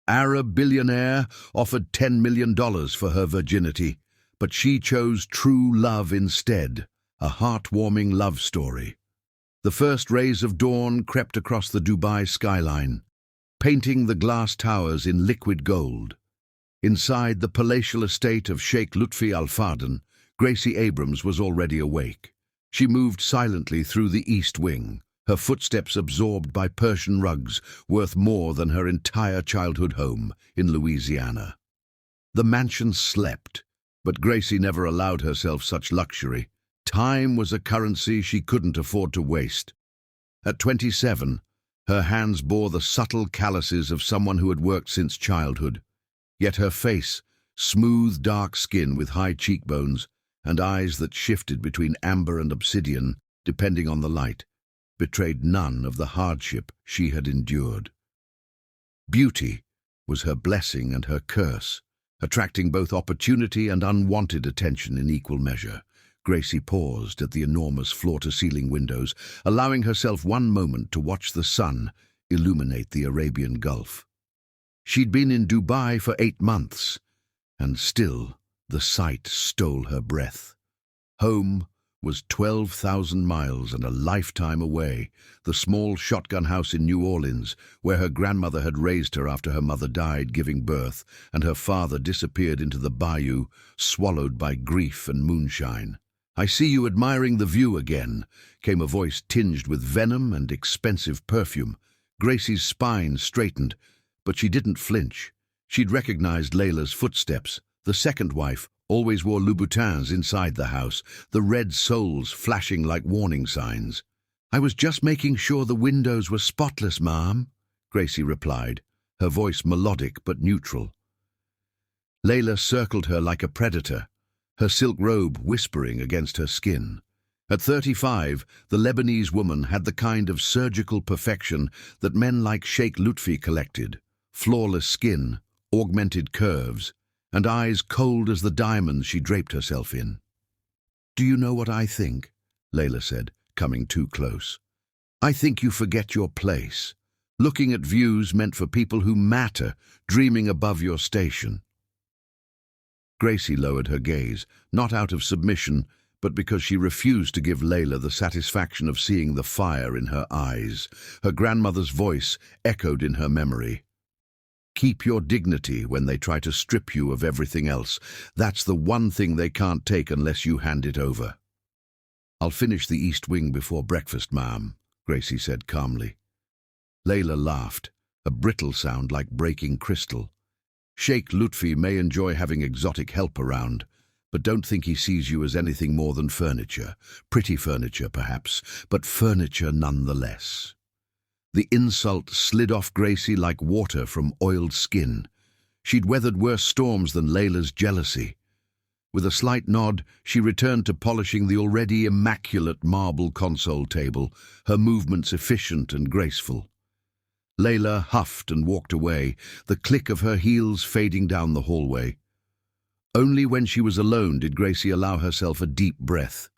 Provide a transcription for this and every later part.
Arab billionaire offered $10 million for her virginity, but she chose true love instead, a heartwarming love story. The first rays of dawn crept across the Dubai skyline, painting the glass towers in liquid gold. Inside the palatial estate of Sheikh Lutfi Al Fadhan, Gracie Abrams was already awake. She moved silently through the east wing, her footsteps absorbed by Persian rugs worth more than her entire childhood home in Louisiana. The mansion slept, but Gracie never allowed herself such luxury. Time was a currency she couldn't afford to waste. At 27, her hands bore the subtle calluses of someone who had worked since childhood. Yet her face, smooth dark skin with high cheekbones, and eyes that shifted between amber and obsidian, depending on the light, betrayed none of the hardship she had endured. Beauty was her blessing and her curse, attracting both opportunity and unwanted attention in equal measure. Gracie paused at the enormous floor-to-ceiling windows, allowing herself one moment to watch the sun illuminate the Arabian Gulf. She'd been in Dubai for 8 months, and still the sight stole her breath. Home was 12,000 miles and a lifetime away, the small shotgun house in New Orleans, where her grandmother had raised her after her mother died giving birth, and her father disappeared into the bayou, swallowed by grief and moonshine. "I see you admiring the view again," came a voice tinged with venom and expensive perfume. Gracie's spine straightened, but she didn't flinch. She'd recognized Layla's footsteps. The second wife always wore Louboutins inside the house, the red soles flashing like warning signs. "I was just making sure the windows were spotless, Ma'am," Gracie replied, her voice melodic but neutral. Layla circled her like a predator, her silk robe whispering against her skin. At 35, the Lebanese woman had the kind of surgical perfection that men like Sheikh Lutfi collected: flawless skin, augmented curves, and eyes cold as the diamonds she draped herself in. "Do you know what I think?" Layla said, coming too close. "I think you forget your place. Looking at views meant for people who matter, dreaming above your station." Gracie lowered her gaze, not out of submission, but because she refused to give Layla the satisfaction of seeing the fire in her eyes. Her grandmother's voice echoed in her memory. "Keep your dignity when they try to strip you of everything else. That's the one thing they can't take unless you hand it over." "I'll finish the east wing before breakfast, Ma'am," Gracie said calmly. Layla laughed, a brittle sound like breaking crystal. "Sheikh Lutfi may enjoy having exotic help around, but don't think he sees you as anything more than furniture. Pretty furniture, perhaps, but furniture nonetheless." The insult slid off Gracie like water from oiled skin. She'd weathered worse storms than Layla's jealousy. With a slight nod, she returned to polishing the already immaculate marble console table, her movements efficient and graceful. Layla huffed and walked away, the click of her heels fading down the hallway. Only when she was alone did Gracie allow herself a deep breath.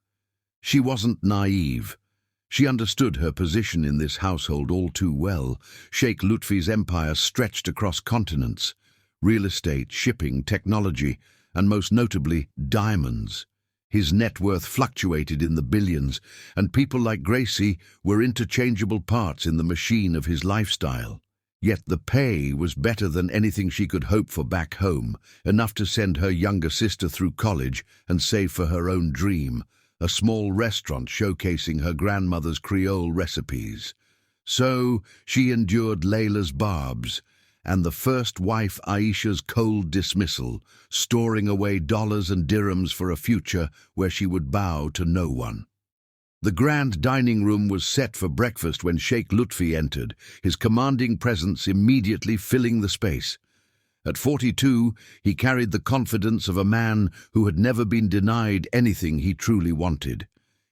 She wasn't naive. She understood her position in this household all too well. Sheikh Lutfi's empire stretched across continents: real estate, shipping, technology, and most notably, diamonds. His net worth fluctuated in the billions, and people like Gracie were interchangeable parts in the machine of his lifestyle. Yet the pay was better than anything she could hope for back home, enough to send her younger sister through college and save for her own dream: a small restaurant showcasing her grandmother's Creole recipes. So she endured Layla's barbs, and the first wife Aisha's cold dismissal, storing away dollars and dirhams for a future where she would bow to no one. The grand dining room was set for breakfast when Sheikh Lutfi entered, his commanding presence immediately filling the space. At 42, he carried the confidence of a man who had never been denied anything he truly wanted.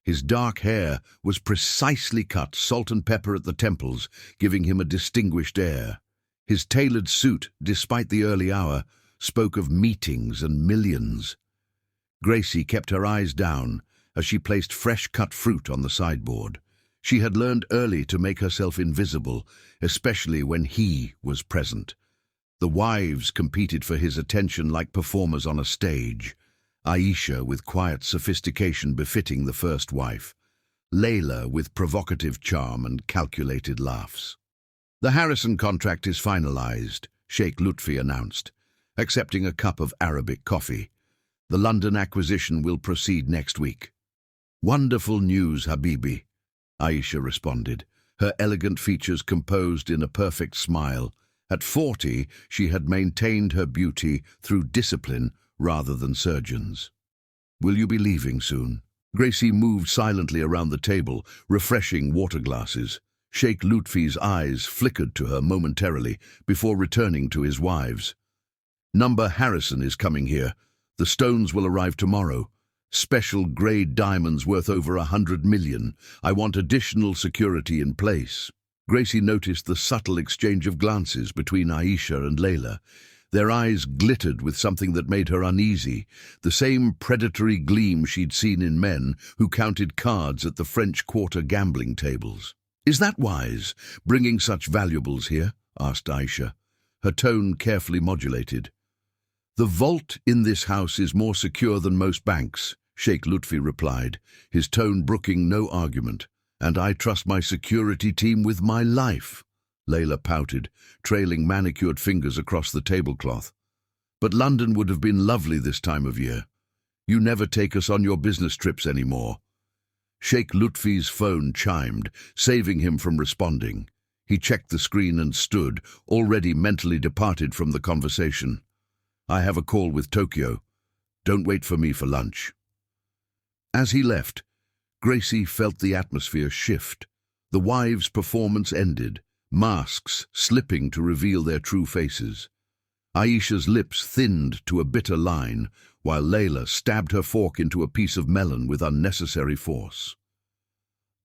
His dark hair was precisely cut, salt and pepper at the temples, giving him a distinguished air. His tailored suit, despite the early hour, spoke of meetings and millions. Gracie kept her eyes down as she placed fresh-cut fruit on the sideboard. She had learned early to make herself invisible, especially when he was present. The wives competed for his attention like performers on a stage. Aisha with quiet sophistication befitting the first wife. Layla with provocative charm and calculated laughs. "The Harrison contract is finalized," Sheikh Lutfi announced, accepting a cup of Arabic coffee. "The London acquisition will proceed next week." "Wonderful news, Habibi," Aisha responded, her elegant features composed in a perfect smile. At 40, she had maintained her beauty through discipline rather than surgeons. "Will you be leaving soon?" Gracie moved silently around the table, refreshing water glasses. Sheikh Lutfi's eyes flickered to her momentarily before returning to his wives. "Number Harrison is coming here. The stones will arrive tomorrow. Special grade diamonds worth over 100 million. I want additional security in place." Gracie noticed the subtle exchange of glances between Aisha and Layla. Their eyes glittered with something that made her uneasy, the same predatory gleam she'd seen in men who counted cards at the French Quarter gambling tables. "Is that wise, bringing such valuables here?" asked Aisha, her tone carefully modulated. "The vault in this house is more secure than most banks," Sheikh Lutfi replied, his tone brooking no argument. "And I trust my security team with my life." Layla pouted, trailing manicured fingers across the tablecloth. "But London would have been lovely this time of year. You never take us on your business trips anymore." Sheikh Lutfi's phone chimed, saving him from responding. He checked the screen and stood, already mentally departed from the conversation. "I have a call with Tokyo. Don't wait for me for lunch." As he left, Gracie felt the atmosphere shift. The wives' performance ended, masks slipping to reveal their true faces. Aisha's lips thinned to a bitter line, while Layla stabbed her fork into a piece of melon with unnecessary force.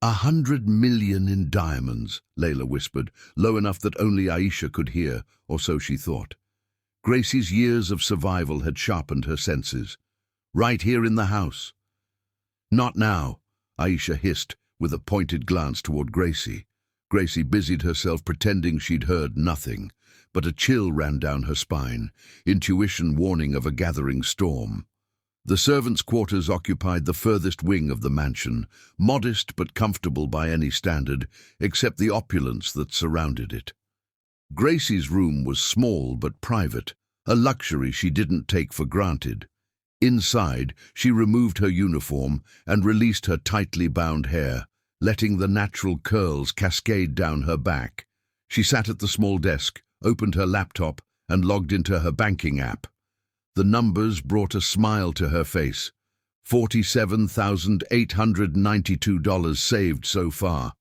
100 million in diamonds," Layla whispered, low enough that only Aisha could hear, or so she thought. Gracie's years of survival had sharpened her senses. "Right here in the house." "Not now," Aisha hissed, with a pointed glance toward Gracie. Gracie busied herself pretending she'd heard nothing, but a chill ran down her spine, intuition warning of a gathering storm. The servants' quarters occupied the furthest wing of the mansion, modest but comfortable by any standard, except the opulence that surrounded it. Gracie's room was small but private, a luxury she didn't take for granted. Inside, she removed her uniform and released her tightly bound hair, letting the natural curls cascade down her back. She sat at the small desk, opened her laptop, and logged into her banking app. The numbers brought a smile to her face. $47,892 saved so far.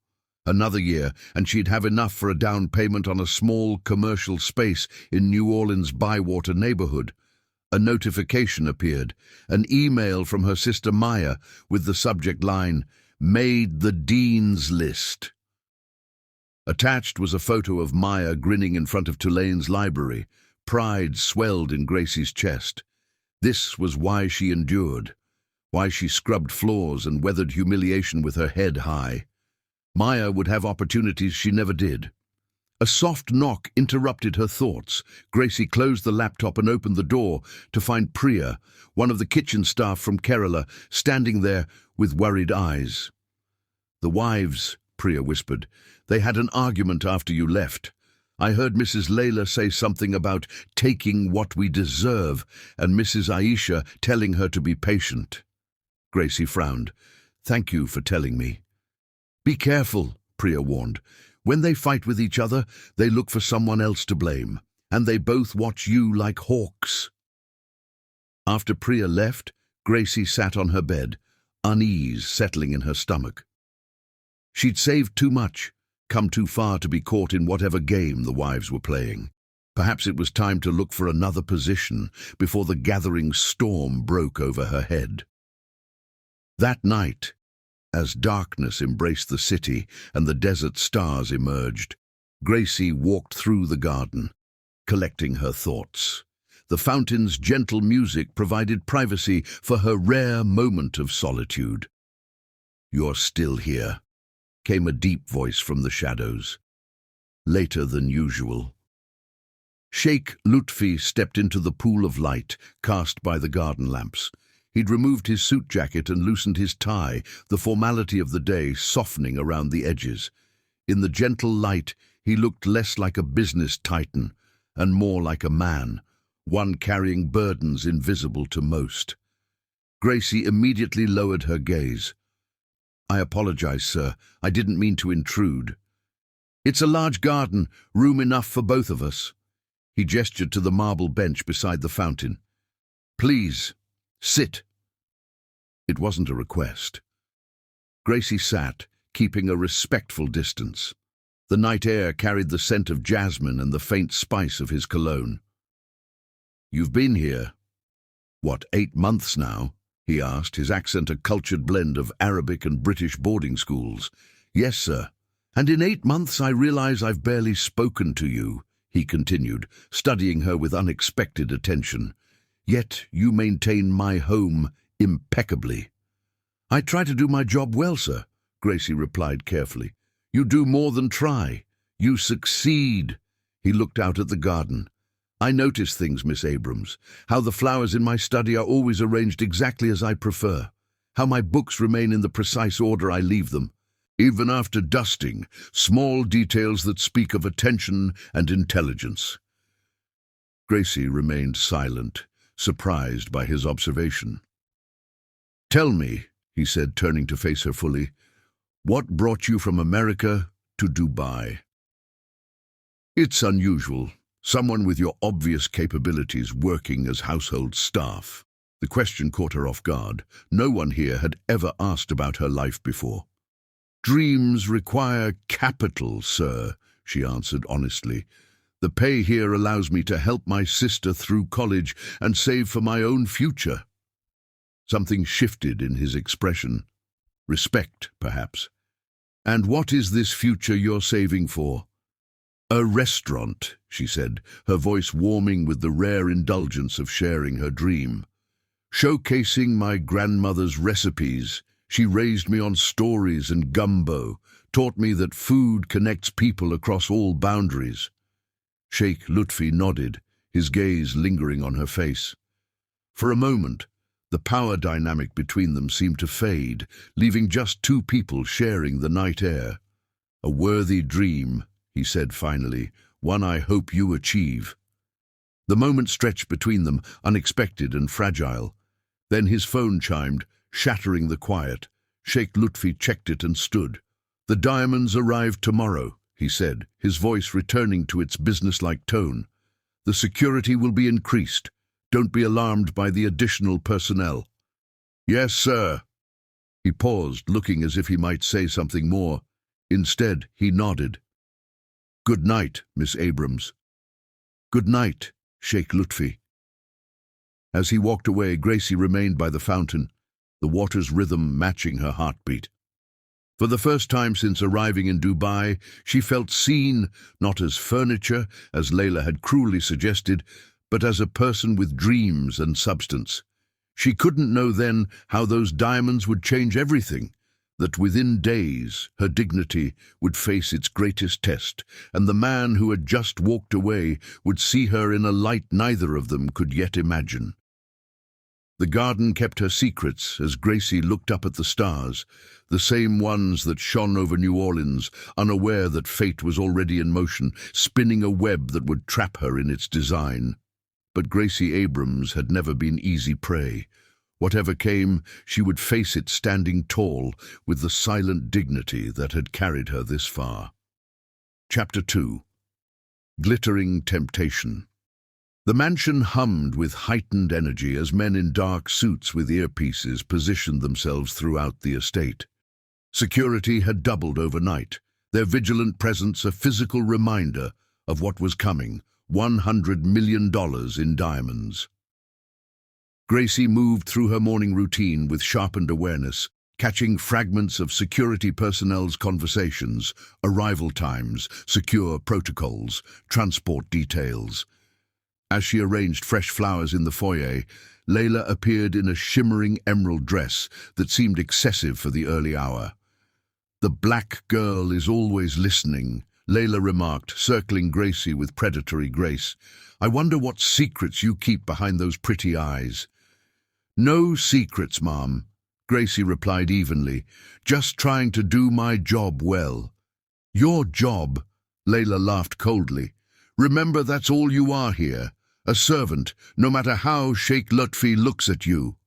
Another year, and she'd have enough for a down payment on a small commercial space in New Orleans' Bywater neighborhood. A notification appeared, an email from her sister Maya with the subject line, "Made the Dean's List." Attached was a photo of Maya grinning in front of Tulane's library. Pride swelled in Gracie's chest. This was why she endured, why she scrubbed floors and weathered humiliation with her head high. Maya would have opportunities she never did. A soft knock interrupted her thoughts. Gracie closed the laptop and opened the door to find Priya, one of the kitchen staff from Kerala, standing there with worried eyes. "The wives," Priya whispered. "They had an argument after you left. I heard Mrs. Layla say something about taking what we deserve, and Mrs. Aisha telling her to be patient." Gracie frowned. "Thank you for telling me." "Be careful," Priya warned. "When they fight with each other, they look for someone else to blame, and they both watch you like hawks." After Priya left, Gracie sat on her bed, unease settling in her stomach. She'd saved too much, come too far to be caught in whatever game the wives were playing. Perhaps it was time to look for another position before the gathering storm broke over her head. That night, as darkness embraced the city and the desert stars emerged, Gracie walked through the garden, collecting her thoughts. The fountain's gentle music provided privacy for her rare moment of solitude. "You're still here," came a deep voice from the shadows. "Later than usual." Sheikh Lutfi stepped into the pool of light cast by the garden lamps. He'd removed his suit jacket and loosened his tie, the formality of the day softening around the edges. In the gentle light, he looked less like a business titan and more like a man, one carrying burdens invisible to most. Gracie immediately lowered her gaze. "I apologize, sir. I didn't mean to intrude." "It's a large garden, room enough for both of us." He gestured to the marble bench beside the fountain. "Please, sit." It wasn't a request. Gracie sat, keeping a respectful distance. The night air carried the scent of jasmine and the faint spice of his cologne. "You've been here, 8 months now?" he asked, his accent a cultured blend of Arabic and British boarding schools. "Yes, sir. And in 8 months I realize I've barely spoken to you," he continued, studying her with unexpected attention. "Yet you maintain my home impeccably." "I try to do my job well, sir," Gracie replied carefully. "You do more than try. You succeed." He looked out at the garden. "I notice things, Miss Abrams. How the flowers in my study are always arranged exactly as I prefer. How my books remain in the precise order I leave them. Even after dusting, small details that speak of attention and intelligence." Gracie remained silent, surprised by his observation. "Tell me," he said, turning to face her fully, "what brought you from America to Dubai?" "It's unusual. Someone with your obvious capabilities working as household staff." The question caught her off guard. No one here had ever asked about her life before. "Dreams require capital, sir," she answered honestly. "The pay here allows me to help my sister through college and save for my own future." Something shifted in his expression. Respect, perhaps. "And what is this future you're saving for?" "A restaurant," she said, her voice warming with the rare indulgence of sharing her dream. "Showcasing my grandmother's recipes. She raised me on stories and gumbo, taught me that food connects people across all boundaries." Sheikh Lutfi nodded, his gaze lingering on her face. For a moment, the power dynamic between them seemed to fade, leaving just two people sharing the night air. "A worthy dream," he said finally, "one I hope you achieve." The moment stretched between them, unexpected and fragile. Then his phone chimed, shattering the quiet. Sheikh Lutfi checked it and stood. "The diamonds arrive tomorrow," he said, his voice returning to its businesslike tone. "The security will be increased. Don't be alarmed by the additional personnel." "Yes, sir." He paused, looking as if he might say something more. Instead, he nodded. "Good night, Miss Abrams." "Good night, Sheikh Lutfi." As he walked away, Gracie remained by the fountain, the water's rhythm matching her heartbeat. For the first time since arriving in Dubai, she felt seen, not as furniture, as Layla had cruelly suggested, but as a person with dreams and substance. She couldn't know then how those diamonds would change everything, that within days her dignity would face its greatest test, and the man who had just walked away would see her in a light neither of them could yet imagine. The garden kept her secrets as Gracie looked up at the stars, the same ones that shone over New Orleans, unaware that fate was already in motion, spinning a web that would trap her in its design. But Gracie Abrams had never been easy prey. Whatever came, she would face it standing tall, with the silent dignity that had carried her this far. Chapter 2. Glittering Temptation. The mansion hummed with heightened energy as men in dark suits with earpieces positioned themselves throughout the estate. Security had doubled overnight, their vigilant presence a physical reminder of what was coming, $100 million in diamonds. Gracie moved through her morning routine with sharpened awareness, catching fragments of security personnel's conversations, arrival times, secure protocols, transport details. As she arranged fresh flowers in the foyer, Layla appeared in a shimmering emerald dress that seemed excessive for the early hour. "The black girl is always listening," Layla remarked, circling Gracie with predatory grace. "I wonder what secrets you keep behind those pretty eyes." "No secrets, Mom," Gracie replied evenly. "Just trying to do my job well." "Your job?" Layla laughed coldly. "Remember, that's all you are here. A servant, no matter how Sheikh Lutfi looks at you."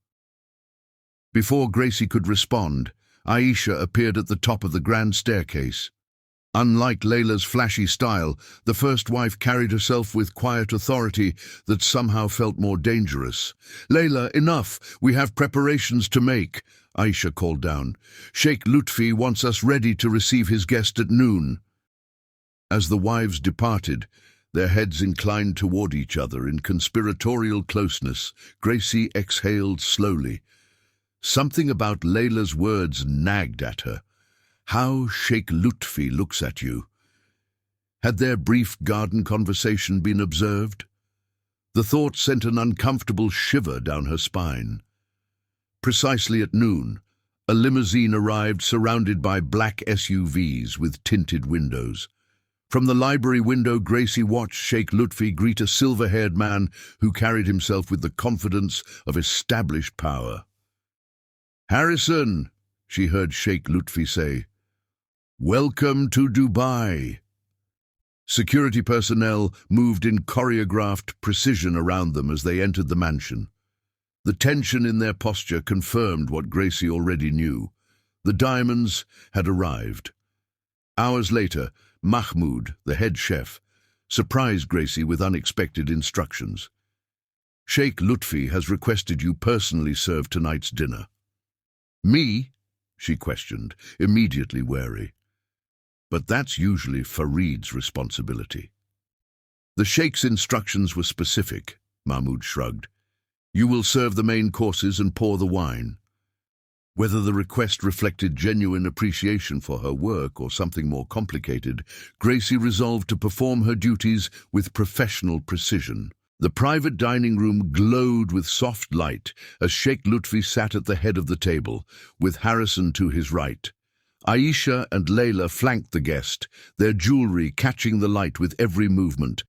Before Gracie could respond, Aisha appeared at the top of the grand staircase. Unlike Layla's flashy style, the first wife carried herself with quiet authority that somehow felt more dangerous. "Layla, enough! We have preparations to make," Aisha called down. "Sheikh Lutfi wants us ready to receive his guest at noon." As the wives departed, their heads inclined toward each other in conspiratorial closeness, Gracie exhaled slowly. Something about Layla's words nagged at her. "How Sheikh Lutfi looks at you." Had their brief garden conversation been observed? The thought sent an uncomfortable shiver down her spine. Precisely at noon, a limousine arrived surrounded by black SUVs with tinted windows. From the library window, Gracie watched Sheikh Lutfi greet a silver-haired man who carried himself with the confidence of established power. "Harrison," she heard Sheikh Lutfi say, "welcome to Dubai." Security personnel moved in choreographed precision around them as they entered the mansion. The tension in their posture confirmed what Gracie already knew. The diamonds had arrived. Hours later, Mahmoud, the head chef, surprised Gracie with unexpected instructions. "Sheikh Lutfi has requested you personally serve tonight's dinner." "Me?" she questioned, immediately wary. "But that's usually Farid's responsibility." "The Sheikh's instructions were specific," Mahmoud shrugged. "You will serve the main courses and pour the wine." Whether the request reflected genuine appreciation for her work or something more complicated, Gracie resolved to perform her duties with professional precision. The private dining room glowed with soft light as Sheikh Lutfi sat at the head of the table, with Harrison to his right. Aisha and Layla flanked the guest, their jewelry catching the light with every movement,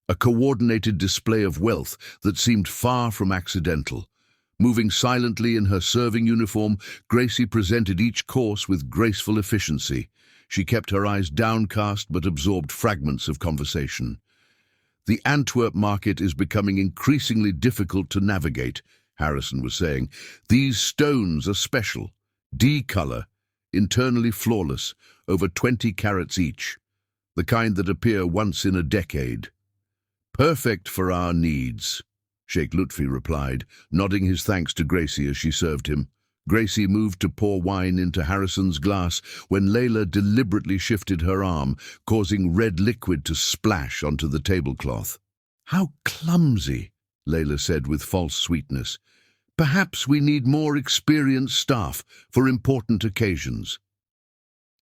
a coordinated display of wealth that seemed far from accidental. Moving silently in her serving uniform, Gracie presented each course with graceful efficiency. She kept her eyes downcast but absorbed fragments of conversation. "The Antwerp market is becoming increasingly difficult to navigate," Harrison was saying. "These stones are special, D-color, internally flawless, over 20 carats each, the kind that appear once in a decade." "Perfect for our needs," Sheikh Lutfi replied, nodding his thanks to Gracie as she served him. Gracie moved to pour wine into Harrison's glass when Layla deliberately shifted her arm, causing red liquid to splash onto the tablecloth. "How clumsy," Layla said with false sweetness. "Perhaps we need more experienced staff for important occasions."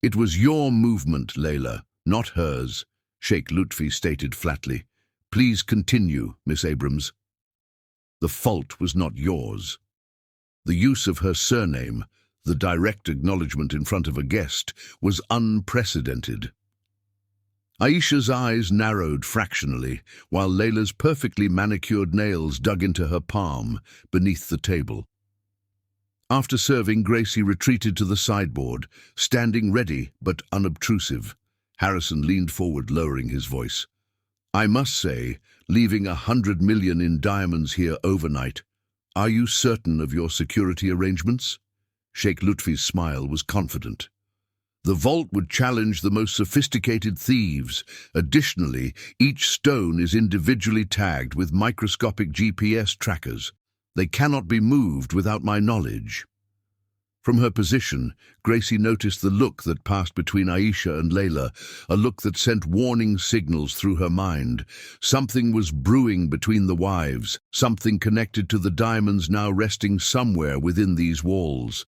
"It was your movement, Layla, not hers," Sheikh Lutfi stated flatly. "Please continue, Miss Abrams." "The fault was not yours." The use of her surname, the direct acknowledgement in front of a guest, was unprecedented. Aisha's eyes narrowed fractionally, while Layla's perfectly manicured nails dug into her palm beneath the table. After serving, Gracie retreated to the sideboard, standing ready but unobtrusive. Harrison leaned forward, lowering his voice. "I must say, leaving 100 million in diamonds here overnight, are you certain of your security arrangements?" Sheikh Lutfi's smile was confident. "The vault would challenge the most sophisticated thieves. Additionally, each stone is individually tagged with microscopic GPS trackers. They cannot be moved without my knowledge." From her position, Gracie noticed the look that passed between Aisha and Layla, a look that sent warning signals through her mind. Something was brewing between the wives, something connected to the diamonds now resting somewhere within these walls.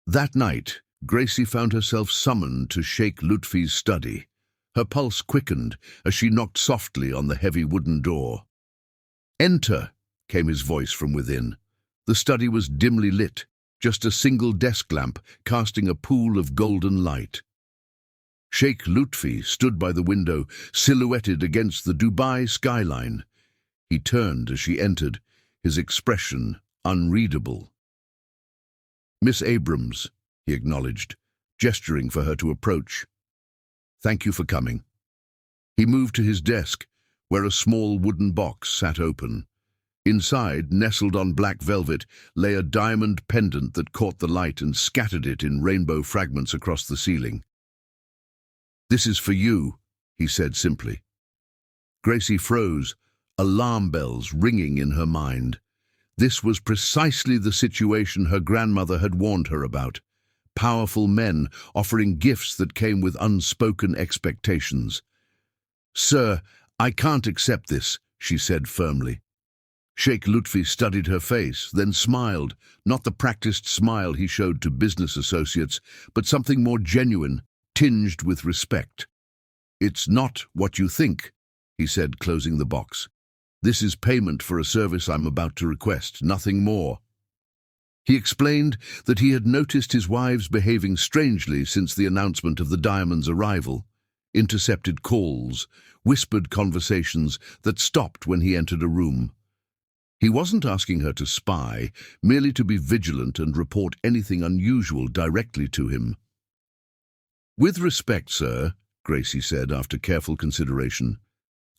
That night, Gracie found herself summoned to Sheikh Lutfi's study. Her pulse quickened as she knocked softly on the heavy wooden door. "Enter," came his voice from within. The study was dimly lit, just a single desk lamp casting a pool of golden light. Sheikh Lutfi stood by the window, silhouetted against the Dubai skyline. He turned as she entered, his expression unreadable. "Miss Abrams," he acknowledged, gesturing for her to approach. "Thank you for coming." He moved to his desk, where a small wooden box sat open. Inside, nestled on black velvet, lay a diamond pendant that caught the light and scattered it in rainbow fragments across the ceiling. "This is for you," he said simply. Gracie froze, alarm bells ringing in her mind. This was precisely the situation her grandmother had warned her about. Powerful men offering gifts that came with unspoken expectations. "Sir, I can't accept this," she said firmly. Sheikh Lutfi studied her face, then smiled, not the practiced smile he showed to business associates, but something more genuine, tinged with respect. "It's not what you think," he said, closing the box. "This is payment for a service I'm about to request, nothing more." He explained that he had noticed his wives behaving strangely since the announcement of the diamond's arrival. Intercepted calls, whispered conversations that stopped when he entered a room. He wasn't asking her to spy, merely to be vigilant and report anything unusual directly to him. "With respect, sir," Gracie said after careful consideration,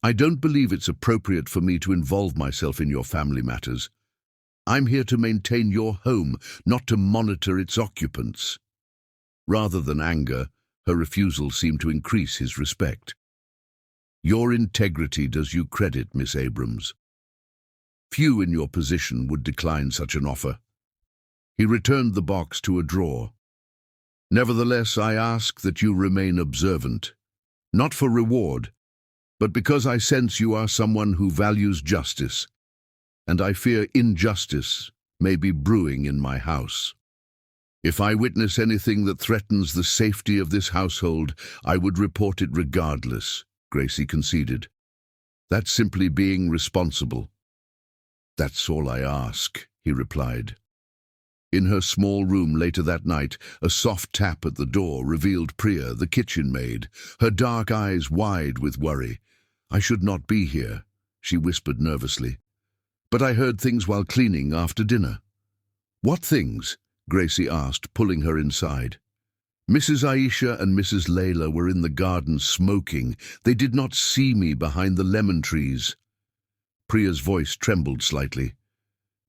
"I don't believe it's appropriate for me to involve myself in your family matters. I'm here to maintain your home, not to monitor its occupants." Rather than anger, her refusal seemed to increase his respect. "Your integrity does you credit, Miss Abrams. Few in your position would decline such an offer." He returned the box to a drawer. "Nevertheless, I ask that you remain observant, not for reward, but because I sense you are someone who values justice, and I fear injustice may be brewing in my house. If I witness anything that threatens the safety of this household, I would report it regardless," Gracie conceded. "That's simply being responsible." "That's all I ask," he replied. In her small room later that night, a soft tap at the door revealed Priya, the kitchen maid, her dark eyes wide with worry. "I should not be here," she whispered nervously. "But I heard things while cleaning after dinner." "What things?" Gracie asked, pulling her inside. "Mrs. Aisha and Mrs. Layla were in the garden smoking. They did not see me behind the lemon trees." Priya's voice trembled slightly.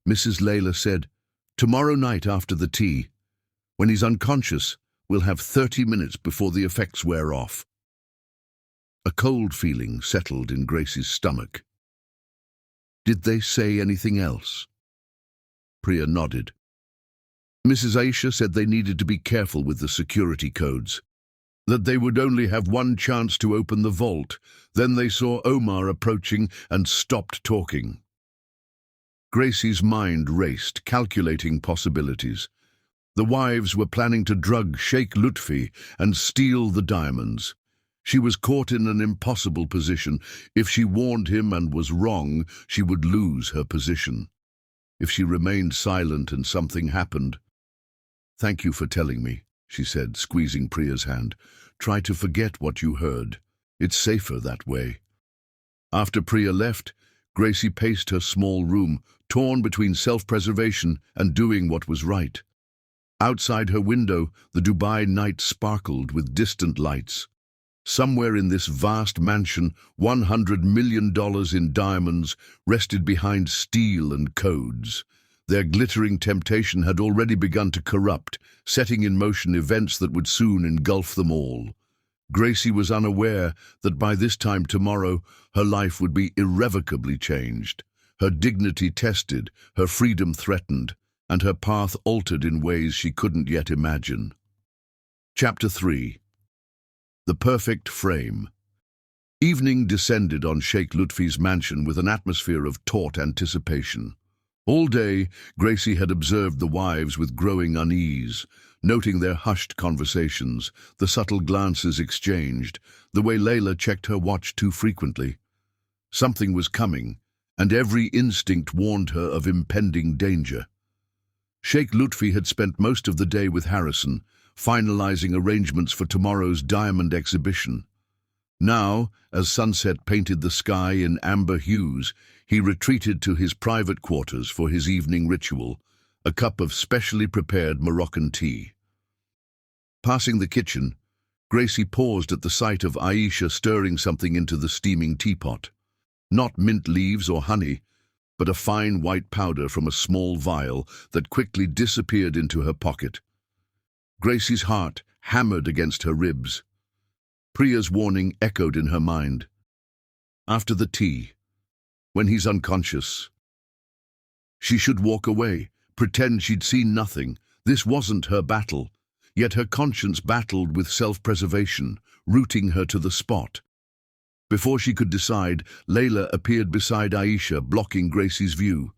"Mrs. Layla said, 'Tomorrow night after the tea. When he's unconscious, we'll have 30 minutes before the effects wear off.'" A cold feeling settled in Gracie's stomach. "Did they say anything else?" Priya nodded. "Mrs. Aisha said they needed to be careful with the security codes, that they would only have one chance to open the vault. Then they saw Omar approaching and stopped talking." Gracie's mind raced, calculating possibilities. The wives were planning to drug Sheikh Lutfi and steal the diamonds. She was caught in an impossible position. If she warned him and was wrong, she would lose her position. If she remained silent and something happened— "Thank you for telling me," she said, squeezing Priya's hand. "Try to forget what you heard. It's safer that way." After Priya left, Gracie paced her small room, torn between self-preservation and doing what was right. Outside her window, the Dubai night sparkled with distant lights. Somewhere in this vast mansion, $100 million in diamonds rested behind steel and codes. Their glittering temptation had already begun to corrupt, setting in motion events that would soon engulf them all. Gracie was unaware that by this time tomorrow, her life would be irrevocably changed, her dignity tested, her freedom threatened, and her path altered in ways she couldn't yet imagine. Chapter 3. The Perfect Frame. Evening descended on Sheikh Lutfi's mansion with an atmosphere of taut anticipation. All day, Gracie had observed the wives with growing unease, noting their hushed conversations, the subtle glances exchanged, the way Layla checked her watch too frequently. Something was coming, and every instinct warned her of impending danger. Sheikh Lutfi had spent most of the day with Harrison, finalizing arrangements for tomorrow's diamond exhibition. Now, as sunset painted the sky in amber hues, he retreated to his private quarters for his evening ritual, a cup of specially prepared Moroccan tea. Passing the kitchen, Gracie paused at the sight of Aisha stirring something into the steaming teapot. Not mint leaves or honey, but a fine white powder from a small vial that quickly disappeared into her pocket. Gracie's heart hammered against her ribs. Priya's warning echoed in her mind. After the tea, when he's unconscious, she should walk away, pretend she'd seen nothing. This wasn't her battle, yet her conscience battled with self-preservation, rooting her to the spot. Before she could decide, Layla appeared beside Aisha, blocking Gracie's view.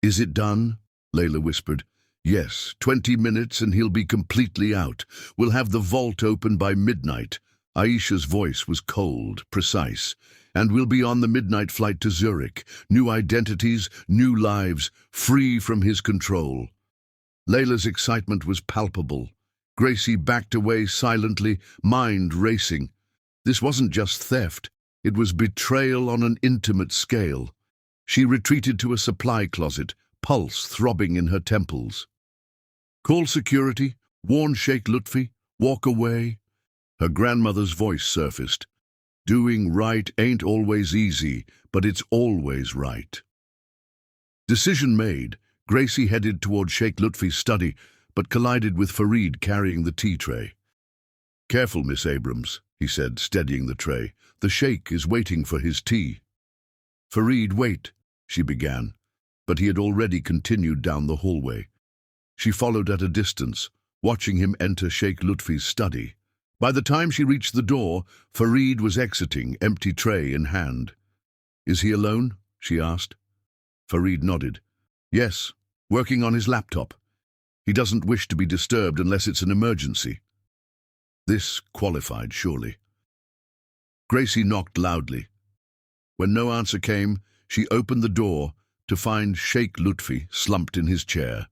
"Is it done?" Layla whispered. "Yes, 20 minutes and he'll be completely out. We'll have the vault open by midnight." Aisha's voice was cold, precise. "And we'll be on the midnight flight to Zurich. New identities, new lives, free from his control." Layla's excitement was palpable. Gracie backed away silently, mind racing. This wasn't just theft, it was betrayal on an intimate scale. She retreated to a supply closet, pulse throbbing in her temples. "Call security, warn Sheikh Lutfi, walk away." Her grandmother's voice surfaced. "Doing right ain't always easy, but it's always right." Decision made, Gracie headed toward Sheikh Lutfi's study, but collided with Farid carrying the tea tray. "Careful, Miss Abrams," he said, steadying the tray. "The Sheikh is waiting for his tea." "Farid, wait," she began, but he had already continued down the hallway. She followed at a distance, watching him enter Sheikh Lutfi's study. By the time she reached the door, Farid was exiting, empty tray in hand. "Is he alone?" she asked. Farid nodded. "Yes, working on his laptop. He doesn't wish to be disturbed unless it's an emergency." This qualified, surely. Gracie knocked loudly. When no answer came, she opened the door to find Sheikh Lutfi slumped in his chair,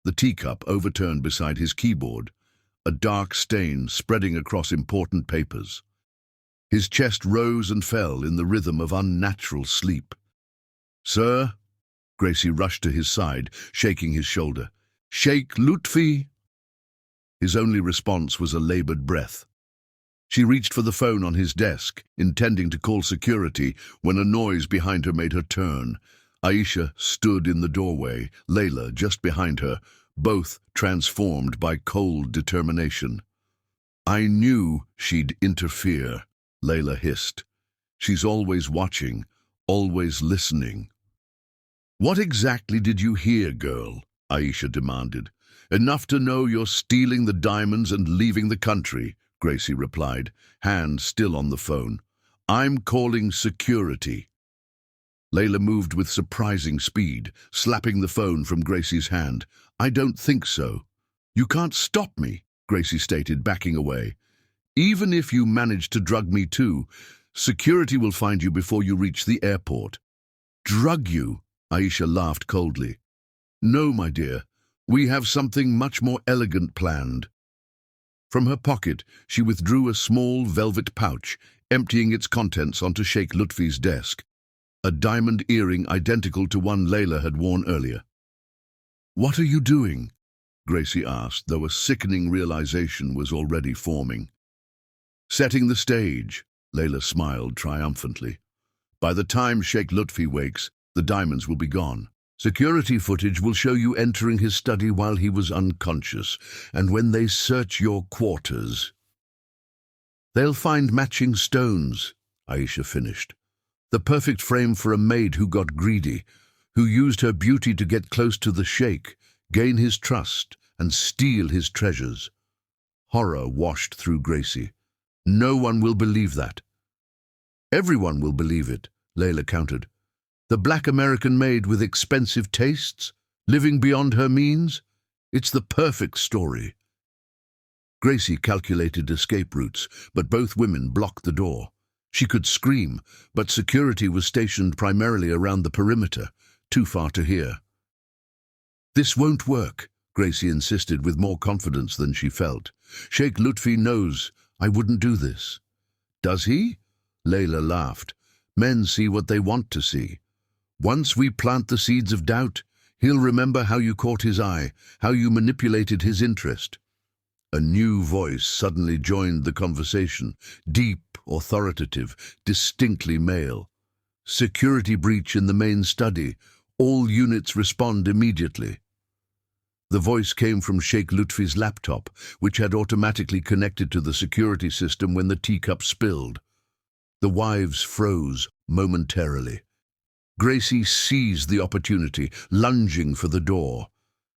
the teacup overturned beside his keyboard, a dark stain spreading across important papers. His chest rose and fell in the rhythm of unnatural sleep. "Sir?" Gracie rushed to his side, shaking his shoulder. "Sheikh Lutfi?" His only response was a labored breath. She reached for the phone on his desk, intending to call security, when a noise behind her made her turn. Aisha stood in the doorway, Layla just behind her, both transformed by cold determination. "I knew she'd interfere," Layla hissed. "She's always watching, always listening." "What exactly did you hear, girl?" Aisha demanded. "Enough to know you're stealing the diamonds and leaving the country," Gracie replied, hand still on the phone. "I'm calling security." Layla moved with surprising speed, slapping the phone from Gracie's hand. "I don't think so." "You can't stop me," Gracie stated, backing away. "Even if you manage to drug me too, security will find you before you reach the airport." "Drug you?" Aisha laughed coldly. "No, my dear. We have something much more elegant planned." From her pocket, she withdrew a small velvet pouch, emptying its contents onto Sheikh Lutfi's desk, a diamond earring identical to one Layla had worn earlier. "What are you doing?" Gracie asked, though a sickening realization was already forming. "Setting the stage," Layla smiled triumphantly. "By the time Sheikh Lutfi wakes, the diamonds will be gone. Security footage will show you entering his study while he was unconscious, and when they search your quarters, they'll find matching stones," Aisha finished. "The perfect frame for a maid who got greedy, who used her beauty to get close to the sheikh, gain his trust, and steal his treasures." Horror washed through Gracie. "No one will believe that." "Everyone will believe it," Layla countered. "The black American maid with expensive tastes, living beyond her means. It's the perfect story." Gracie calculated escape routes, but both women blocked the door. She could scream, but security was stationed primarily around the perimeter, too far to hear. "This won't work," Gracie insisted with more confidence than she felt. Sheikh Lutfi knows I wouldn't do this. Does he? Layla laughed. Men see what they want to see. Once we plant the seeds of doubt, he'll remember how you caught his eye, how you manipulated his interest. A new voice suddenly joined the conversation, deep, authoritative, distinctly male. Security breach in the main study. All units respond immediately. The voice came from Sheikh Lutfi's laptop, which had automatically connected to the security system when the teacup spilled. The wives froze momentarily. Gracie seized the opportunity, lunging for the door.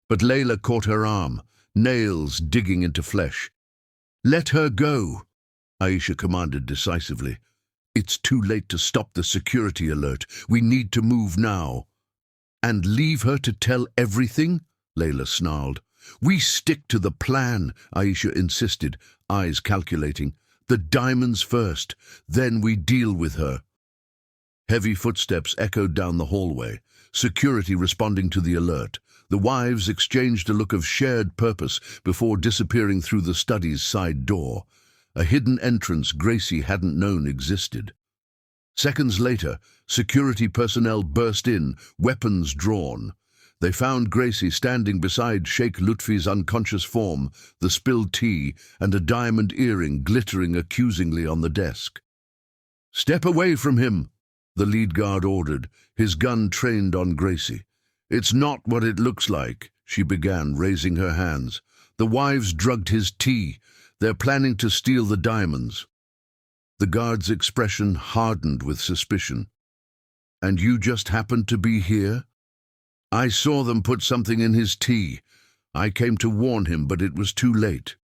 But Layla caught her arm, nails digging into flesh. "Let her go," Aisha commanded decisively. "It's too late to stop the security alert. We need to move now." "And leave her to tell everything?" Layla snarled. "We stick to the plan," Aisha insisted, eyes calculating. "The diamonds first, then we deal with her." Heavy footsteps echoed down the hallway, security responding to the alert. The wives exchanged a look of shared purpose before disappearing through the study's side door, a hidden entrance Gracie hadn't known existed. Seconds later, security personnel burst in, weapons drawn. They found Gracie standing beside Sheikh Lutfi's unconscious form, the spilled tea, and a diamond earring glittering accusingly on the desk. "Step away from him," the lead guard ordered, his gun trained on Gracie. "It's not what it looks like," she began, raising her hands. "The wives drugged his tea. They're planning to steal the diamonds." The guard's expression hardened with suspicion. "And you just happened to be here?" "I saw them put something in his tea. I came to warn him, but it was too late."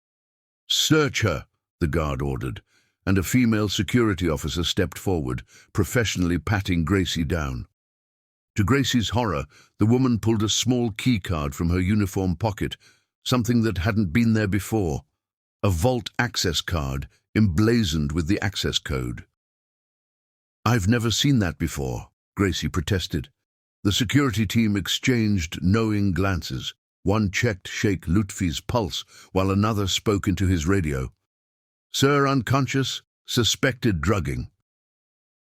"Search her," the guard ordered, and a female security officer stepped forward, professionally patting Gracie down. To Gracie's horror, the woman pulled a small key card from her uniform pocket, something that hadn't been there before. A vault access card, emblazoned with the access code. "I've never seen that before," Gracie protested. The security team exchanged knowing glances. One checked Sheikh Lutfi's pulse, while another spoke into his radio. "Sir, unconscious, suspected drugging.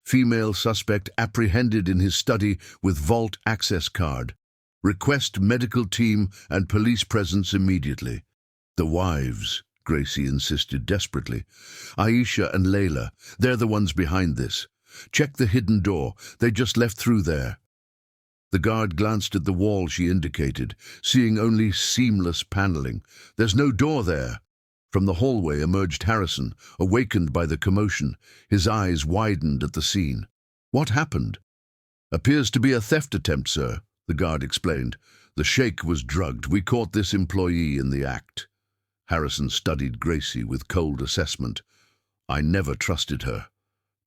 Female suspect apprehended in his study with vault access card. Request medical team and police presence immediately." "The wives," Gracie insisted desperately. "Aisha and Layla, they're the ones behind this. Check the hidden door. They just left through there." The guard glanced at the wall she indicated, seeing only seamless paneling. "There's no door there." From the hallway emerged Harrison, awakened by the commotion. His eyes widened at the scene. "What happened?" "Appears to be a theft attempt, sir," the guard explained. "The sheikh was drugged. We caught this employee in the act." Harrison studied Gracie with cold assessment. "I never trusted her.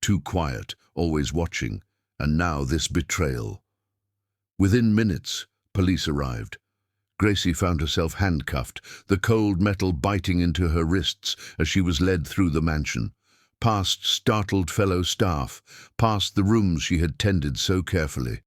Too quiet, always watching, and now this betrayal." Within minutes, police arrived. Gracie found herself handcuffed, the cold metal biting into her wrists as she was led through the mansion, past startled fellow staff, past the rooms she had tended so carefully.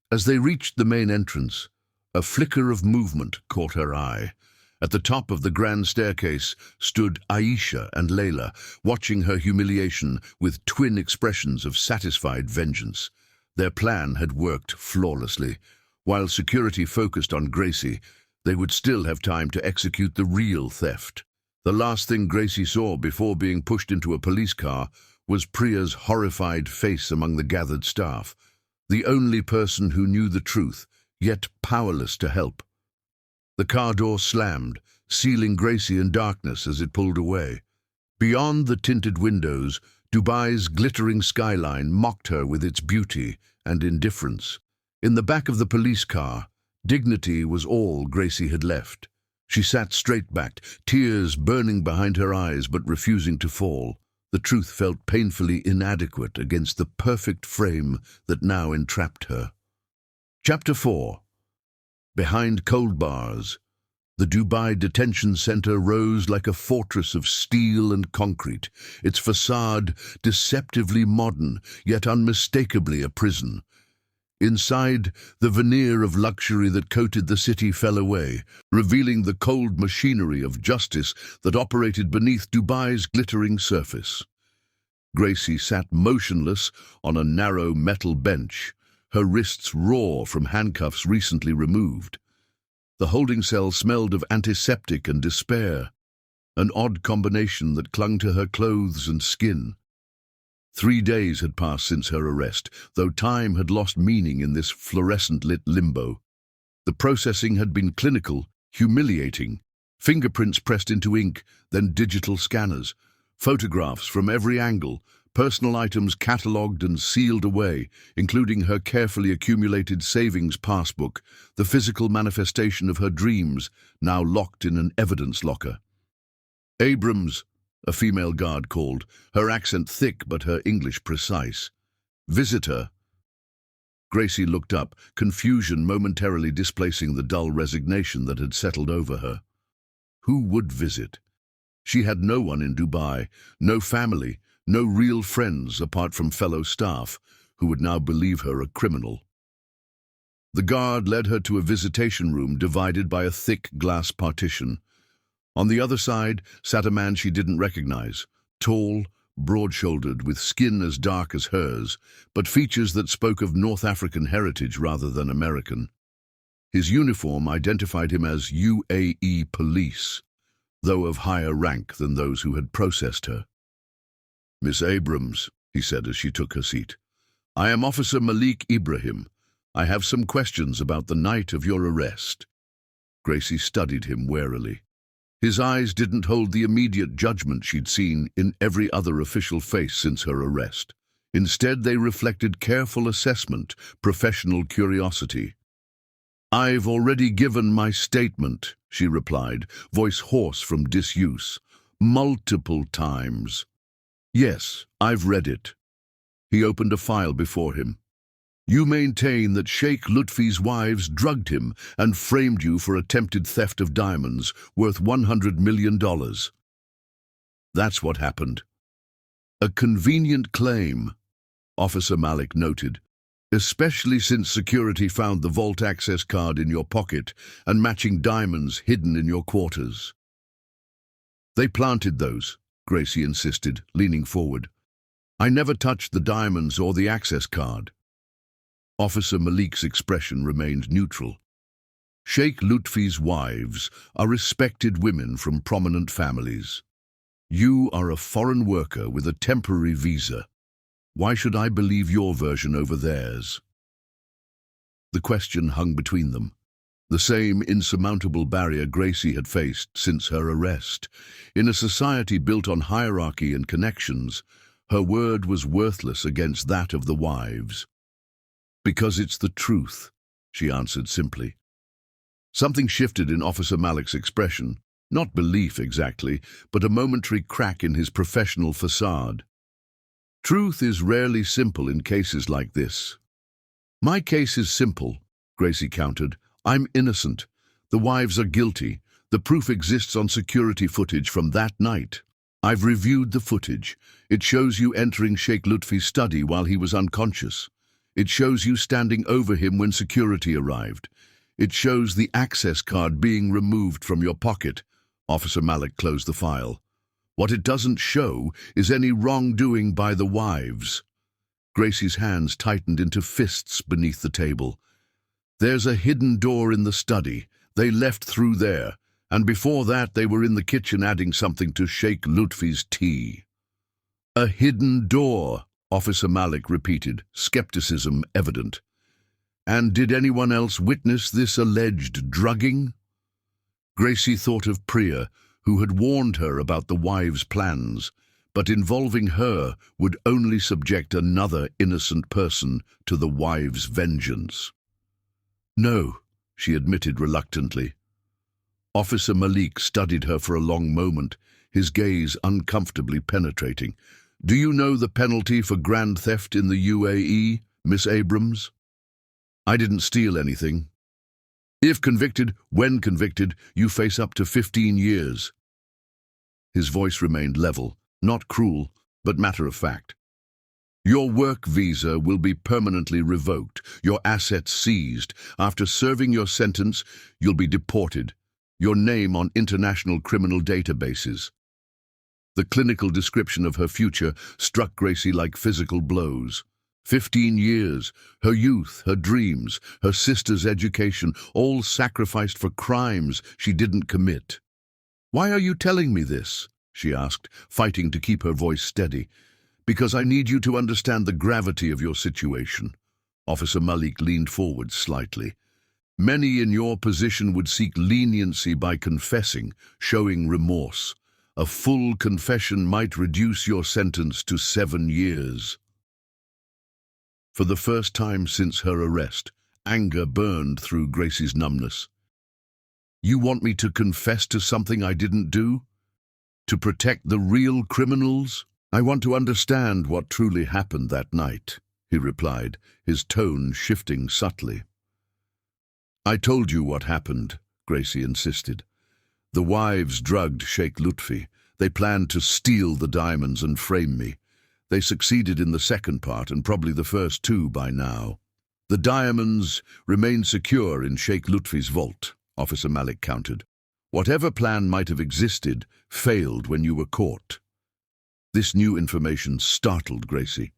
As they reached the main entrance, a flicker of movement caught her eye. At the top of the grand staircase stood Aisha and Layla, watching her humiliation with twin expressions of satisfied vengeance. Their plan had worked flawlessly. While security focused on Gracie, they would still have time to execute the real theft. The last thing Gracie saw before being pushed into a police car was Priya's horrified face among the gathered staff, the only person who knew the truth, yet powerless to help. The car door slammed, sealing Gracie in darkness as it pulled away. Beyond the tinted windows, Dubai's glittering skyline mocked her with its beauty and indifference. In the back of the police car, dignity was all Gracie had left. She sat straight-backed, tears burning behind her eyes but refusing to fall. The truth felt painfully inadequate against the perfect frame that now entrapped her. Chapter 4. Behind cold bars, the Dubai detention center rose like a fortress of steel and concrete, its facade deceptively modern, yet unmistakably a prison. Inside, the veneer of luxury that coated the city fell away, revealing the cold machinery of justice that operated beneath Dubai's glittering surface. Gracie sat motionless on a narrow metal bench, her wrists raw from handcuffs recently removed. The holding cell smelled of antiseptic and despair, an odd combination that clung to her clothes and skin. 3 days had passed since her arrest, though time had lost meaning in this fluorescent-lit limbo. The processing had been clinical, humiliating. Fingerprints pressed into ink, then digital scanners. Photographs from every angle, personal items catalogued and sealed away, including her carefully accumulated savings passbook, the physical manifestation of her dreams, now locked in an evidence locker. "Abrams," a female guard called, her accent thick but her English precise. "Visitor." Gracie looked up, confusion momentarily displacing the dull resignation that had settled over her. Who would visit? She had no one in Dubai, no family, no real friends apart from fellow staff, who would now believe her a criminal. The guard led her to a visitation room divided by a thick glass partition. On the other side sat a man she didn't recognize, tall, broad-shouldered, with skin as dark as hers, but features that spoke of North African heritage rather than American. His uniform identified him as UAE police, though of higher rank than those who had processed her. "Miss Abrams," he said as she took her seat, "I am Officer Malik Ibrahim. I have some questions about the night of your arrest." Gracie studied him warily. His eyes didn't hold the immediate judgment she'd seen in every other official face since her arrest. Instead, they reflected careful assessment, professional curiosity. "I've already given my statement," she replied, voice hoarse from disuse. "Multiple times." "Yes, I've read it." He opened a file before him. "You maintain that Sheikh Lutfi's wives drugged him and framed you for attempted theft of diamonds worth $100 million. That's what happened." "A convenient claim," Officer Malik noted, "especially since security found the vault access card in your pocket and matching diamonds hidden in your quarters." "They planted those," Gracie insisted, leaning forward. "I never touched the diamonds or the access card." Officer Malik's expression remained neutral. "Sheikh Lutfi's wives are respected women from prominent families. You are a foreign worker with a temporary visa. Why should I believe your version over theirs?" The question hung between them, the same insurmountable barrier Gracie had faced since her arrest. In a society built on hierarchy and connections, her word was worthless against that of the wives. "Because it's the truth," she answered simply. Something shifted in Officer Malik's expression, not belief exactly, but a momentary crack in his professional facade. "Truth is rarely simple in cases like this." "My case is simple," Gracie countered. "I'm innocent. The wives are guilty. The proof exists on security footage from that night. I've reviewed the footage. It shows you entering Sheikh Lutfi's study while he was unconscious. It shows you standing over him when security arrived. It shows the access card being removed from your pocket." Officer Malik closed the file. "What it doesn't show is any wrongdoing by the wives." Gracie's hands tightened into fists beneath the table. "There's a hidden door in the study. They left through there, and before that they were in the kitchen adding something to Sheikh Lutfi's tea." "A hidden door," Officer Malik repeated, skepticism evident. "And did anyone else witness this alleged drugging?" Gracie thought of Priya, who had warned her about the wives' plans, but involving her would only subject another innocent person to the wives' vengeance. "No," she admitted reluctantly. Officer Malik studied her for a long moment, his gaze uncomfortably penetrating. "Do you know the penalty for grand theft in the UAE, Miss Abrams?" "I didn't steal anything." "If convicted, when convicted, you face up to 15 years. His voice remained level, not cruel, but matter of fact. Your work visa will be permanently revoked, your assets seized. After serving your sentence, you'll be deported, your name on international criminal databases. The clinical description of her future struck Gracie like physical blows. 15 years, her youth, her dreams, her sister's education, all sacrificed for crimes she didn't commit. "Why are you telling me this?" she asked, fighting to keep her voice steady. "Because I need you to understand the gravity of your situation." Officer Malik leaned forward slightly. "Many in your position would seek leniency by confessing, showing remorse. A full confession might reduce your sentence to 7 years. For the first time since her arrest, anger burned through Gracie's numbness. "You want me to confess to something I didn't do? To protect the real criminals? I want to understand what truly happened that night," he replied, his tone shifting subtly. "I told you what happened," Gracie insisted. "The wives drugged Sheikh Lutfi. They planned to steal the diamonds and frame me. They succeeded in the second part and probably the first two by now. The diamonds remain secure in Sheikh Lutfi's vault," Officer Malik countered. "Whatever plan might have existed failed when you were caught." This new information startled Gracie.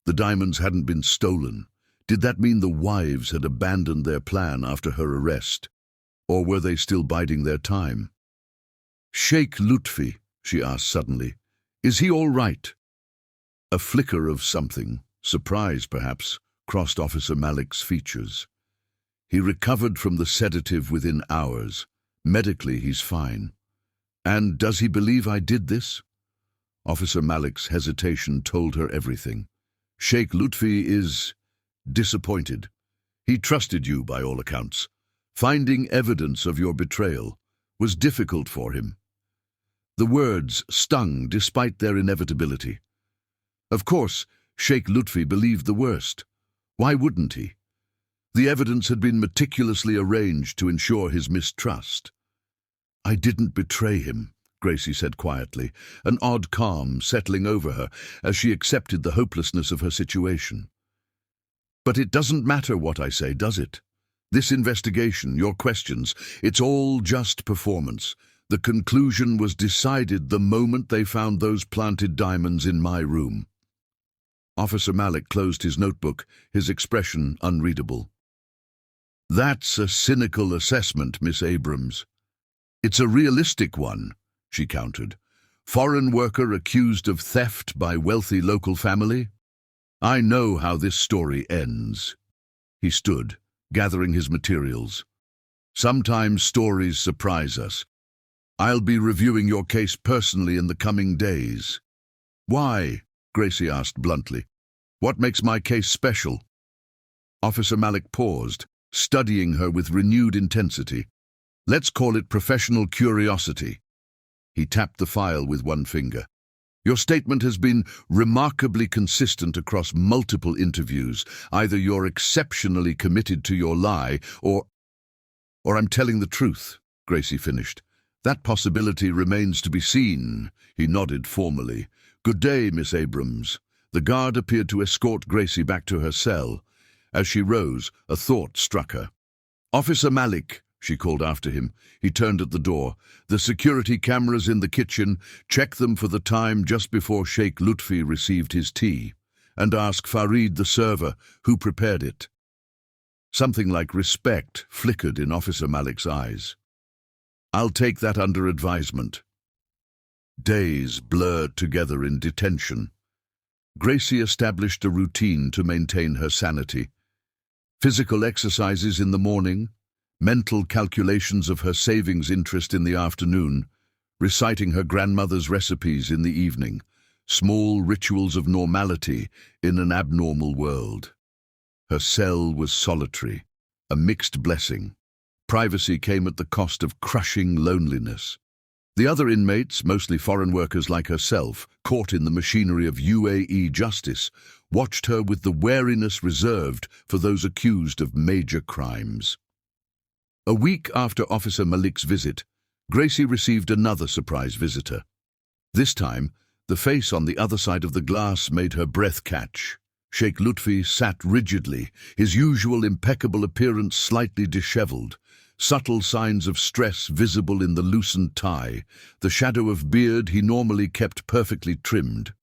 The diamonds hadn't been stolen. Did that mean the wives had abandoned their plan after her arrest? Or were they still biding their time? "Sheikh Lutfi," she asked suddenly, "is he all right?" A flicker of something, surprise perhaps, crossed Officer Malik's features. "He recovered from the sedative within hours. Medically, he's fine." "And does he believe I did this?" Officer Malik's hesitation told her everything. "Sheikh Lutfi is disappointed. He trusted you by all accounts. Finding evidence of your betrayal was difficult for him." The words stung despite their inevitability. Of course, Sheikh Lutfi believed the worst. Why wouldn't he? The evidence had been meticulously arranged to ensure his mistrust. "I didn't betray him," Gracie said quietly, an odd calm settling over her as she accepted the hopelessness of her situation. "But it doesn't matter what I say, does it? This investigation, your questions, it's all just performance. The conclusion was decided the moment they found those planted diamonds in my room." Officer Malik closed his notebook, his expression unreadable. "That's a cynical assessment, Miss Abrams." "It's a realistic one," she countered. "Foreign worker accused of theft by wealthy local family? I know how this story ends." He stood, gathering his materials. "Sometimes stories surprise us. I'll be reviewing your case personally in the coming days." "Why?" Gracie asked bluntly. "What makes my case special?" Officer Malik paused, studying her with renewed intensity. "Let's call it professional curiosity." He tapped the file with one finger. "Your statement has been remarkably consistent across multiple interviews. Either you're exceptionally committed to your lie, or I'm telling the truth," Gracie finished. "That possibility remains to be seen." He nodded formally. "Good day, Miss Abrams." The guard appeared to escort Gracie back to her cell. As she rose, a thought struck her. "Officer Malik," she called after him. He turned at the door. "The security cameras in the kitchen, check them for the time just before Sheikh Lutfi received his tea. And ask Farid the server who prepared it." Something like respect flickered in Officer Malik's eyes. "I'll take that under advisement." Days blurred together in detention. Gracie established a routine to maintain her sanity. Physical exercises in the morning, mental calculations of her savings interest in the afternoon, reciting her grandmother's recipes in the evening, small rituals of normality in an abnormal world. Her cell was solitary, a mixed blessing. Privacy came at the cost of crushing loneliness. The other inmates, mostly foreign workers like herself, caught in the machinery of UAE justice, watched her with the wariness reserved for those accused of major crimes. A week after Officer Malik's visit, Gracie received another surprise visitor. This time, The face on the other side of the glass made her breath catch. Sheikh Lutfi sat rigidly, his usual impeccable appearance slightly disheveled, subtle signs of stress visible in the loosened tie, the shadow of beard he normally kept perfectly trimmed.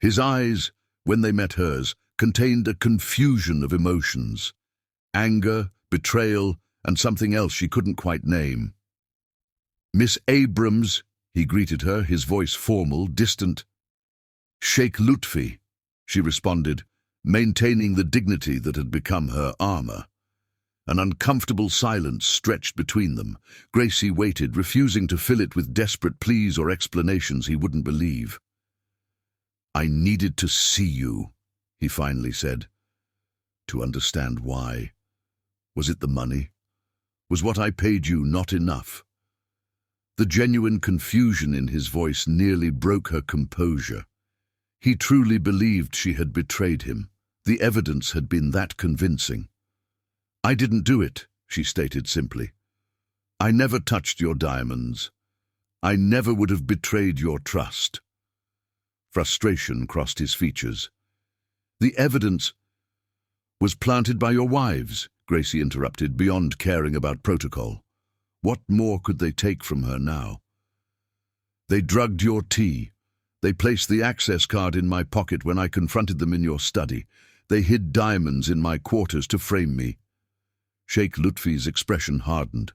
His eyes, when they met hers, contained a confusion of emotions: anger, betrayal, and something else she couldn't quite name. "Miss Abrams," he greeted her, his voice formal, distant. "Sheikh Lutfi," she responded, maintaining the dignity that had become her armor. An uncomfortable silence stretched between them. Gracie waited, refusing to fill it with desperate pleas or explanations he wouldn't believe. "I needed to see you," he finally said. "To understand why. Was it the money? Was what I paid you not enough?" The genuine confusion in his voice nearly broke her composure. He truly believed she had betrayed him. The evidence had been that convincing. "I didn't do it," she stated simply. "I never touched your diamonds. I never would have betrayed your trust." Frustration crossed his features. "The evidence was planted by your wives," Gracie interrupted, beyond caring about protocol. What more could they take from her now? "They drugged your tea. They placed the access card in my pocket when I confronted them in your study. They hid diamonds in my quarters to frame me." Sheikh Lutfi's expression hardened.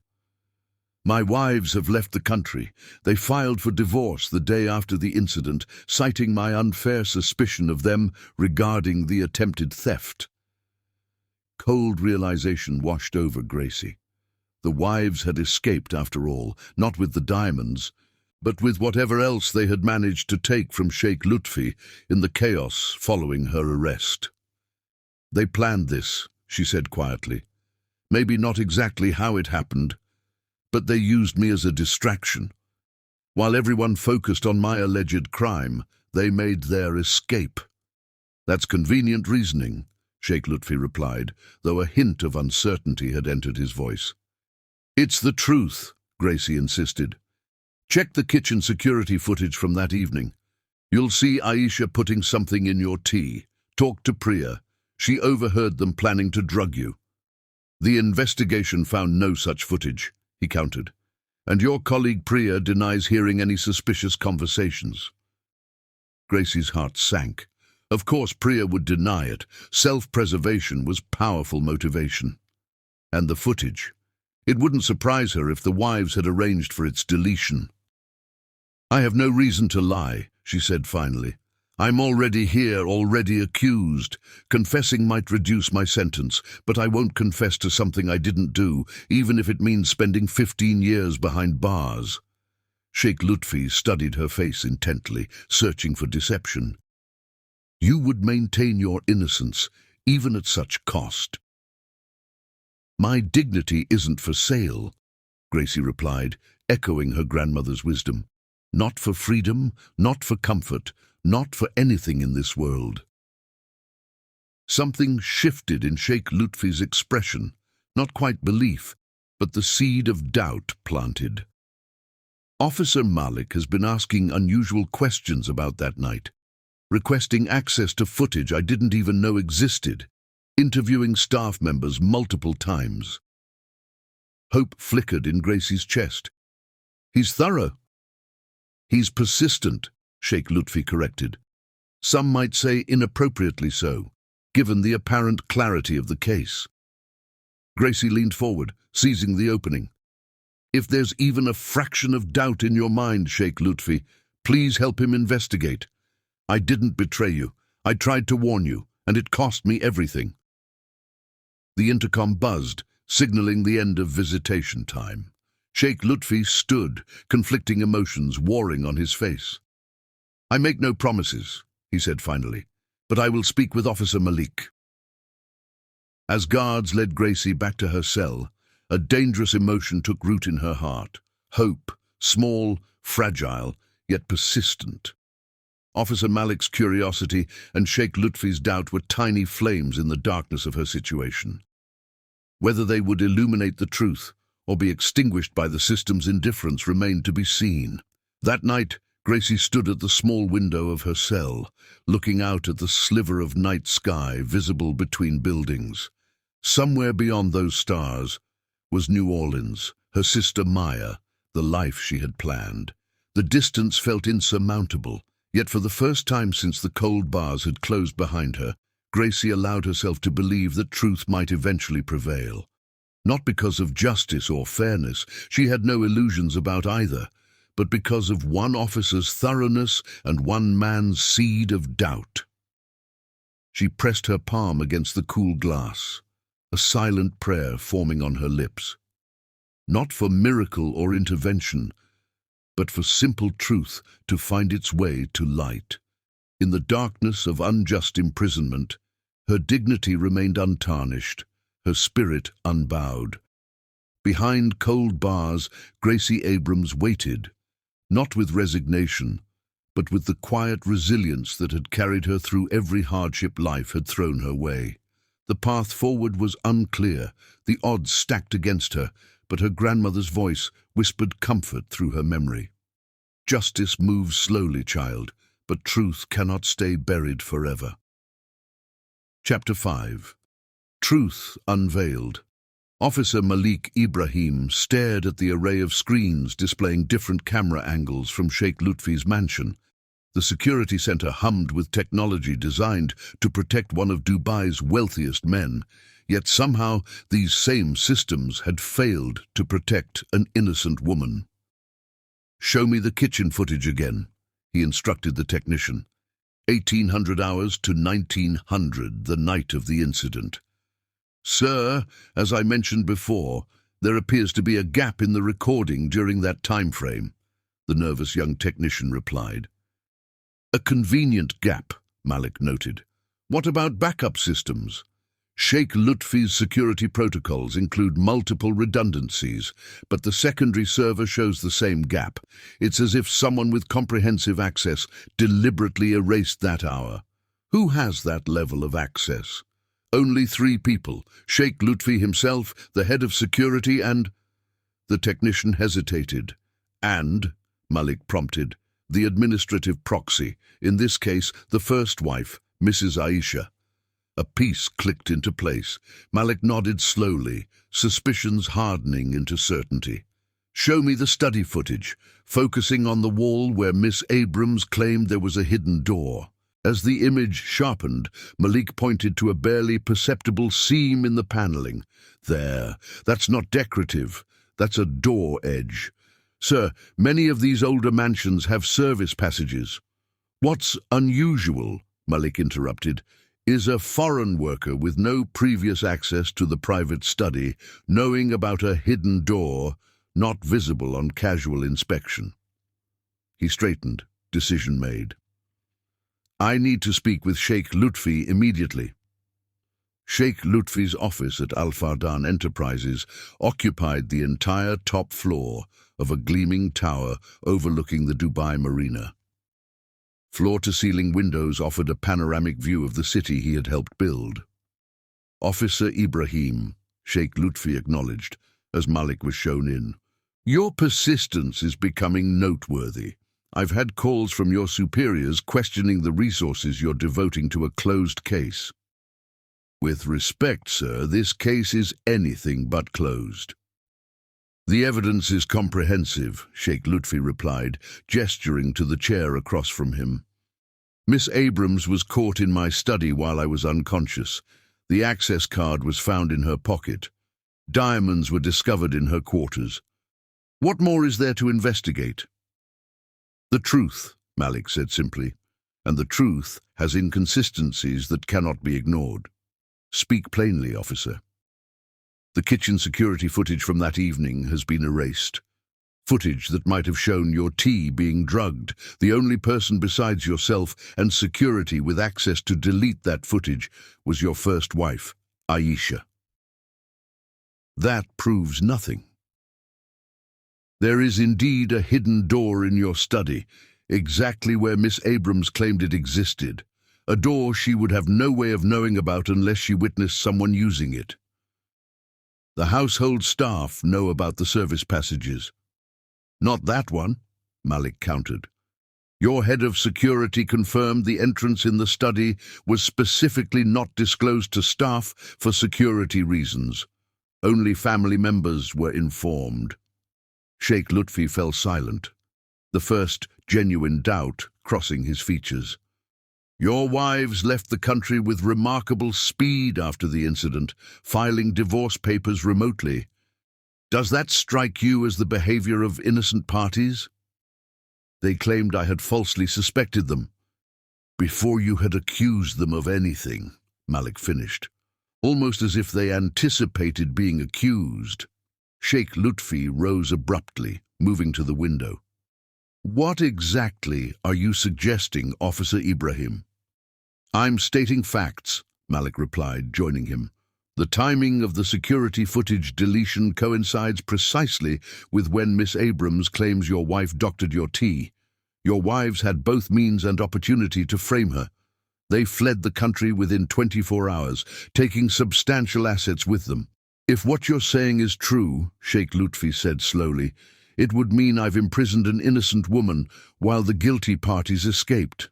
"My wives have left the country. They filed for divorce the day after the incident, citing my unfair suspicion of them regarding the attempted theft." Cold realization washed over Gracie. The wives had escaped after all, not with the diamonds, but with whatever else they had managed to take from Sheikh Lutfi in the chaos following her arrest. "They planned this," she said quietly. "Maybe not exactly how it happened, but they used me as a distraction. While everyone focused on my alleged crime, they made their escape." "That's convenient reasoning," Sheikh Lutfi replied, though a hint of uncertainty had entered his voice. "It's the truth," Gracie insisted. "Check the kitchen security footage from that evening. You'll see Aisha putting something in your tea. Talk to Priya. She overheard them planning to drug you." "The investigation found no such footage," he countered. "And your colleague Priya denies hearing any suspicious conversations." Gracie's heart sank. Of course Priya would deny it. Self-preservation was powerful motivation. And the footage. It wouldn't surprise her if the wives had arranged for its deletion. "I have no reason to lie," she said finally. "I'm already here, already accused. Confessing might reduce my sentence, but I won't confess to something I didn't do, even if it means spending 15 years behind bars." Sheikh Lutfi studied her face intently, searching for deception. "You would maintain your innocence, even at such cost." "My dignity isn't for sale," Gracie replied, echoing her grandmother's wisdom. "Not for freedom, not for comfort, not for anything in this world." Something shifted in Sheikh Lutfi's expression, not quite belief, but the seed of doubt planted. "Officer Malik has been asking unusual questions about that night, requesting access to footage I didn't even know existed, interviewing staff members multiple times." Hope flickered in Gracie's chest. "He's thorough." "He's persistent," Sheikh Lutfi corrected. "Some might say inappropriately so, given the apparent clarity of the case." Gracie leaned forward, seizing the opening. "If there's even a fraction of doubt in your mind, Sheikh Lutfi, please help him investigate. I didn't betray you. I tried to warn you, and it cost me everything." The intercom buzzed, signaling the end of visitation time. Sheikh Lutfi stood, conflicting emotions warring on his face. "I make no promises," he said finally, "but I will speak with Officer Malik." As guards led Gracie back to her cell, a dangerous emotion took root in her heart. Hope, small, fragile, yet persistent. Officer Malik's curiosity and Sheikh Lutfi's doubt were tiny flames in the darkness of her situation. Whether they would illuminate the truth or be extinguished by the system's indifference remained to be seen. That night, Gracie stood at the small window of her cell, looking out at the sliver of night sky visible between buildings. Somewhere beyond those stars was New Orleans, her sister Maya, the life she had planned. The distance felt insurmountable, yet for the first time since the cold bars had closed behind her, Gracie allowed herself to believe that truth might eventually prevail. Not because of justice or fairness, she had no illusions about either, but because of one officer's thoroughness and one man's seed of doubt. She pressed her palm against the cool glass, a silent prayer forming on her lips. Not for miracle or intervention, but for simple truth to find its way to light. In the darkness of unjust imprisonment, her dignity remained untarnished, her spirit unbowed. Behind cold bars, Gracie Abrams waited, not with resignation, but with the quiet resilience that had carried her through every hardship life had thrown her way. The path forward was unclear, the odds stacked against her, but her grandmother's voice whispered comfort through her memory. Justice moves slowly, child, but truth cannot stay buried forever. Chapter 5. Truth Unveiled. Officer Malik Ibrahim stared at the array of screens displaying different camera angles from Sheikh Lutfi's mansion. The security center hummed with technology designed to protect one of Dubai's wealthiest men, yet somehow these same systems had failed to protect an innocent woman. "Show me the kitchen footage again," he instructed the technician. 1800 hours to 1900, the night of the incident. "Sir, as I mentioned before, there appears to be a gap in the recording during that time frame," the nervous young technician replied. "A convenient gap," Malik noted. "What about backup systems? Sheikh Lutfi's security protocols include multiple redundancies, but the secondary server shows the same gap. It's as if someone with comprehensive access deliberately erased that hour. Who has that level of access? Only 3 people, Sheikh Lutfi himself, the head of security, and—" The technician hesitated. "And," Malik prompted, "the administrative proxy, in this case the first wife, Mrs. Aisha." A piece clicked into place. Malik nodded slowly, suspicions hardening into certainty. "Show me the study footage," focusing on the wall where Miss Abrams claimed there was a hidden door. As the image sharpened, Malik pointed to a barely perceptible seam in the paneling. "There, that's not decorative, that's a door edge. Sir, many of these older mansions have service passages." "What's unusual," Malik interrupted, "is a foreign worker with no previous access to the private study knowing about a hidden door not visible on casual inspection." He straightened, decision made. "I need to speak with Sheikh Lutfi immediately." Sheikh Lutfi's office at Al Fardan Enterprises occupied the entire top floor of a gleaming tower overlooking the Dubai Marina. Floor-to-ceiling windows offered a panoramic view of the city he had helped build. "Officer Ibrahim," Sheikh Lutfi acknowledged, as Malik was shown in. "Your persistence is becoming noteworthy. I've had calls from your superiors questioning the resources you're devoting to a closed case." "With respect, sir, this case is anything but closed." "The evidence is comprehensive," Sheikh Lutfi replied, gesturing to the chair across from him. "Miss Abrams was caught in my study while I was unconscious. The access card was found in her pocket. Diamonds were discovered in her quarters. What more is there to investigate?" "The truth," Malik said simply, "and the truth has inconsistencies that cannot be ignored." "Speak plainly, officer." "The kitchen security footage from that evening has been erased. Footage that might have shown your tea being drugged. The only person besides yourself and security with access to delete that footage was your first wife, Aisha." "That proves nothing." "There is indeed a hidden door in your study, exactly where Miss Abrams claimed it existed. A door she would have no way of knowing about unless she witnessed someone using it. The household staff know about the service passages." "Not that one," Malik countered. Your head of security confirmed the entrance in the study was specifically not disclosed to staff for security reasons. Only family members were informed. Sheikh Lutfi fell silent, the first genuine doubt crossing his features. Your wives left the country with remarkable speed after the incident, filing divorce papers remotely. Does that strike you as the behavior of innocent parties? They claimed I had falsely suspected them. Before you had accused them of anything, Malik finished, almost as if they anticipated being accused. Sheikh Lutfi rose abruptly, moving to the window. What exactly are you suggesting, Officer Ibrahim? I'm stating facts, Malik replied, joining him. The timing of the security footage deletion coincides precisely with when Miss Abrams claims your wife doctored your tea. Your wives had both means and opportunity to frame her. They fled the country within 24 hours, taking substantial assets with them. If what you're saying is true, Sheikh Lutfi said slowly, it would mean I've imprisoned an innocent woman while the guilty parties escaped.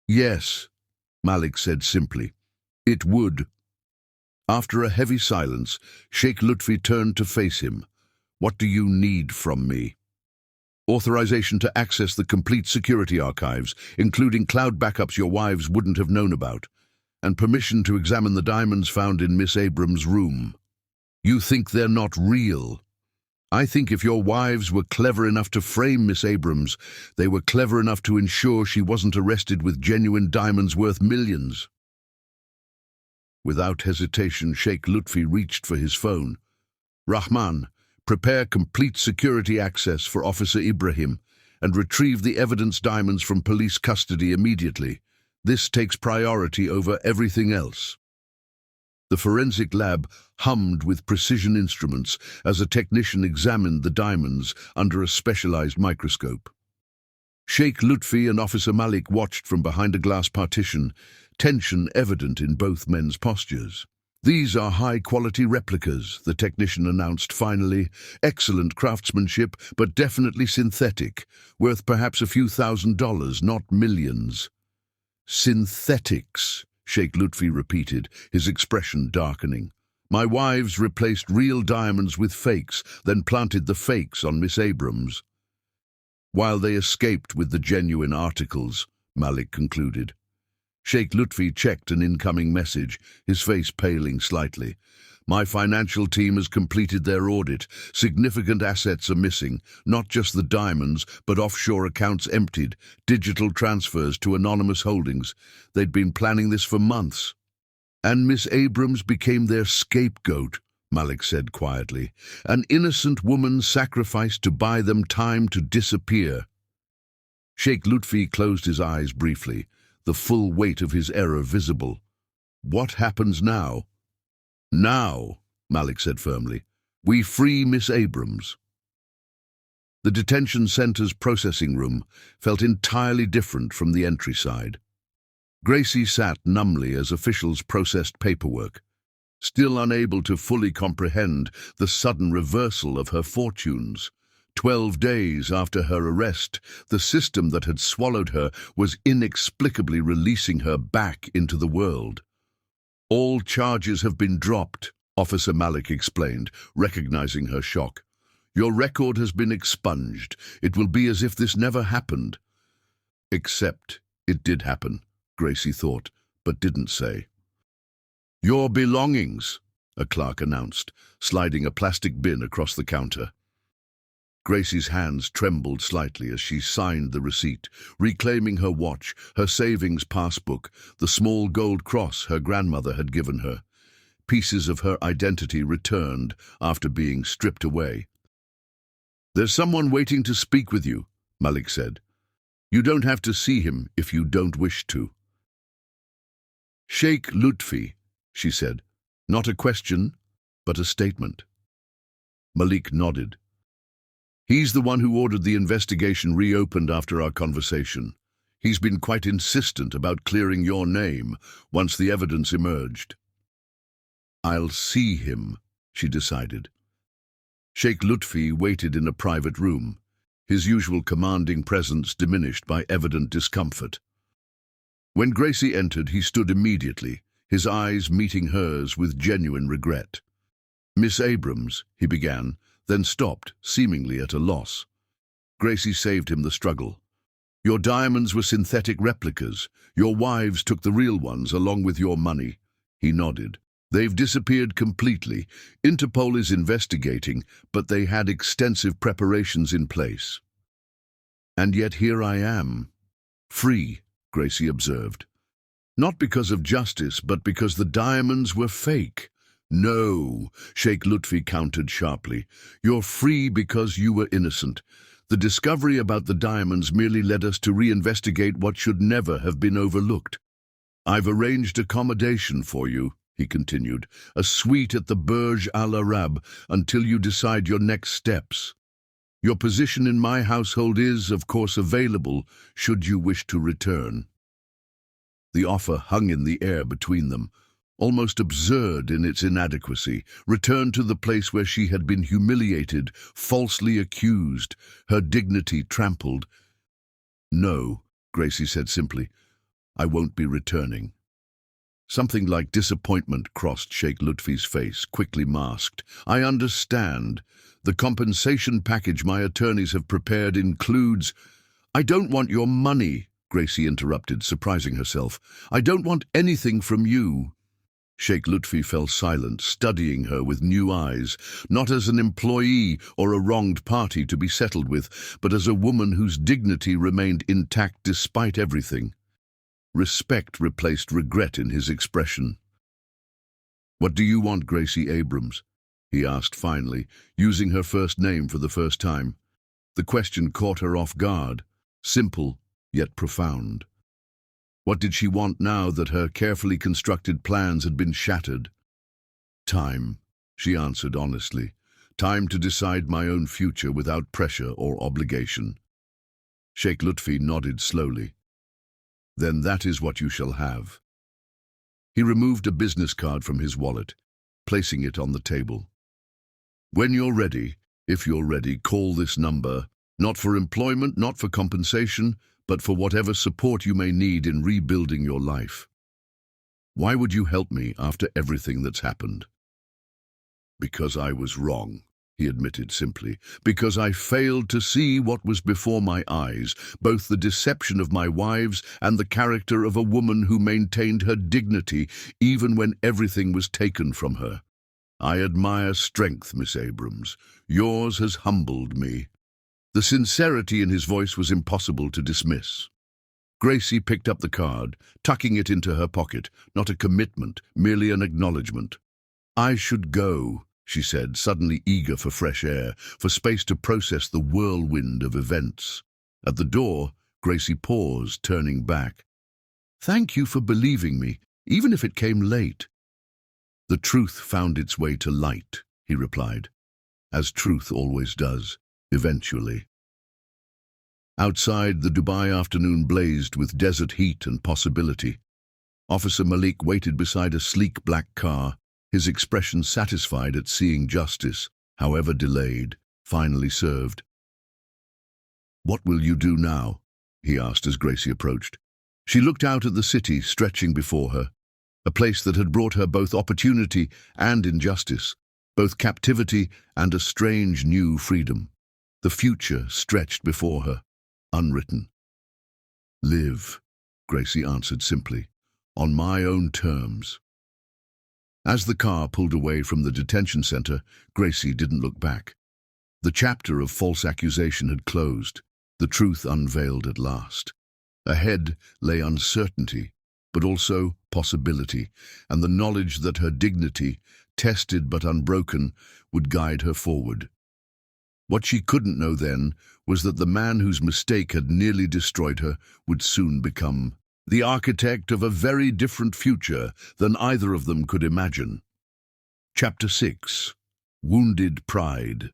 Yes, Malik said simply. It would. After a heavy silence, Sheikh Lutfi turned to face him. What do you need from me? Authorization to access the complete security archives, including cloud backups your wives wouldn't have known about, and permission to examine the diamonds found in Miss Abrams' room. You think they're not real? I think if your wives were clever enough to frame Miss Abrams, they were clever enough to ensure she wasn't arrested with genuine diamonds worth millions. Without hesitation, Sheikh Lutfi reached for his phone. Rahman, prepare complete security access for Officer Ibrahim and retrieve the evidence diamonds from police custody immediately. This takes priority over everything else. The forensic lab hummed with precision instruments as a technician examined the diamonds under a specialized microscope. Sheikh Lutfi and Officer Malik watched from behind a glass partition, tension evident in both men's postures. These are high-quality replicas, the technician announced finally. Excellent craftsmanship, but definitely synthetic, worth perhaps a few $1,000s, not millions. Synthetics, Sheikh Lutfi repeated, his expression darkening. My wives replaced real diamonds with fakes, then planted the fakes on Miss Abrams. While they escaped with the genuine articles, Malik concluded. Sheikh Lutfi checked an incoming message, his face paling slightly. My financial team has completed their audit. Significant assets are missing, not just the diamonds, but offshore accounts emptied, digital transfers to anonymous holdings. They'd been planning this for months. And Miss Abrams became their scapegoat, Malik said quietly. An innocent woman sacrificed to buy them time to disappear. Sheikh Lutfi closed his eyes briefly, the full weight of his error visible. What happens now? Now, Malik said firmly, we free Miss Abrams. The detention center's processing room felt entirely different from the entry side. Gracie sat numbly as officials processed paperwork, still unable to fully comprehend the sudden reversal of her fortunes. 12 days after her arrest, the system that had swallowed her was inexplicably releasing her back into the world. All charges have been dropped, Officer Malik explained, recognizing her shock. Your record has been expunged. It will be as if this never happened. Except it did happen, Gracie thought, but didn't say. Your belongings, a clerk announced, sliding a plastic bin across the counter. Gracie's hands trembled slightly as she signed the receipt, reclaiming her watch, her savings passbook, the small gold cross her grandmother had given her. Pieces of her identity returned after being stripped away. There's someone waiting to speak with you, Malik said. You don't have to see him if you don't wish to. Sheikh Lutfi, she said. Not a question, but a statement. Malik nodded. He's the one who ordered the investigation reopened after our conversation. He's been quite insistent about clearing your name once the evidence emerged. I'll see him, she decided. Sheikh Lutfi waited in a private room. his usual commanding presence diminished by evident discomfort. When Gracie entered, he stood immediately, his eyes meeting hers with genuine regret. "Miss Abrams," he began, then stopped, seemingly at a loss. Gracie saved him the struggle. "Your diamonds were synthetic replicas. Your wives took the real ones along with your money." He nodded. "They've disappeared completely. Interpol is investigating, but they had extensive preparations in place." "And yet here I am, free," Gracie observed. "Not because of justice, but because the diamonds were fake." "No," Sheikh Lutfi countered sharply. "You're free because you were innocent. The discovery about the diamonds merely led us to reinvestigate what should never have been overlooked. I've arranged accommodation for you," he continued, "a suite at the Burj Al Arab until you decide your next steps. Your position in my household is, of course, available should you wish to return." The offer hung in the air between them, almost absurd in its inadequacy. Return to the place where she had been humiliated, falsely accused, her dignity trampled. "No," Gracie said simply, "I won't be returning." Something like disappointment crossed Sheikh Lutfi's face, quickly masked. "I understand. The compensation package my attorneys have prepared includes—" "I don't want your money," Gracie interrupted, surprising herself. "I don't want anything from you." Sheikh Lutfi fell silent, studying her with new eyes, not as an employee or a wronged party to be settled with, but as a woman whose dignity remained intact despite everything. Respect replaced regret in his expression. "What do you want, Gracie Abrams?" he asked finally, using her first name for the first time. The question caught her off guard, simple yet profound. What did she want now that her carefully constructed plans had been shattered? "Time," she answered honestly. "Time to decide my own future without pressure or obligation." Sheikh Lutfi nodded slowly. "Then that is what you shall have." He removed a business card from his wallet, placing it on the table. "When you're ready, if you're ready, call this number, not for employment, not for compensation, but for whatever support you may need in rebuilding your life." "Why would you help me after everything that's happened?" "Because I was wrong," he admitted simply. "Because I failed to see what was before my eyes, both the deception of my wives and the character of a woman who maintained her dignity even when everything was taken from her. I admire strength, Miss Abrams. Yours has humbled me." The sincerity in his voice was impossible to dismiss. Gracie picked up the card, tucking it into her pocket, not a commitment, merely an acknowledgement. "I should go," she said, suddenly eager for fresh air, for space to process the whirlwind of events. At the door, Gracie paused, turning back. "Thank you for believing me, even if it came late." "The truth found its way to light," he replied, "as truth always does, eventually." Outside, the Dubai afternoon blazed with desert heat and possibility. Officer Malik waited beside a sleek black car, his expression satisfied at seeing justice, however delayed, finally served. "What will you do now?" he asked as Gracie approached. She looked out at the city stretching before her, a place that had brought her both opportunity and injustice, both captivity and a strange new freedom. The future stretched before her, unwritten. "Live," Gracie answered simply, "on my own terms." As the car pulled away from the detention center, Gracie didn't look back. The chapter of false accusation had closed, the truth unveiled at last. Ahead lay uncertainty, but also possibility, and the knowledge that her dignity, tested but unbroken, would guide her forward. What she couldn't know then was that the man whose mistake had nearly destroyed her would soon become the architect of a very different future than either of them could imagine. Chapter 6. Wounded Pride.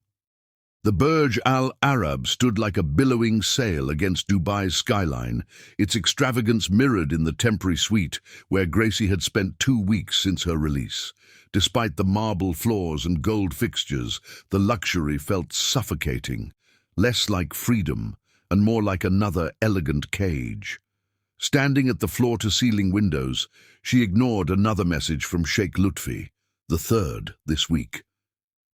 The Burj Al Arab stood like a billowing sail against Dubai's skyline, its extravagance mirrored in the temporary suite where Gracie had spent 2 weeks since her release. Despite the marble floors and gold fixtures, the luxury felt suffocating. less like freedom and more like another elegant cage. Standing at the floor-to-ceiling windows, she ignored another message from Sheikh Lutfi, the third this week.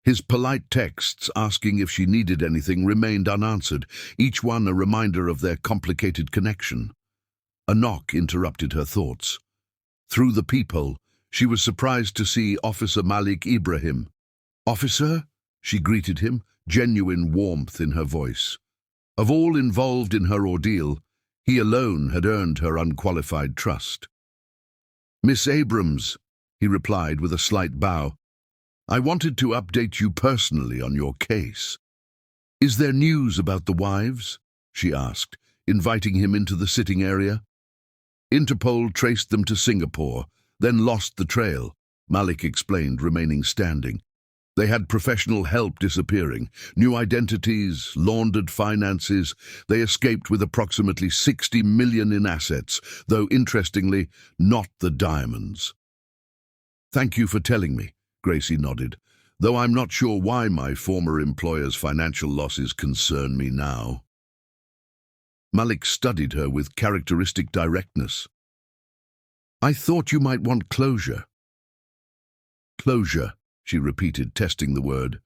His polite texts asking if she needed anything remained unanswered, each one a reminder of their complicated connection. A knock interrupted her thoughts. Through the peephole, she was surprised to see Officer Malik Ibrahim. "Officer?" she greeted him, genuine warmth in her voice. Of all involved in her ordeal, he alone had earned her unqualified trust. "Miss Abrams," he replied with a slight bow, "I wanted to update you personally on your case." "Is there news about the wives?" she asked, inviting him into the sitting area. "Interpol traced them to Singapore, then lost the trail," Malik explained, remaining standing. "They had professional help disappearing, new identities, laundered finances. They escaped with approximately 60 million in assets, though interestingly, not the diamonds." "Thank you for telling me," Gracie nodded, "though I'm not sure why my former employer's financial losses concern me now." Malik studied her with characteristic directness. "I thought you might want closure." "Closure," she repeated, testing the word.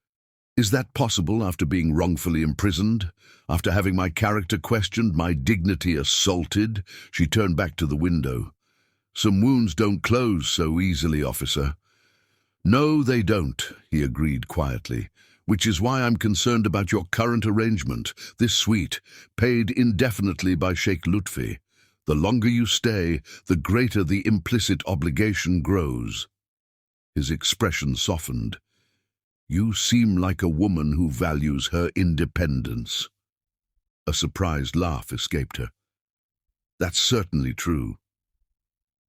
"Is that possible after being wrongfully imprisoned? After having my character questioned, my dignity assaulted?" She turned back to the window. "Some wounds don't close so easily, officer." "No, they don't," he agreed quietly, "which is why I'm concerned about your current arrangement, this suite, paid indefinitely by Sheikh Lutfi. The longer you stay, the greater the implicit obligation grows." His expression softened. "You seem like a woman who values her independence." A surprised laugh escaped her. "That's certainly true."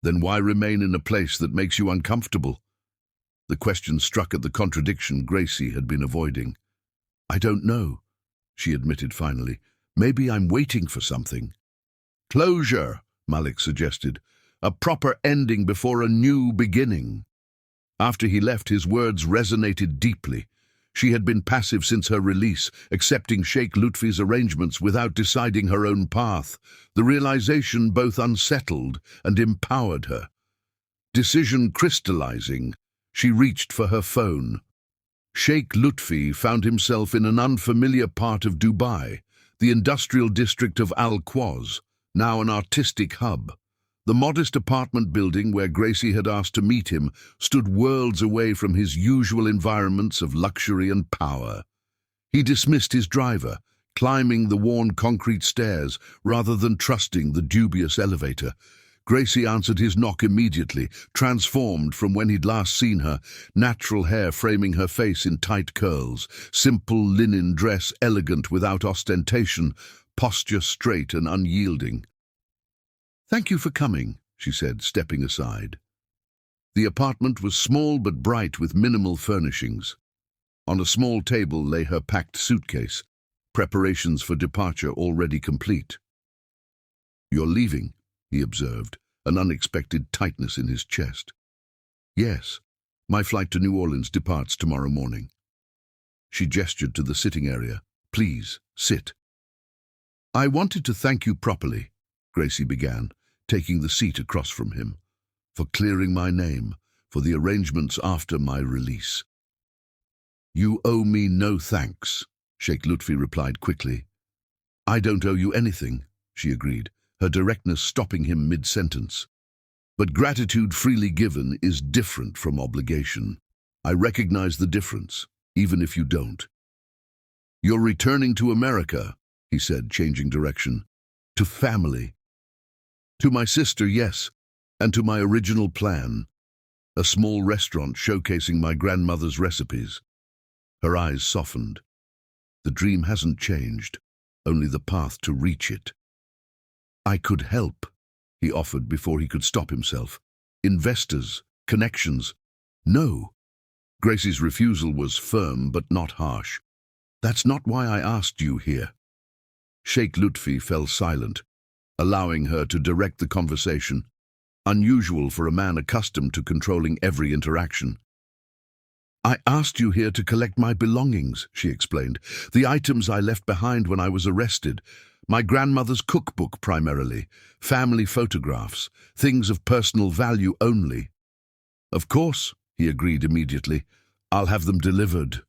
"Then why remain in a place that makes you uncomfortable?" The question struck at the contradiction Gracie had been avoiding. "I don't know," she admitted finally. "Maybe I'm waiting for something." "Closure," Malik suggested. "A proper ending before a new beginning." After he left, his words resonated deeply. She had been passive since her release, accepting Sheikh Lutfi's arrangements without deciding her own path. The realization both unsettled and empowered her. Decision crystallizing, she reached for her phone. Sheikh Lutfi found himself in an unfamiliar part of Dubai, the industrial district of Al Quoz, now an artistic hub. The modest apartment building where Gracie had asked to meet him stood worlds away from his usual environments of luxury and power. He dismissed his driver, climbing the worn concrete stairs rather than trusting the dubious elevator. Gracie answered his knock immediately, transformed from when he'd last seen her, natural hair framing her face in tight curls, simple linen dress elegant without ostentation, posture straight and unyielding. "Thank you for coming," she said, stepping aside. The apartment was small but bright with minimal furnishings. On a small table lay her packed suitcase, preparations for departure already complete. "You're leaving," he observed, an unexpected tightness in his chest. "Yes, my flight to New Orleans departs tomorrow morning." She gestured to the sitting area. "Please, sit." "I wanted to thank you properly," Gracie began, taking the seat across from him, "for clearing my name, for the arrangements after my release." "You owe me no thanks," Sheikh Lutfi replied quickly. "I don't owe you anything," she agreed, her directness stopping him mid-sentence. "But gratitude freely given is different from obligation. I recognize the difference, even if you don't." "You're returning to America," he said, changing direction. "To family." "To my sister, yes, and to my original plan. A small restaurant showcasing my grandmother's recipes." Her eyes softened. "The dream hasn't changed, only the path to reach it." "I could help," he offered before he could stop himself. "Investors, connections." "No." Gracie's refusal was firm but not harsh. "That's not why I asked you here." Sheikh Lutfi fell silent, allowing her to direct the conversation, unusual for a man accustomed to controlling every interaction. I asked you here to collect my belongings, she explained. The items I left behind when I was arrested. My grandmother's cookbook primarily, family photographs, things of personal value only. Of course, he agreed immediately. I'll have them delivered.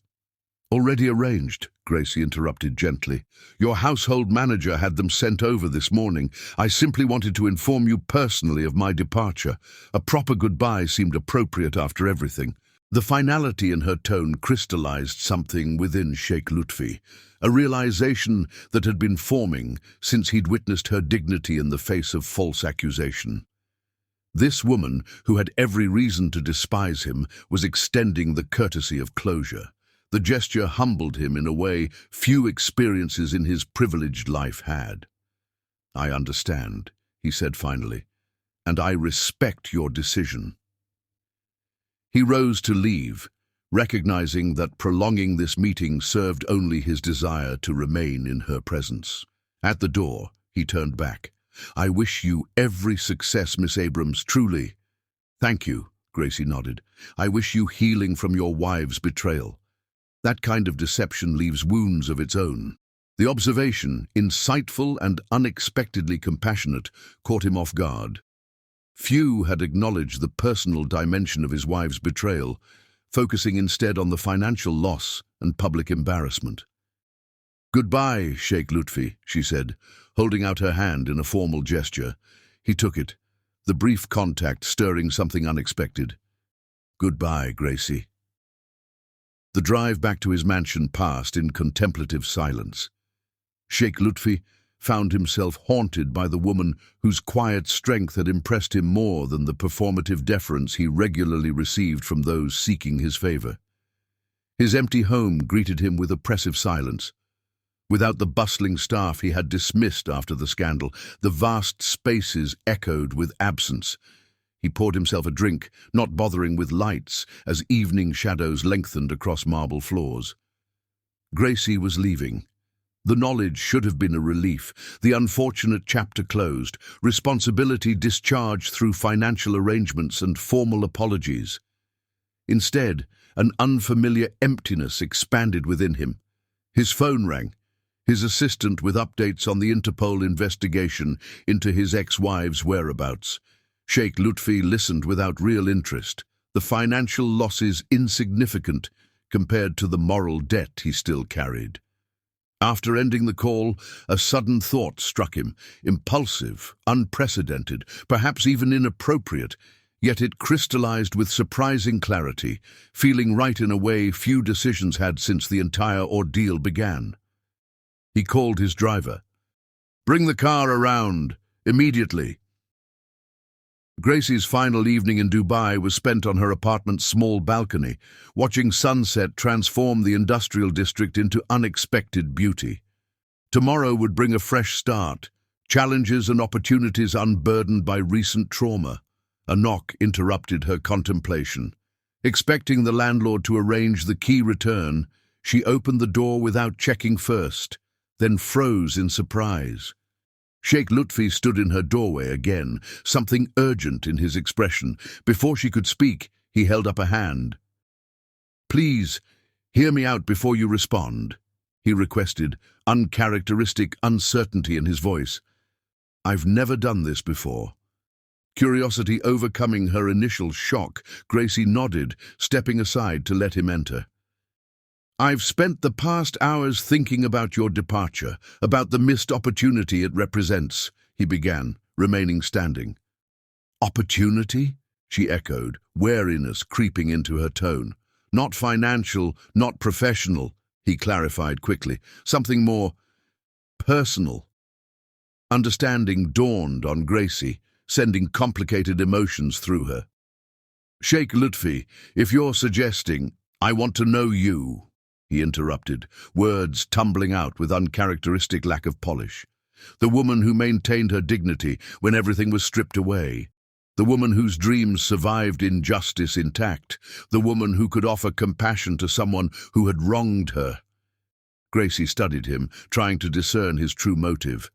Already arranged, Gracie interrupted gently. Your household manager had them sent over this morning. I simply wanted to inform you personally of my departure. A proper goodbye seemed appropriate after everything. The finality in her tone crystallized something within Sheikh Lutfi, a realization that had been forming since he'd witnessed her dignity in the face of false accusation. This woman, who had every reason to despise him, was extending the courtesy of closure. The gesture humbled him in a way few experiences in his privileged life had. I understand, he said finally, and I respect your decision. He rose to leave, recognizing that prolonging this meeting served only his desire to remain in her presence. At the door, he turned back. I wish you every success, Miss Abrams, truly. Thank you, Gracie nodded. I wish you healing from your wife's betrayal. That kind of deception leaves wounds of its own. The observation, insightful and unexpectedly compassionate, caught him off guard. Few had acknowledged the personal dimension of his wife's betrayal, focusing instead on the financial loss and public embarrassment. Goodbye, Sheikh Lutfi, she said, holding out her hand in a formal gesture. He took it, the brief contact stirring something unexpected. Goodbye, Gracie. The drive back to his mansion passed in contemplative silence. Sheikh Lutfi found himself haunted by the woman whose quiet strength had impressed him more than the performative deference he regularly received from those seeking his favor. His empty home greeted him with oppressive silence. Without the bustling staff he had dismissed after the scandal, the vast spaces echoed with absence. He poured himself a drink, not bothering with lights, as evening shadows lengthened across marble floors. Gracie was leaving. The knowledge should have been a relief, the unfortunate chapter closed, responsibility discharged through financial arrangements and formal apologies. Instead, an unfamiliar emptiness expanded within him. His phone rang, his assistant with updates on the Interpol investigation into his ex-wife's whereabouts. Sheikh Lutfi listened without real interest, the financial losses insignificant compared to the moral debt he still carried. After ending the call, a sudden thought struck him, impulsive, unprecedented, perhaps even inappropriate, yet it crystallized with surprising clarity, feeling right in a way few decisions had since the entire ordeal began. He called his driver. "Bring the car around, immediately." Gracie's final evening in Dubai was spent on her apartment's small balcony, watching sunset transform the industrial district into unexpected beauty. Tomorrow would bring a fresh start, challenges and opportunities unburdened by recent trauma. A knock interrupted her contemplation. Expecting the landlord to arrange the key return, she opened the door without checking first, then froze in surprise. Sheikh Lutfi stood in her doorway again, something urgent in his expression. Before she could speak, he held up a hand. "Please, hear me out before you respond," he requested, uncharacteristic uncertainty in his voice. "I've never done this before." Curiosity overcoming her initial shock, Gracie nodded, stepping aside to let him enter. "I've spent the past hours thinking about your departure, about the missed opportunity it represents," he began, remaining standing. "Opportunity?" she echoed, wariness creeping into her tone. "Not financial, not professional," he clarified quickly. "Something more personal." Understanding dawned on Gracie, sending complicated emotions through her. "Sheikh Lutfi, if you're suggesting, I want to know you," he interrupted, words tumbling out with uncharacteristic lack of polish. The woman who maintained her dignity when everything was stripped away. The woman whose dreams survived injustice intact. The woman who could offer compassion to someone who had wronged her. Gracie studied him, trying to discern his true motive.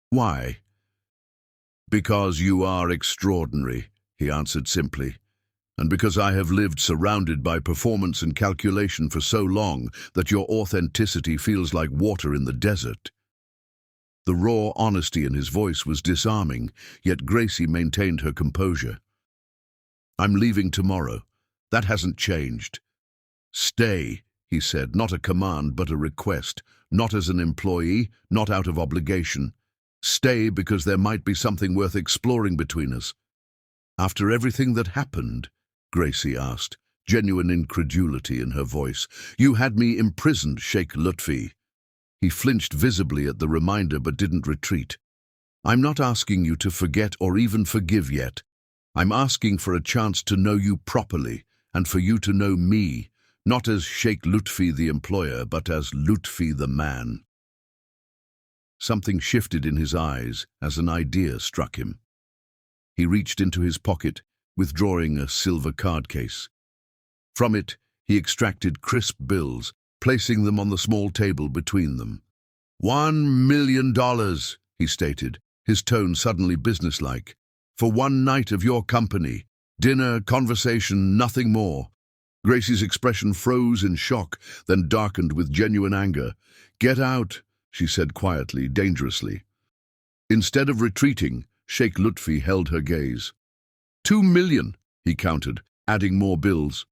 "Why?" "Because you are extraordinary," he answered simply. And because I have lived surrounded by performance and calculation for so long that your authenticity feels like water in the desert." The raw honesty in his voice was disarming, yet Gracie maintained her composure. "I'm leaving tomorrow. That hasn't changed." "Stay," he said, not a command but a request, not as an employee, not out of obligation. "Stay because there might be something worth exploring between us." "After everything that happened?" Gracie asked, genuine incredulity in her voice. "You had me imprisoned, Sheikh Lutfi." He flinched visibly at the reminder but didn't retreat. "I'm not asking you to forget or even forgive yet. I'm asking for a chance to know you properly and for you to know me, not as Sheikh Lutfi the employer, but as Lutfi the man." Something shifted in his eyes as an idea struck him. He reached into his pocket, withdrawing a silver card case. From it, he extracted crisp bills, placing them on the small table between them. $1 million, he stated, his tone suddenly businesslike. "For one night of your company. Dinner, conversation, nothing more." Gracie's expression froze in shock, then darkened with genuine anger. "Get out," she said quietly, dangerously. Instead of retreating, Sheikh Lutfi held her gaze. $2 million, he countered, adding more bills.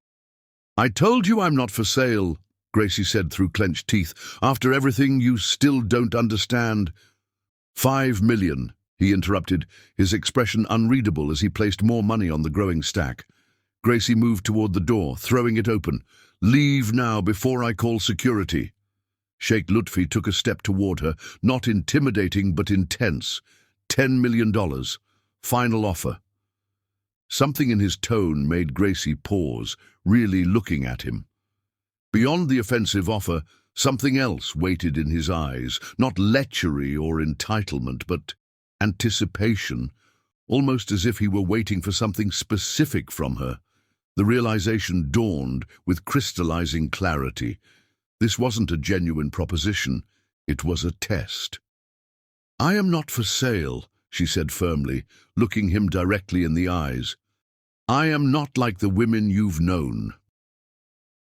"I told you I'm not for sale," Gracie said through clenched teeth. "After everything, you still don't understand." $5 million, he interrupted, his expression unreadable as he placed more money on the growing stack. Gracie moved toward the door, throwing it open. "Leave now before I call security." Sheikh Lutfi took a step toward her, not intimidating but intense. $10 million. Final offer. Something in his tone made Gracie pause, really looking at him. Beyond the offensive offer, something else waited in his eyes, not lechery or entitlement, but anticipation, almost as if he were waiting for something specific from her. The realization dawned with crystallizing clarity. This wasn't a genuine proposition, it was a test. "I am not for sale," she said firmly, looking him directly in the eyes. "I am not like the women you've known."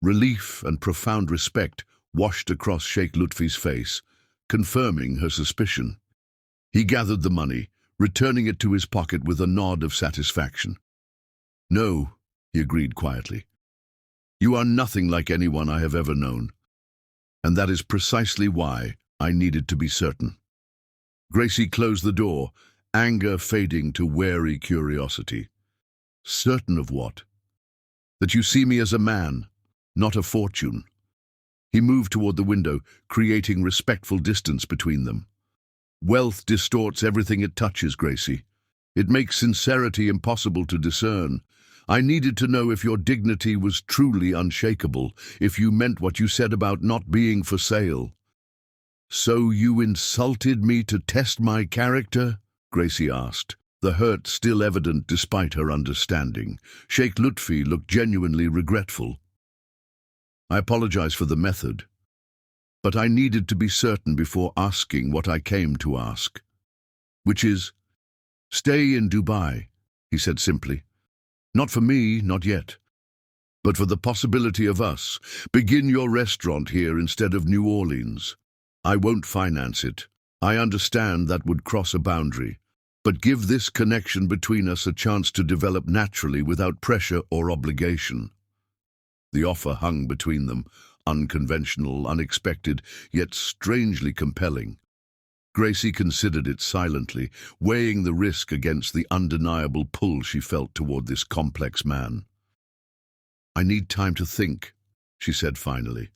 Relief and profound respect washed across Sheikh Lutfi's face, confirming her suspicion. He gathered the money, returning it to his pocket with a nod of satisfaction. "No," he agreed quietly. "You are nothing like anyone I have ever known. And that is precisely why I needed to be certain." Gracie closed the door, anger fading to wary curiosity. "Certain of what?" "That you see me as a man, not a fortune." He moved toward the window, creating respectful distance between them. "Wealth distorts everything it touches, Gracie. It makes sincerity impossible to discern. I needed to know if your dignity was truly unshakable, if you meant what you said about not being for sale." "So you insulted me to test my character?" Gracie asked, the hurt still evident despite her understanding. Sheikh Lutfi looked genuinely regretful. "I apologize for the method, but I needed to be certain before asking what I came to ask. Which is, stay in Dubai," he said simply. "Not for me, not yet. But for the possibility of us. Begin your restaurant here instead of New Orleans. I won't finance it. I understand that would cross a boundary. But give this connection between us a chance to develop naturally without pressure or obligation." The offer hung between them, unconventional, unexpected, yet strangely compelling. Gracie considered it silently, weighing the risk against the undeniable pull she felt toward this complex man. "I need time to think," she said finally.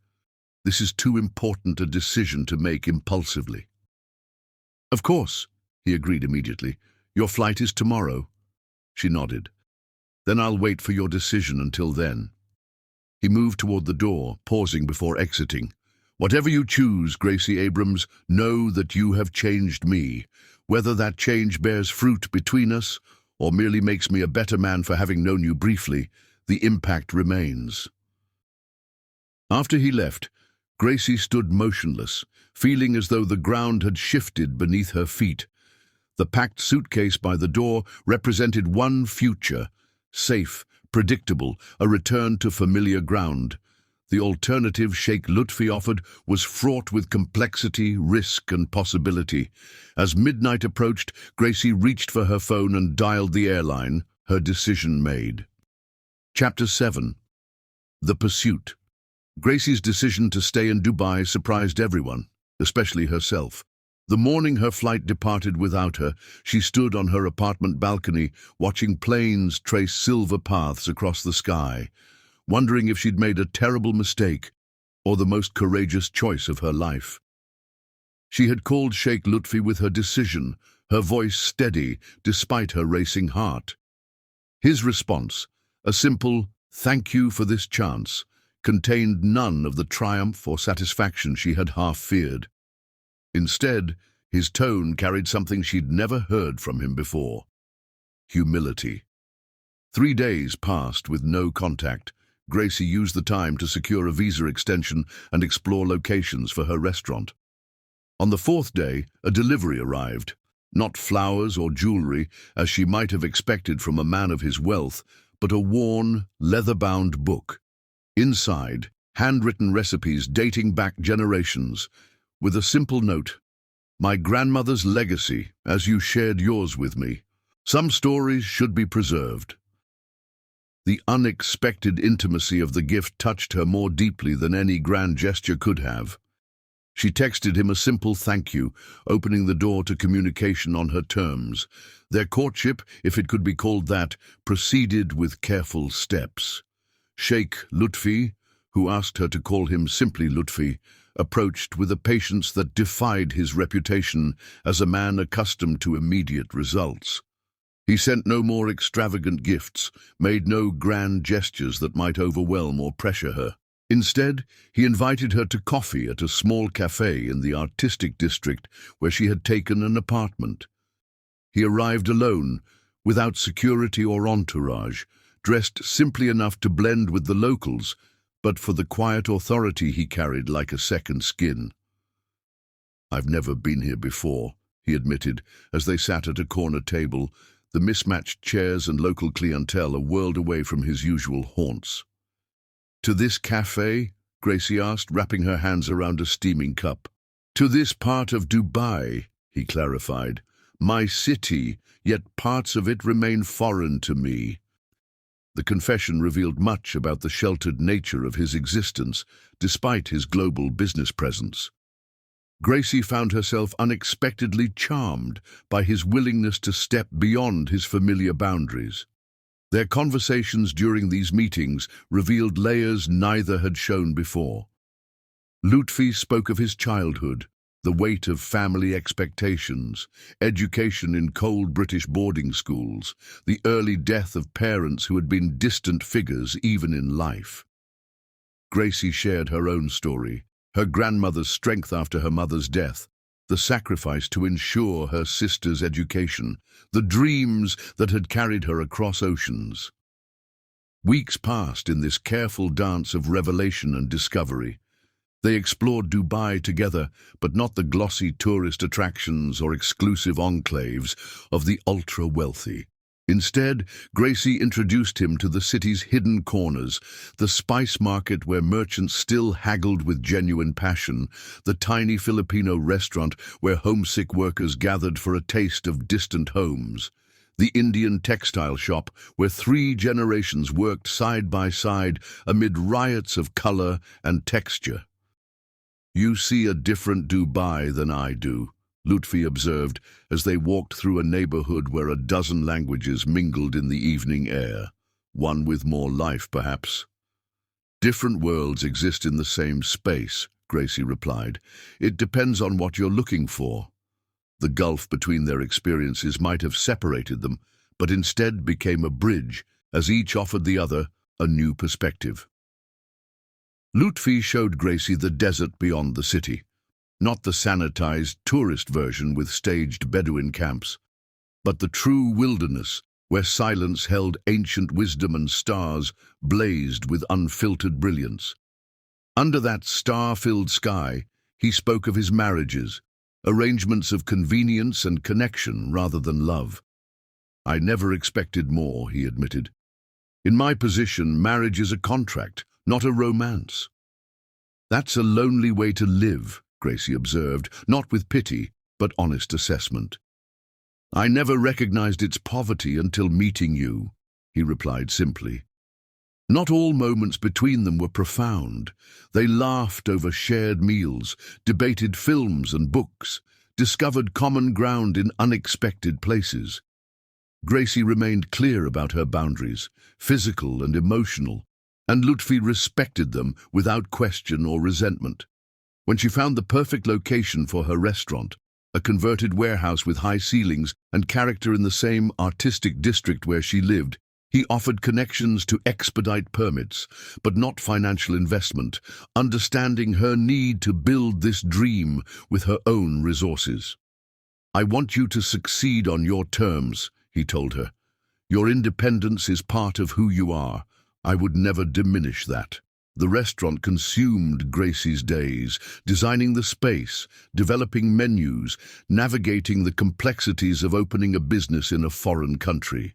"This is too important a decision to make impulsively." "Of course," he agreed immediately. "Your flight is tomorrow." She nodded. "Then I'll wait for your decision until then." He moved toward the door, pausing before exiting. "Whatever you choose, Gracie Abrams, know that you have changed me. Whether that change bears fruit between us, or merely makes me a better man for having known you briefly, the impact remains." After he left, Gracie stood motionless, feeling as though the ground had shifted beneath her feet. The packed suitcase by the door represented one future, safe, predictable, a return to familiar ground. The alternative Sheikh Lutfi offered was fraught with complexity, risk, and possibility. As midnight approached, Gracie reached for her phone and dialed the airline, her decision made. Chapter 7. The Pursuit. Gracie's decision to stay in Dubai surprised everyone, especially herself. The morning her flight departed without her, she stood on her apartment balcony, watching planes trace silver paths across the sky, wondering if she'd made a terrible mistake or the most courageous choice of her life. She had called Sheikh Lutfi with her decision, her voice steady despite her racing heart. His response, a simple "thank you for this chance," contained none of the triumph or satisfaction she had half feared. Instead, his tone carried something she'd never heard from him before: humility. 3 days passed with no contact. Gracie used the time to secure a visa extension and explore locations for her restaurant. On the 4th day, a delivery arrived. Not flowers or jewelry, as she might have expected from a man of his wealth, but a worn, leather-bound book. Inside, handwritten recipes dating back generations, with a simple note: "My grandmother's legacy, as you shared yours with me. Some stories should be preserved." The unexpected intimacy of the gift touched her more deeply than any grand gesture could have. She texted him a simple thank you, opening the door to communication on her terms. Their courtship, if it could be called that, proceeded with careful steps. Sheikh Lutfi, who asked her to call him simply Lutfi, approached with a patience that defied his reputation as a man accustomed to immediate results. He sent no more extravagant gifts, made no grand gestures that might overwhelm or pressure her. Instead, he invited her to coffee at a small cafe in the artistic district where she had taken an apartment. He arrived alone, without security or entourage, dressed simply enough to blend with the locals, but for the quiet authority he carried like a second skin. "I've never been here before," he admitted, as they sat at a corner table, the mismatched chairs and local clientele a world away from his usual haunts. "To this cafe?" Gracie asked, wrapping her hands around a steaming cup. "To this part of Dubai," he clarified. "My city, yet parts of it remain foreign to me." The confession revealed much about the sheltered nature of his existence, despite his global business presence. Gracie found herself unexpectedly charmed by his willingness to step beyond his familiar boundaries. Their conversations during these meetings revealed layers neither had shown before. Lutfi spoke of his childhood, the weight of family expectations, education in cold British boarding schools, the early death of parents who had been distant figures even in life. Gracie shared her own story, her grandmother's strength after her mother's death, the sacrifice to ensure her sister's education, the dreams that had carried her across oceans. Weeks passed in this careful dance of revelation and discovery. They explored Dubai together, but not the glossy tourist attractions or exclusive enclaves of the ultra-wealthy. Instead, Gracie introduced him to the city's hidden corners, the spice market where merchants still haggled with genuine passion, the tiny Filipino restaurant where homesick workers gathered for a taste of distant homes, the Indian textile shop where 3 generations worked side by side amid riots of color and texture. "You see a different Dubai than I do," Lutfi observed as they walked through a neighborhood where a dozen languages mingled in the evening air, one with more life, perhaps. "Different worlds exist in the same space," Gracie replied. "It depends on what you're looking for." The gulf between their experiences might have separated them, but instead became a bridge, as each offered the other a new perspective. Lutfi showed Gracie the desert beyond the city. Not the sanitized tourist version with staged Bedouin camps, but the true wilderness where silence held ancient wisdom and stars blazed with unfiltered brilliance. Under that star-filled sky, he spoke of his marriages, arrangements of convenience and connection rather than love. "I never expected more," he admitted. In my position, marriage is a contract, not a romance. That's a lonely way to live, Gracie observed, not with pity, but honest assessment. I never recognized its poverty until meeting you, he replied simply. Not all moments between them were profound. They laughed over shared meals, debated films and books, discovered common ground in unexpected places. Gracie remained clear about her boundaries, physical and emotional, and Lutfi respected them without question or resentment. When she found the perfect location for her restaurant, a converted warehouse with high ceilings and character in the same artistic district where she lived, he offered connections to expedite permits, but not financial investment, understanding her need to build this dream with her own resources. I want you to succeed on your terms, he told her. Your independence is part of who you are. I would never diminish that. The restaurant consumed Gracie's days, designing the space, developing menus, navigating the complexities of opening a business in a foreign country.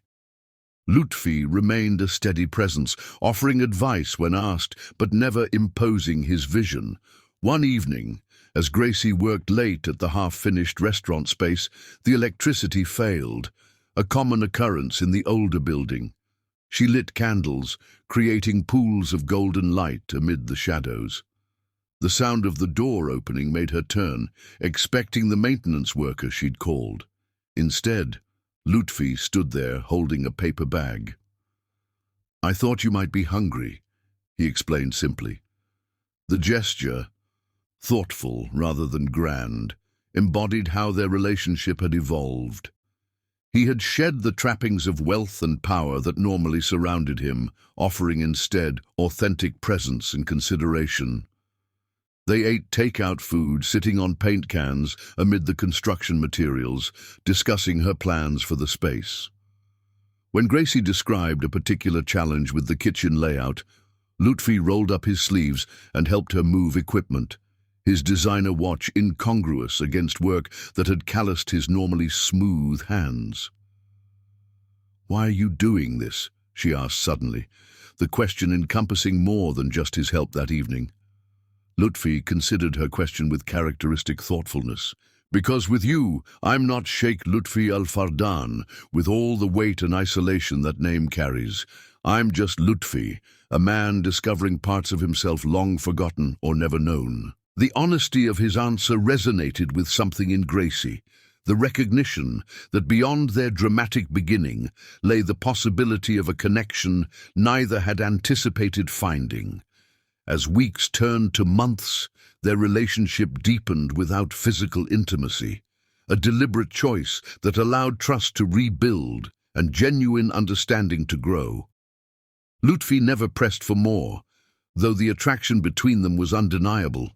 Lutfi remained a steady presence, offering advice when asked, but never imposing his vision. One evening, as Gracie worked late at the half-finished restaurant space, the electricity failed, a common occurrence in the older building. She lit candles, creating pools of golden light amid the shadows. The sound of the door opening made her turn, expecting the maintenance worker she'd called. Instead, Lutfi stood there holding a paper bag. I thought you might be hungry, he explained simply. The gesture, thoughtful rather than grand, embodied how their relationship had evolved. He had shed the trappings of wealth and power that normally surrounded him, offering instead authentic presence and consideration. They ate takeout food sitting on paint cans amid the construction materials, discussing her plans for the space. When Gracie described a particular challenge with the kitchen layout, Lutfi rolled up his sleeves and helped her move equipment, his designer watch incongruous against work that had calloused his normally smooth hands. Why are you doing this? She asked suddenly, the question encompassing more than just his help that evening. Lutfi considered her question with characteristic thoughtfulness. Because with you, I'm not Sheikh Lutfi Al-Fardan, with all the weight and isolation that name carries. I'm just Lutfi, a man discovering parts of himself long forgotten or never known. The honesty of his answer resonated with something in Gracie, the recognition that beyond their dramatic beginning lay the possibility of a connection neither had anticipated finding. As weeks turned to months, their relationship deepened without physical intimacy, a deliberate choice that allowed trust to rebuild and genuine understanding to grow. Lutfi never pressed for more, though the attraction between them was undeniable.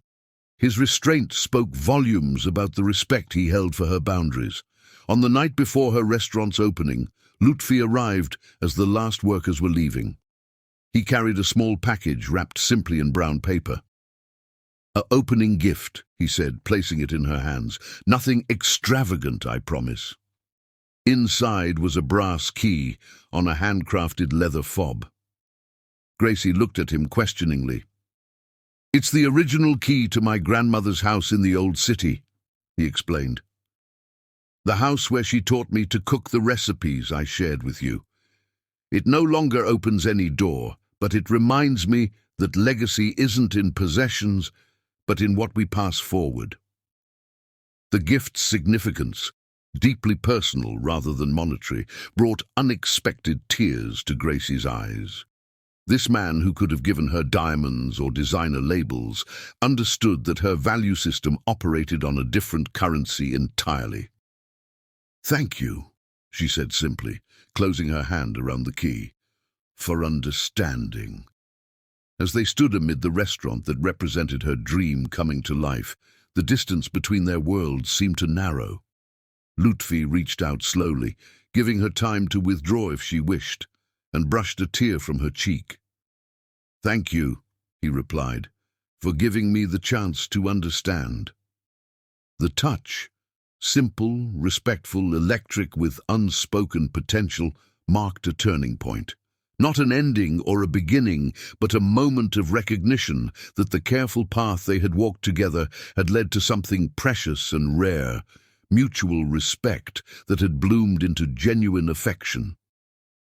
His restraint spoke volumes about the respect he held for her boundaries. On the night before her restaurant's opening, Lutfi arrived as the last workers were leaving. He carried a small package wrapped simply in brown paper. "An opening gift," he said, placing it in her hands. "Nothing extravagant, I promise." Inside was a brass key on a handcrafted leather fob. Gracie looked at him questioningly. "It's the original key to my grandmother's house in the old city," he explained. "The house where she taught me to cook the recipes I shared with you. It no longer opens any door, but it reminds me that legacy isn't in possessions, but in what we pass forward." The gift's significance, deeply personal rather than monetary, brought unexpected tears to Gracie's eyes. This man, who could have given her diamonds or designer labels, understood that her value system operated on a different currency entirely. "Thank you," she said simply, closing her hand around the key, "for understanding." As they stood amid the restaurant that represented her dream coming to life, the distance between their worlds seemed to narrow. Lutfi reached out slowly, giving her time to withdraw if she wished, and brushed a tear from her cheek. "Thank you," he replied, "for giving me the chance to understand." The touch, simple, respectful, electric with unspoken potential, marked a turning point. Not an ending or a beginning, but a moment of recognition that the careful path they had walked together had led to something precious and rare, mutual respect that had bloomed into genuine affection.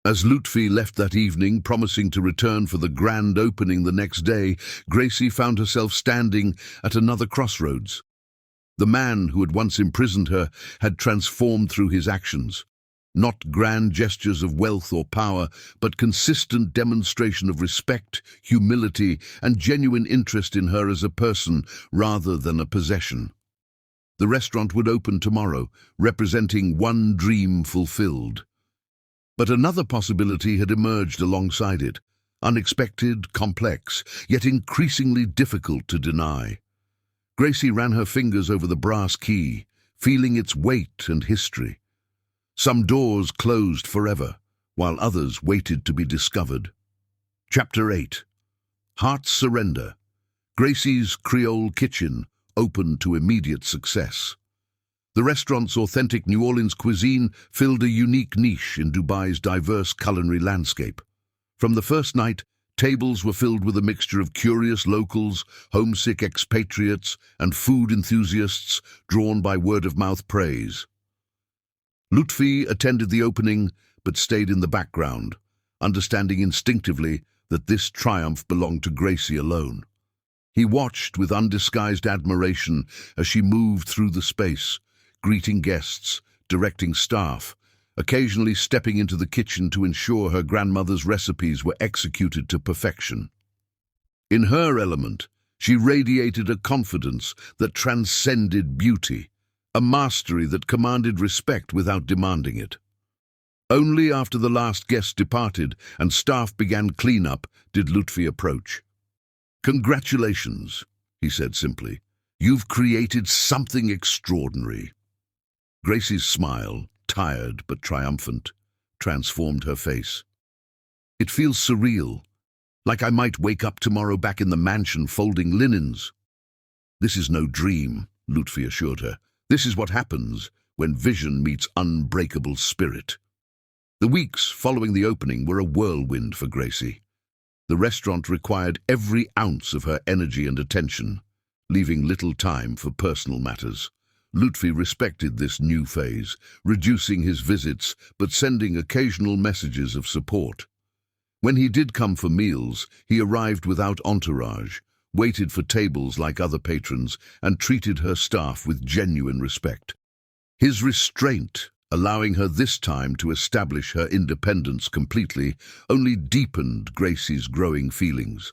As Lutfi left that evening, promising to return for the grand opening the next day, Gracie found herself standing at another crossroads. The man who had once imprisoned her had transformed through his actions. Not grand gestures of wealth or power, but consistent demonstration of respect, humility, and genuine interest in her as a person rather than a possession. The restaurant would open tomorrow, representing one dream fulfilled. But another possibility had emerged alongside it, unexpected, complex, yet increasingly difficult to deny. Gracie ran her fingers over the brass key, feeling its weight and history. Some doors closed forever, while others waited to be discovered. Chapter 8. Heart's Surrender. Gracie's Creole Kitchen opened to immediate success. The restaurant's authentic New Orleans cuisine filled a unique niche in Dubai's diverse culinary landscape. From the first night, tables were filled with a mixture of curious locals, homesick expatriates, and food enthusiasts drawn by word-of-mouth praise. Lutfi attended the opening, but stayed in the background, understanding instinctively that this triumph belonged to Gracie alone. He watched with undisguised admiration as she moved through the space, greeting guests, directing staff, occasionally stepping into the kitchen to ensure her grandmother's recipes were executed to perfection. In her element, she radiated a confidence that transcended beauty, a mastery that commanded respect without demanding it. Only after the last guest departed and staff began cleanup did Lutfi approach. "Congratulations," he said simply. "You've created something extraordinary." Gracie's smile, tired but triumphant, transformed her face. "It feels surreal, like I might wake up tomorrow back in the mansion folding linens." "This is no dream," Lutfi assured her. "This is what happens when vision meets unbreakable spirit." The weeks following the opening were a whirlwind for Gracie. The restaurant required every ounce of her energy and attention, leaving little time for personal matters. Lutfi respected this new phase, reducing his visits but sending occasional messages of support. When he did come for meals, he arrived without entourage, waited for tables like other patrons, and treated her staff with genuine respect. His restraint, allowing her this time to establish her independence completely, only deepened Gracie's growing feelings.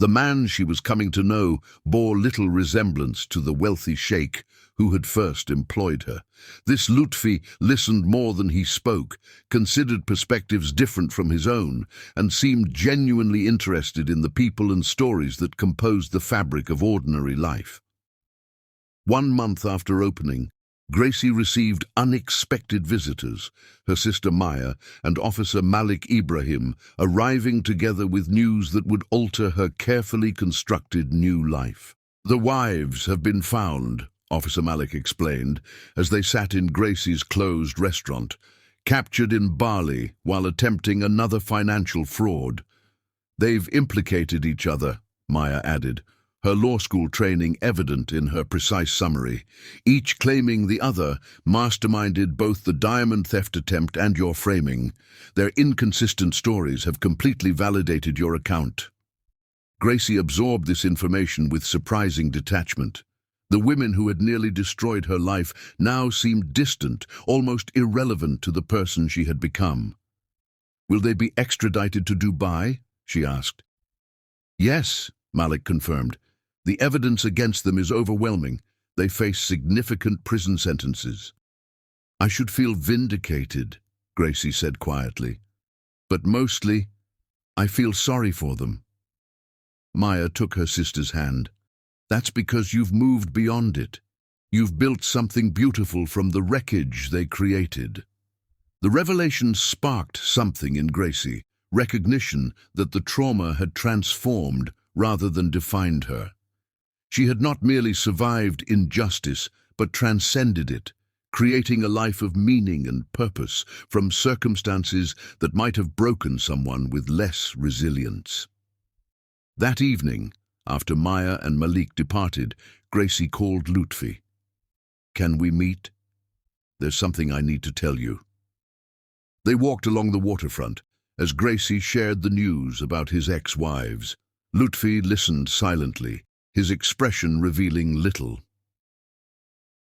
The man she was coming to know bore little resemblance to the wealthy sheikh who had first employed her. This Lutfi listened more than he spoke, considered perspectives different from his own, and seemed genuinely interested in the people and stories that composed the fabric of ordinary life. 1 month after opening, Gracie received unexpected visitors, her sister Maya and Officer Malik Ibrahim arriving together with news that would alter her carefully constructed new life. "The wives have been found," Officer Malik explained, as they sat in Gracie's closed restaurant, "captured in Bali while attempting another financial fraud. They've implicated each other," Maya added, her law school training evident in her precise summary, each claiming the other masterminded both the diamond theft attempt and your framing. Their inconsistent stories have completely validated your account. Gracie absorbed this information with surprising detachment. The women who had nearly destroyed her life now seemed distant, almost irrelevant to the person she had become. "Will they be extradited to Dubai?" she asked. "Yes," Malik confirmed. "The evidence against them is overwhelming. They face significant prison sentences." "I should feel vindicated," Gracie said quietly. "But mostly, I feel sorry for them." Maya took her sister's hand. "That's because you've moved beyond it. You've built something beautiful from the wreckage they created." The revelation sparked something in Gracie, recognition that the trauma had transformed rather than defined her. She had not merely survived injustice, but transcended it, creating a life of meaning and purpose from circumstances that might have broken someone with less resilience. That evening, after Maya and Malik departed, Gracie called Lutfi. "Can we meet? There's something I need to tell you." They walked along the waterfront as Gracie shared the news about his ex-wives. Lutfi listened silently, his expression revealing little.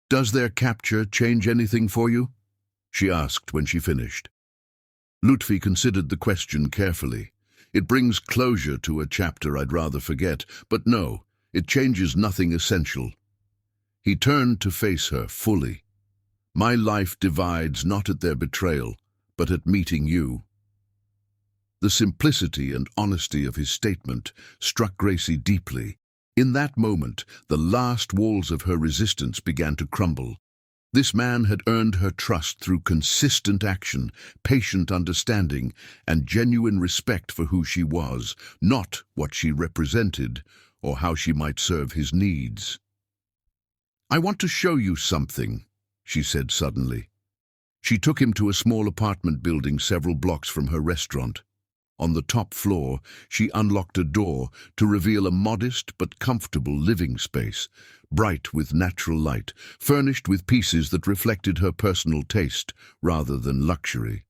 "Does their capture change anything for you?" she asked when she finished. Lutfi considered the question carefully. "It brings closure to a chapter I'd rather forget, but no, it changes nothing essential." He turned to face her fully. "My life divides not at their betrayal, but at meeting you." The simplicity and honesty of his statement struck Gracie deeply. In that moment, the last walls of her resistance began to crumble. This man had earned her trust through consistent action, patient understanding, and genuine respect for who she was, not what she represented or how she might serve his needs. "I want to show you something," she said suddenly. She took him to a small apartment building several blocks from her restaurant. On the top floor, she unlocked a door to reveal a modest but comfortable living space, bright with natural light, furnished with pieces that reflected her personal taste rather than luxury.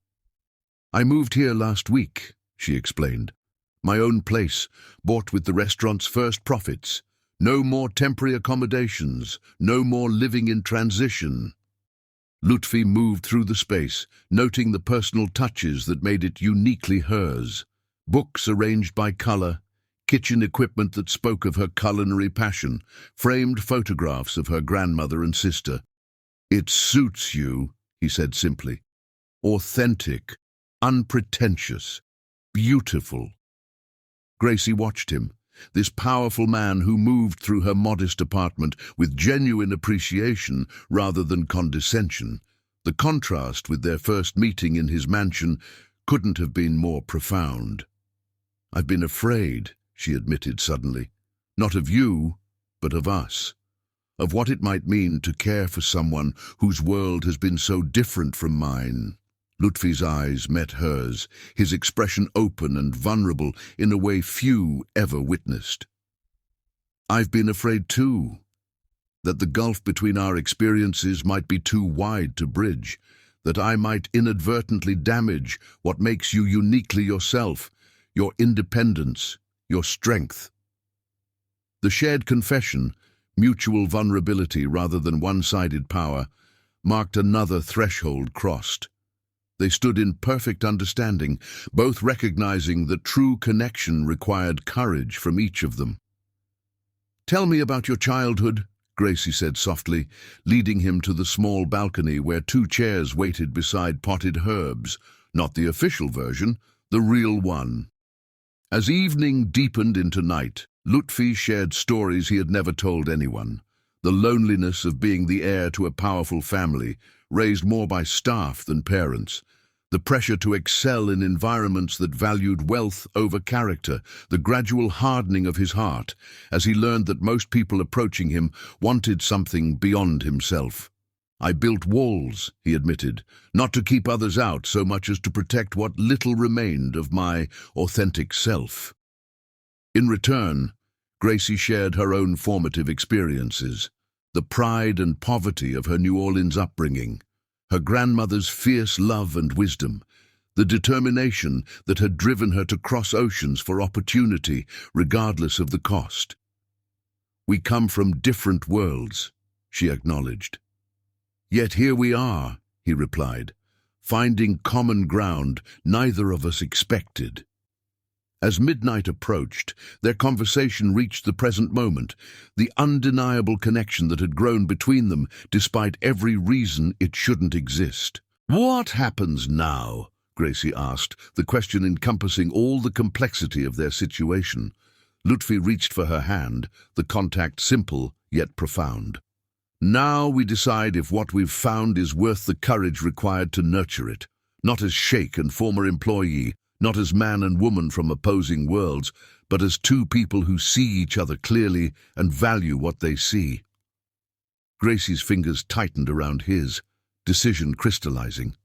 "I moved here last week," she explained. "My own place, bought with the restaurant's first profits. No more temporary accommodations, no more living in transition." Lutfi moved through the space, noting the personal touches that made it uniquely hers. Books arranged by color, kitchen equipment that spoke of her culinary passion, framed photographs of her grandmother and sister. "It suits you," he said simply. "Authentic, unpretentious, beautiful." Gracie watched him, this powerful man who moved through her modest apartment with genuine appreciation rather than condescension. The contrast with their first meeting in his mansion couldn't have been more profound. "I've been afraid," she admitted suddenly. "Not of you, but of us. Of what it might mean to care for someone whose world has been so different from mine." Lutfi's eyes met hers, his expression open and vulnerable in a way few ever witnessed. "I've been afraid too, that the gulf between our experiences might be too wide to bridge, that I might inadvertently damage what makes you uniquely yourself, your independence, your strength." The shared confession, mutual vulnerability rather than one-sided power, marked another threshold crossed. They stood in perfect understanding, both recognizing that true connection required courage from each of them. "Tell me about your childhood," Gracie said softly, leading him to the small balcony where two chairs waited beside potted herbs, not the official version, the real one. As evening deepened into night, Lutfi shared stories he had never told anyone. The loneliness of being the heir to a powerful family, raised more by staff than parents. The pressure to excel in environments that valued wealth over character. The gradual hardening of his heart as he learned that most people approaching him wanted something beyond himself. "I built walls," he admitted, "not to keep others out so much as to protect what little remained of my authentic self." In return, Gracie shared her own formative experiences. The pride and poverty of her New Orleans upbringing, her grandmother's fierce love and wisdom, the determination that had driven her to cross oceans for opportunity, regardless of the cost. "We come from different worlds," she acknowledged. "Yet here we are," he replied, "finding common ground neither of us expected." As midnight approached, their conversation reached the present moment, the undeniable connection that had grown between them despite every reason it shouldn't exist. "What happens now?" Gracie asked, the question encompassing all the complexity of their situation. Lutfi reached for her hand, the contact simple yet profound. "Now we decide if what we've found is worth the courage required to nurture it, not as sheikh and former employee, not as man and woman from opposing worlds, but as two people who see each other clearly and value what they see." Gracie's fingers tightened around his. decision crystallizing.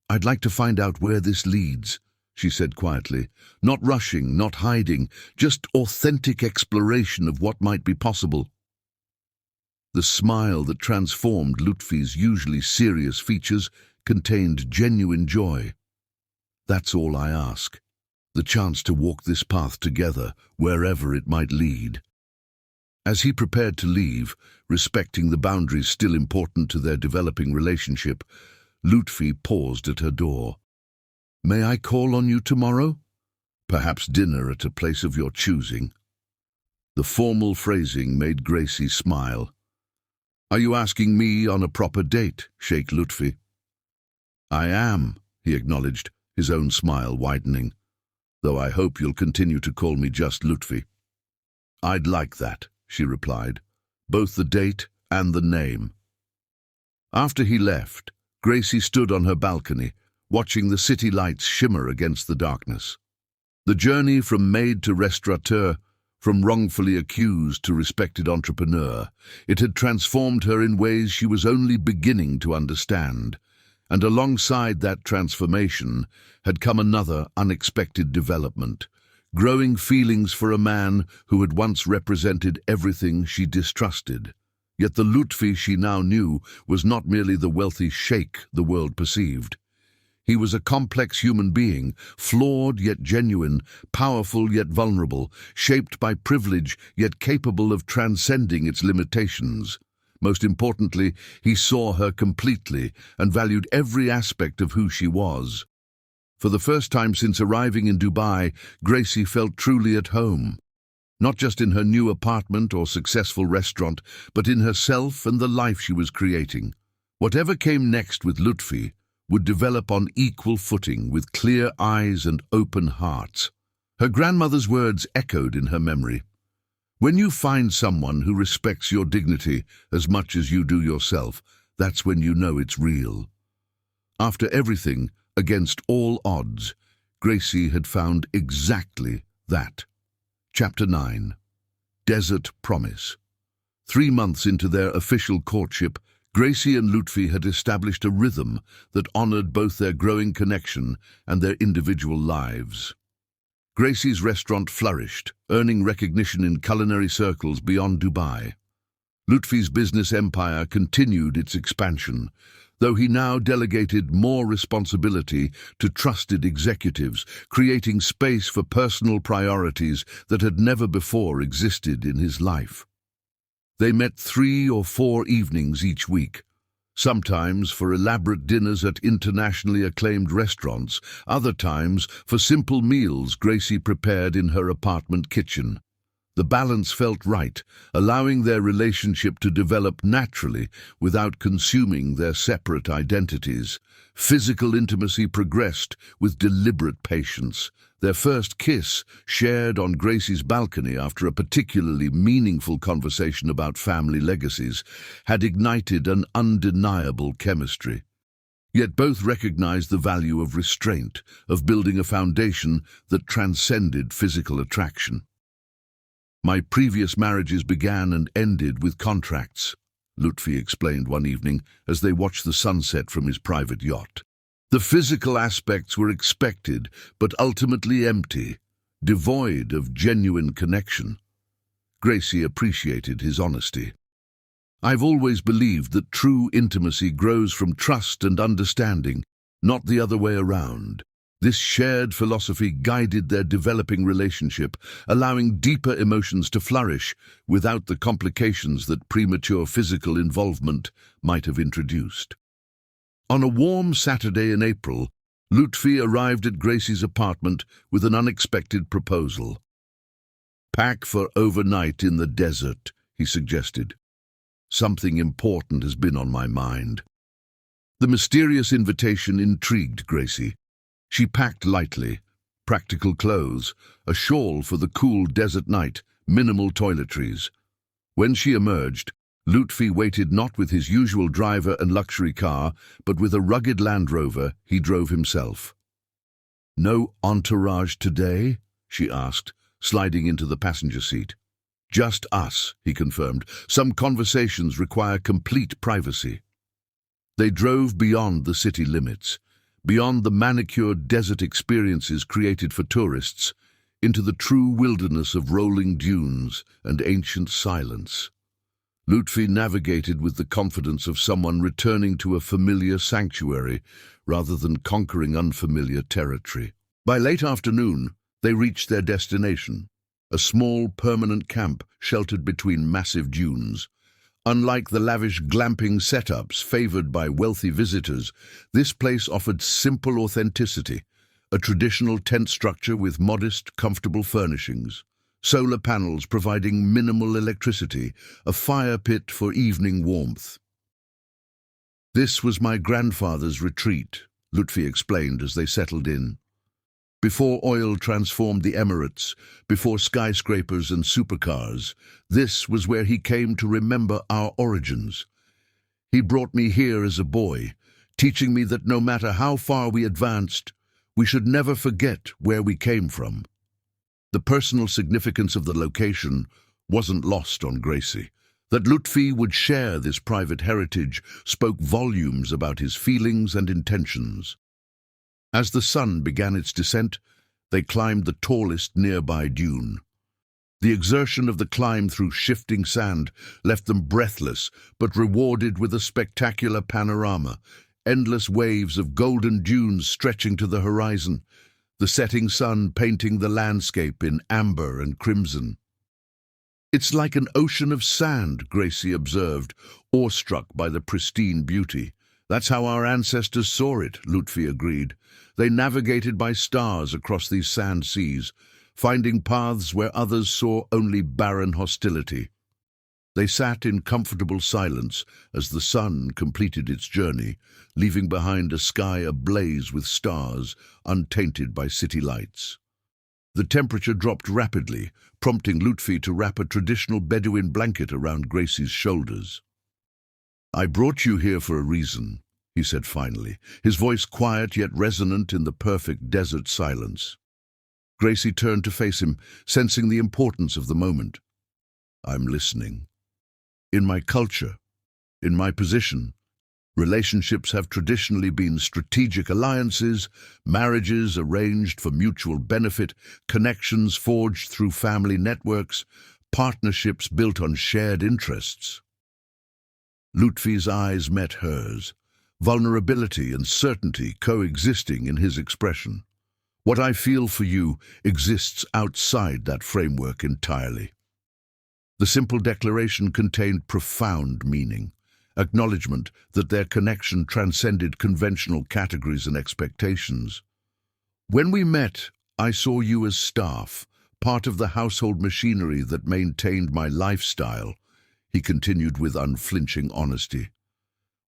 "I'd like to find out where this leads," she said quietly. "Not rushing, not hiding, just authentic exploration of what might be possible." The smile that transformed Lutfi's usually serious features contained genuine joy. "That's all I ask. The chance to walk this path together, wherever it might lead." As he prepared to leave, respecting the boundaries still important to their developing relationship, Lutfi paused at her door. "May I call on you tomorrow? Perhaps dinner at a place of your choosing." The formal phrasing made Gracie smile. "Are you asking me on a proper date, Sheikh Lutfi?" "I am," he acknowledged, his own smile widening. "Though I hope you'll continue to call me just Lutfi." "I'd like that," she replied, "both the date and the name." After he left, Gracie stood on her balcony, watching the city lights shimmer against the darkness. The journey from maid to restaurateur, from wrongfully accused to respected entrepreneur, it had transformed her in ways she was only beginning to understand. And alongside that transformation had come another unexpected development, growing feelings for a man who had once represented everything she distrusted. Yet the Lutfi she now knew was not merely the wealthy sheikh the world perceived. He was a complex human being, flawed yet genuine, powerful yet vulnerable, shaped by privilege yet capable of transcending its limitations. Most importantly, he saw her completely and valued every aspect of who she was. For the first time since arriving in Dubai, Gracie felt truly at home. Not just in her new apartment or successful restaurant, but in herself and the life she was creating. Whatever came next with Lutfi would develop on equal footing with clear eyes and open hearts. Her grandmother's words echoed in her memory. "When you find someone who respects your dignity as much as you do yourself, that's when you know it's real." After everything, against all odds, Gracie had found exactly that. Chapter 9. Desert Promise. 3 months into their official courtship, Gracie and Lutfi had established a rhythm that honored both their growing connection and their individual lives. Gracie's restaurant flourished, earning recognition in culinary circles beyond Dubai. Lutfi's business empire continued its expansion, though he now delegated more responsibility to trusted executives, creating space for personal priorities that had never before existed in his life. They met 3 or 4 evenings each week, sometimes for elaborate dinners at internationally acclaimed restaurants, other times for simple meals Gracie prepared in her apartment kitchen. The balance felt right, allowing their relationship to develop naturally without consuming their separate identities. Physical intimacy progressed with deliberate patience. Their first kiss, shared on Gracie's balcony after a particularly meaningful conversation about family legacies, had ignited an undeniable chemistry. Yet both recognized the value of restraint, of building a foundation that transcended physical attraction. "My previous marriages began and ended with contracts," Lutfi explained one evening as they watched the sunset from his private yacht. "The physical aspects were expected, but ultimately empty, devoid of genuine connection." Gracie appreciated his honesty. "I've always believed that true intimacy grows from trust and understanding, not the other way around." This shared philosophy guided their developing relationship, allowing deeper emotions to flourish without the complications that premature physical involvement might have introduced. On a warm Saturday in April, Lutfi arrived at Gracie's apartment with an unexpected proposal. "Pack for overnight in the desert," he suggested. "Something important has been on my mind." The mysterious invitation intrigued Gracie. She packed lightly, practical clothes, a shawl for the cool desert night, minimal toiletries. When she emerged, Lutfi waited not with his usual driver and luxury car, but with a rugged Land Rover he drove himself. "No entourage today?" she asked, sliding into the passenger seat. "Just us," he confirmed. "Some conversations require complete privacy." They drove beyond the city limits, beyond the manicured desert experiences created for tourists, into the true wilderness of rolling dunes and ancient silence. Lutfi navigated with the confidence of someone returning to a familiar sanctuary rather than conquering unfamiliar territory. By late afternoon, they reached their destination, a small permanent camp sheltered between massive dunes. Unlike the lavish glamping setups favored by wealthy visitors, this place offered simple authenticity, a traditional tent structure with modest, comfortable furnishings, solar panels providing minimal electricity, a fire pit for evening warmth. "This was my grandfather's retreat," Lutfi explained as they settled in. "Before oil transformed the Emirates, before skyscrapers and supercars, this was where he came to remember our origins. He brought me here as a boy, teaching me that no matter how far we advanced, we should never forget where we came from." The personal significance of the location wasn't lost on Gracie. That Lutfi would share this private heritage spoke volumes about his feelings and intentions. As the sun began its descent, they climbed the tallest nearby dune. The exertion of the climb through shifting sand left them breathless, but rewarded with a spectacular panorama, endless waves of golden dunes stretching to the horizon, the setting sun painting the landscape in amber and crimson. "It's like an ocean of sand," Gracie observed, awestruck by the pristine beauty. "That's how our ancestors saw it," Lutfi agreed. "They navigated by stars across these sand seas, finding paths where others saw only barren hostility." They sat in comfortable silence as the sun completed its journey, leaving behind a sky ablaze with stars, untainted by city lights. The temperature dropped rapidly, prompting Lutfi to wrap a traditional Bedouin blanket around Gracie's shoulders. "I brought you here for a reason," he said finally, his voice quiet yet resonant in the perfect desert silence. Gracie turned to face him, sensing the importance of the moment. "I'm listening. In my culture, in my position, relationships have traditionally been strategic alliances, marriages arranged for mutual benefit, connections forged through family networks, partnerships built on shared interests." Lutfi's eyes met hers, vulnerability and certainty coexisting in his expression. "What I feel for you exists outside that framework entirely." The simple declaration contained profound meaning, acknowledgement that their connection transcended conventional categories and expectations. "When we met, I saw you as staff, part of the household machinery that maintained my lifestyle," he continued with unflinching honesty.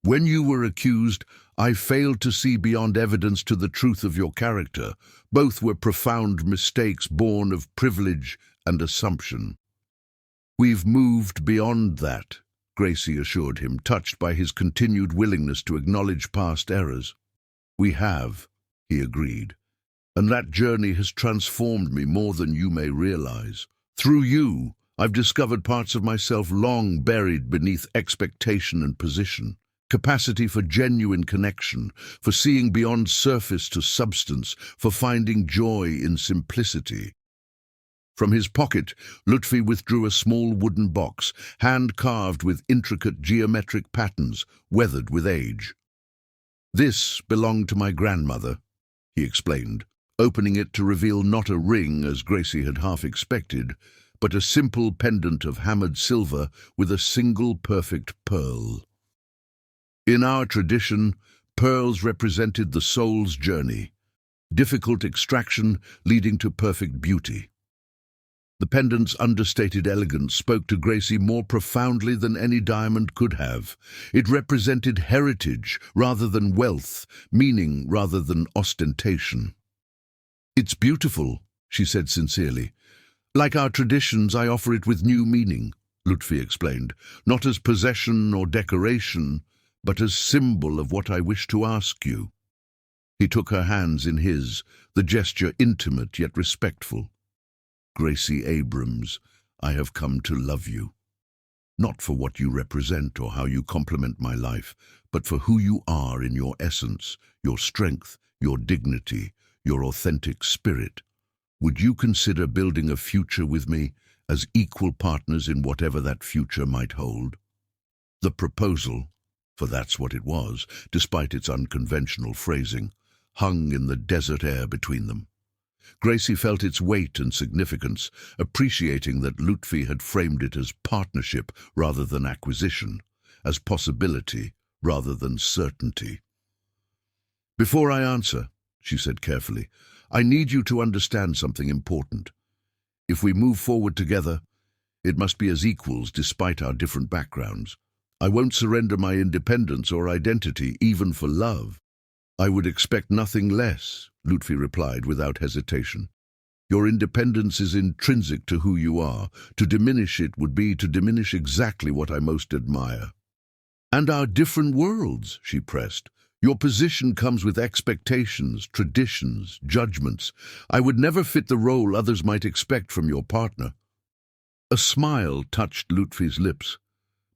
"When you were accused, I failed to see beyond evidence to the truth of your character. Both were profound mistakes born of privilege and assumption." "We've moved beyond that," Gracie assured him, touched by his continued willingness to acknowledge past errors. "We have," he agreed, "and that journey has transformed me more than you may realize. Through you, I've discovered parts of myself long buried beneath expectation and position. Capacity for genuine connection, for seeing beyond surface to substance, for finding joy in simplicity." From his pocket, Lutfi withdrew a small wooden box, hand-carved with intricate geometric patterns, weathered with age. "This belonged to my grandmother," he explained, opening it to reveal not a ring, as Gracie had half expected, but a simple pendant of hammered silver with a single perfect pearl. In our tradition, pearls represented the soul's journey, difficult extraction leading to perfect beauty. The pendant's understated elegance spoke to Gracie more profoundly than any diamond could have. It represented heritage rather than wealth, meaning rather than ostentation. "It's beautiful," she said sincerely. "Like our traditions, I offer it with new meaning," Lutfi explained, "not as possession or decoration, but as symbol of what I wish to ask you." He took her hands in his, the gesture intimate yet respectful. "Gracie Abrams, I have come to love you." not for what you represent or how you complement my life, but for who you are in your essence, your strength, your dignity, your authentic spirit. Would you consider building a future with me as equal partners in whatever that future might hold? The proposal, for that's what it was, despite its unconventional phrasing, hung in the desert air between them. Gracie felt its weight and significance, appreciating that Lutfi had framed it as partnership rather than acquisition, as possibility rather than certainty. "Before I answer," she said carefully, "I need you to understand something important. If we move forward together, it must be as equals despite our different backgrounds. I won't surrender my independence or identity, even for love." "I would expect nothing less," Lutfi replied without hesitation. "Your independence is intrinsic to who you are. To diminish it would be to diminish exactly what I most admire." "And our different worlds," she pressed. "Your position comes with expectations, traditions, judgments. I would never fit the role others might expect from your partner." A smile touched Lutfi's lips.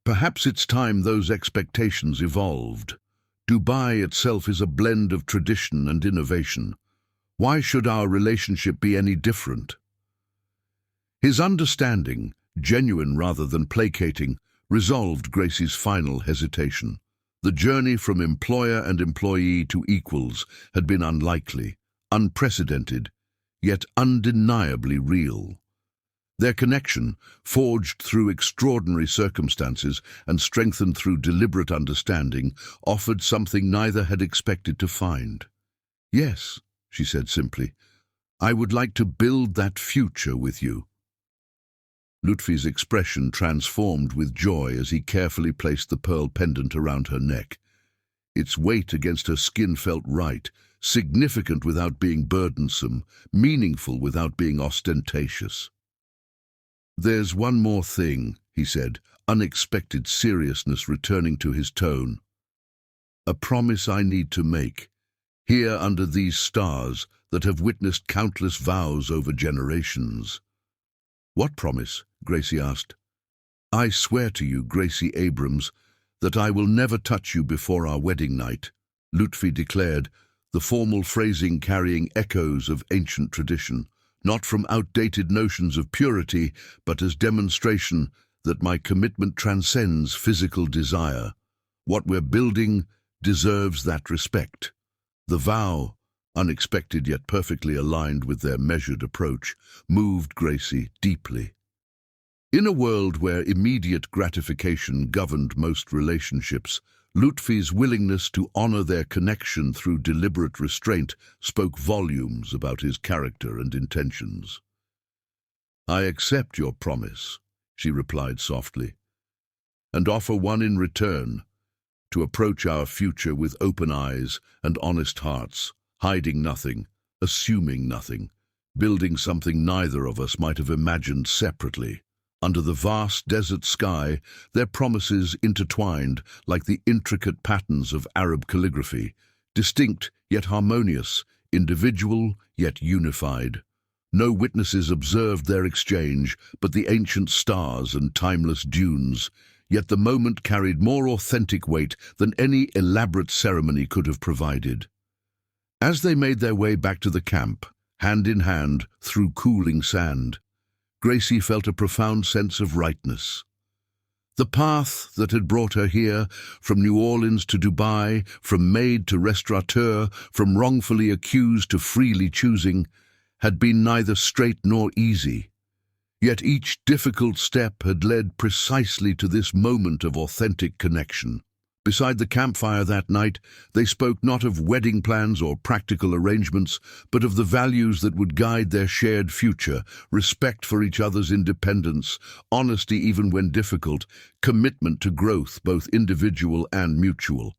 Perhaps it's time those expectations evolved. Dubai itself is a blend of tradition and innovation. Why should our relationship be any different? His understanding, genuine rather than placating, resolved Gracie's final hesitation. The journey from employer and employee to equals had been unlikely, unprecedented, yet undeniably real. Their connection, forged through extraordinary circumstances and strengthened through deliberate understanding, offered something neither had expected to find. "Yes," she said simply, "I would like to build that future with you." Lutfi's expression transformed with joy as he carefully placed the pearl pendant around her neck. Its weight against her skin felt right, significant without being burdensome, meaningful without being ostentatious. "There's one more thing," he said, unexpected seriousness returning to his tone. "A promise I need to make, here under these stars that have witnessed countless vows over generations." "What promise?" Gracie asked. "I swear to you, Gracie Abrams, that I will never touch you before our wedding night," Lutfi declared, the formal phrasing carrying echoes of ancient tradition. "Not from outdated notions of purity, but as demonstration that my commitment transcends physical desire. What we're building deserves that respect." The vow, unexpected yet perfectly aligned with their measured approach, moved Gracie deeply. In a world where immediate gratification governed most relationships, Lutfi's willingness to honor their connection through deliberate restraint spoke volumes about his character and intentions. "I accept your promise," she replied softly, "and offer one in return, to approach our future with open eyes and honest hearts, hiding nothing, assuming nothing, building something neither of us might have imagined separately." Under the vast desert sky, their promises intertwined like the intricate patterns of Arab calligraphy, distinct yet harmonious, individual yet unified. No witnesses observed their exchange but the ancient stars and timeless dunes, yet the moment carried more authentic weight than any elaborate ceremony could have provided. As they made their way back to the camp, hand in hand through cooling sand, Gracie felt a profound sense of rightness. The path that had brought her here, from New Orleans to Dubai, from maid to restaurateur, from wrongfully accused to freely choosing, had been neither straight nor easy. Yet each difficult step had led precisely to this moment of authentic connection. Beside the campfire that night, they spoke not of wedding plans or practical arrangements, but of the values that would guide their shared future: respect for each other's independence, honesty even when difficult, commitment to growth, both individual and mutual.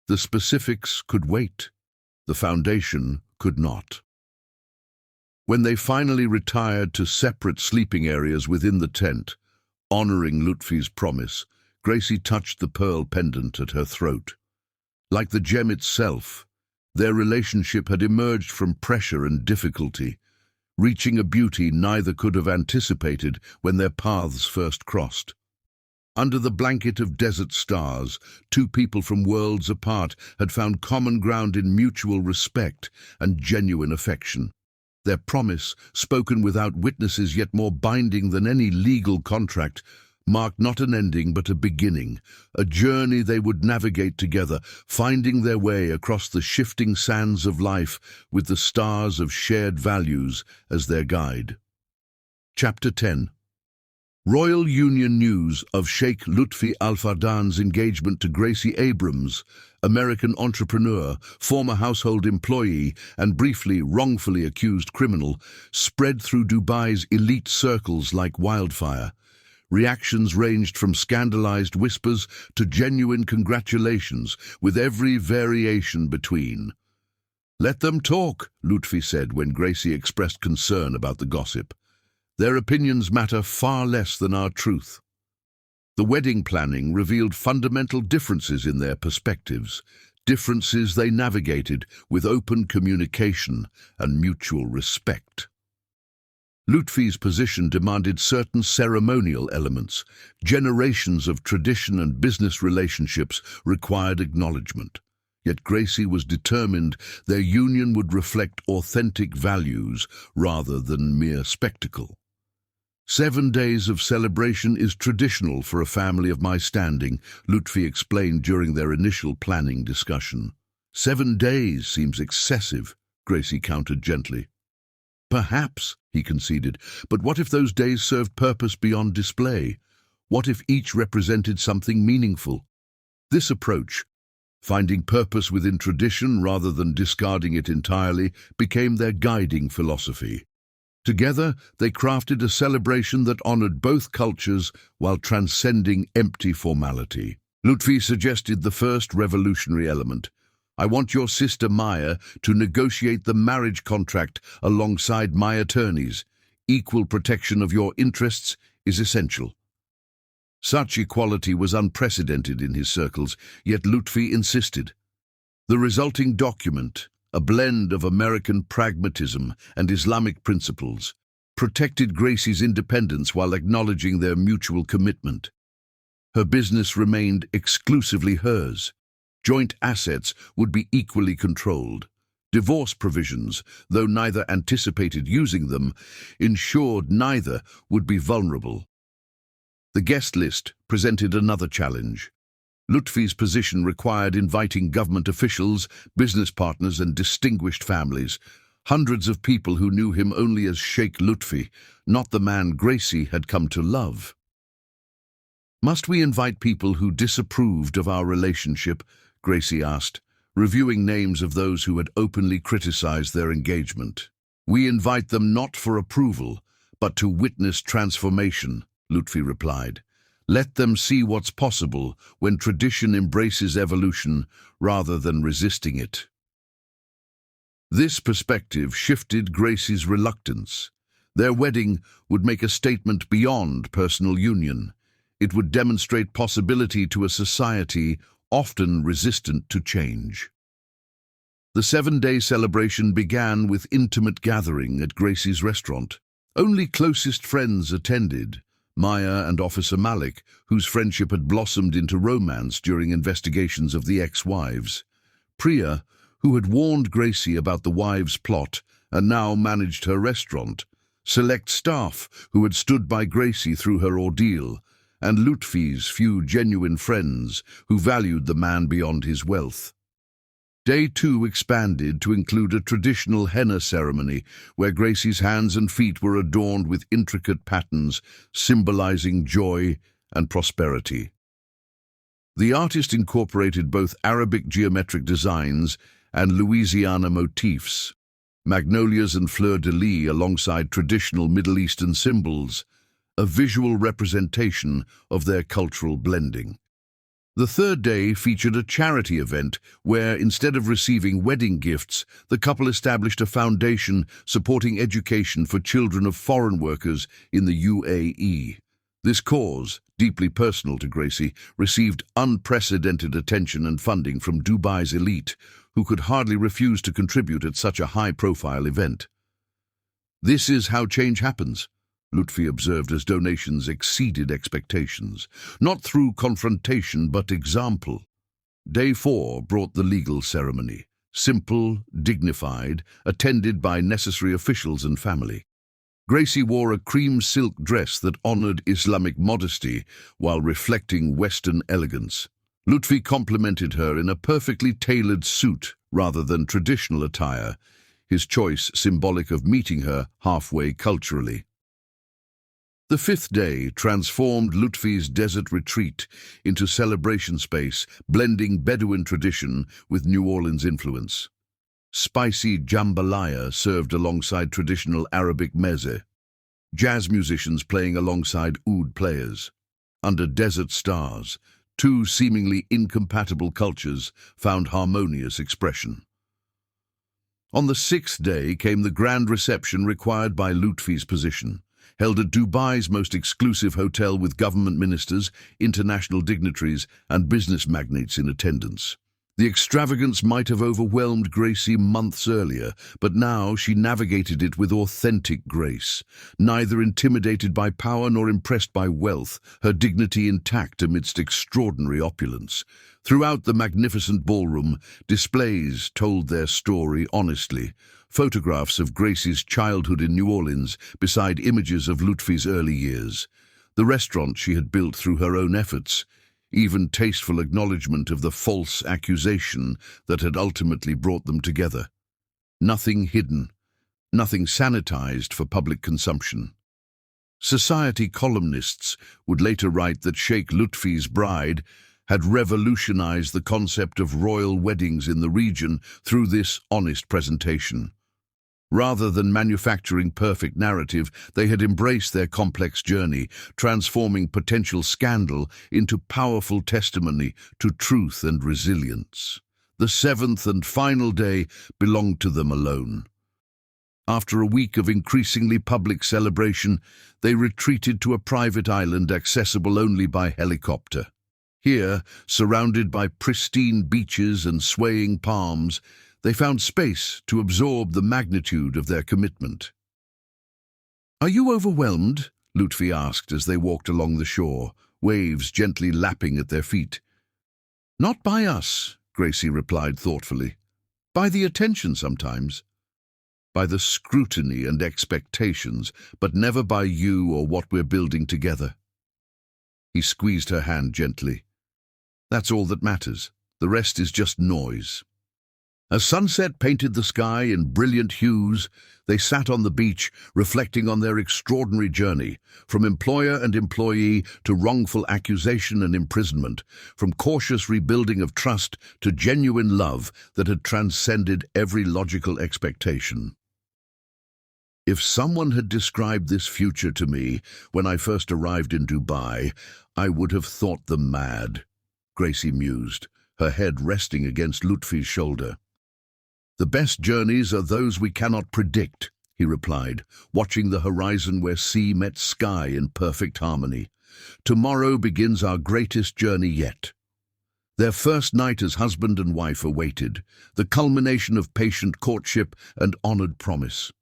The specifics could wait. The foundation could not. When they finally retired to separate sleeping areas within the tent, honoring Lutfi's promise, Gracie touched the pearl pendant at her throat. Like the gem itself, their relationship had emerged from pressure and difficulty, reaching a beauty neither could have anticipated when their paths first crossed. Under the blanket of desert stars, two people from worlds apart had found common ground in mutual respect and genuine affection. Their promise, spoken without witnesses yet more binding than any legal contract, marked not an ending but a beginning, a journey they would navigate together, finding their way across the shifting sands of life with the stars of shared values as their guide. Chapter 10. Royal Union news of Sheikh Lutfi Al Fardan's engagement to Gracie Abrams, American entrepreneur, former household employee, and briefly wrongfully accused criminal, spread through Dubai's elite circles like wildfire. Reactions ranged from scandalized whispers to genuine congratulations, with every variation between. "Let them talk," Lutfi said when Gracie expressed concern about the gossip. "Their opinions matter far less than our truth." The wedding planning revealed fundamental differences in their perspectives, differences they navigated with open communication and mutual respect. Lutfi's position demanded certain ceremonial elements. Generations of tradition and business relationships required acknowledgement. Yet Gracie was determined their union would reflect authentic values rather than mere spectacle. 7 days of celebration is traditional for a family of my standing, Lutfi explained during their initial planning discussion. 7 days seems excessive, Gracie countered gently. Perhaps, he conceded, but what if those days served purpose beyond display? What if each represented something meaningful? This approach, finding purpose within tradition rather than discarding it entirely, became their guiding philosophy. Together, they crafted a celebration that honored both cultures while transcending empty formality. Lutfi suggested the first revolutionary element. "I want your sister Maya to negotiate the marriage contract alongside my attorneys. Equal protection of your interests is essential." Such equality was unprecedented in his circles, yet Lutfi insisted. The resulting document, a blend of American pragmatism and Islamic principles, protected Gracie's independence while acknowledging their mutual commitment. Her business remained exclusively hers. Joint assets would be equally controlled. Divorce provisions, though neither anticipated using them, ensured neither would be vulnerable. The guest list presented another challenge. Lutfi's position required inviting government officials, business partners, and distinguished families, hundreds of people who knew him only as Sheikh Lutfi, not the man Gracie had come to love. "Must we invite people who disapproved of our relationship?" Gracie asked, reviewing names of those who had openly criticized their engagement. "We invite them not for approval, but to witness transformation," Lutfi replied. "Let them see what's possible when tradition embraces evolution rather than resisting it." This perspective shifted Gracie's reluctance. Their wedding would make a statement beyond personal union. It would demonstrate possibility to a society often resistant to change. The 7-day celebration began with intimate gathering at Gracie's restaurant. Only closest friends attended. Maya and Officer Malik, whose friendship had blossomed into romance during investigations of the ex-wives. Priya, who had warned Gracie about the wives' plot and now managed her restaurant. Select staff, who had stood by Gracie through her ordeal. And Lutfi's few genuine friends, who valued the man beyond his wealth. Day 2 expanded to include a traditional henna ceremony where Gracie's hands and feet were adorned with intricate patterns symbolizing joy and prosperity. The artist incorporated both Arabic geometric designs and Louisiana motifs, magnolias and fleur-de-lis alongside traditional Middle Eastern symbols, a visual representation of their cultural blending. The third day featured a charity event where, instead of receiving wedding gifts, the couple established a foundation supporting education for children of foreign workers in the UAE. This cause, deeply personal to Gracie, received unprecedented attention and funding from Dubai's elite, who could hardly refuse to contribute at such a high-profile event. "This is how change happens," Lutfi observed as donations exceeded expectations, not through confrontation but example. Day 4 brought the legal ceremony, simple, dignified, attended by necessary officials and family. Gracie wore a cream silk dress that honored Islamic modesty while reflecting Western elegance. Lutfi complimented her in a perfectly tailored suit rather than traditional attire, his choice symbolic of meeting her halfway culturally. The 5th day transformed Lutfi's desert retreat into celebration space, blending Bedouin tradition with New Orleans influence. Spicy jambalaya served alongside traditional Arabic meze, jazz musicians playing alongside oud players. Under desert stars, two seemingly incompatible cultures found harmonious expression. On the 6th day came the grand reception required by Lutfi's position, held at Dubai's most exclusive hotel with government ministers, international dignitaries, and business magnates in attendance. The extravagance might have overwhelmed Gracie months earlier, but now she navigated it with authentic grace, neither intimidated by power nor impressed by wealth, her dignity intact amidst extraordinary opulence. Throughout the magnificent ballroom, displays told their story honestly. Photographs of Gracie's childhood in New Orleans beside images of Lutfi's early years. The restaurant she had built through her own efforts. Even tasteful acknowledgement of the false accusation that had ultimately brought them together. Nothing hidden, nothing sanitized for public consumption. Society columnists would later write that Sheikh Lutfi's bride had revolutionized the concept of royal weddings in the region through this honest presentation. Rather than manufacturing perfect narrative, they had embraced their complex journey, transforming potential scandal into powerful testimony to truth and resilience. The 7th and final day belonged to them alone. After a week of increasingly public celebration, they retreated to a private island accessible only by helicopter. Here, surrounded by pristine beaches and swaying palms, they found space to absorb the magnitude of their commitment. "Are you overwhelmed?" Lutfi asked as they walked along the shore, waves gently lapping at their feet. "Not by us," Gracie replied thoughtfully. "By the attention sometimes. By the scrutiny and expectations, but never by you or what we're building together." He squeezed her hand gently. "That's all that matters. The rest is just noise." As sunset painted the sky in brilliant hues, they sat on the beach, reflecting on their extraordinary journey, from employer and employee to wrongful accusation and imprisonment, from cautious rebuilding of trust to genuine love that had transcended every logical expectation. "If someone had described this future to me when I first arrived in Dubai, I would have thought them mad," Gracie mused, her head resting against Lutfi's shoulder. "The best journeys are those we cannot predict," he replied, watching the horizon where sea met sky in perfect harmony. "Tomorrow begins our greatest journey yet." Their first night as husband and wife awaited, the culmination of patient courtship and honored promise.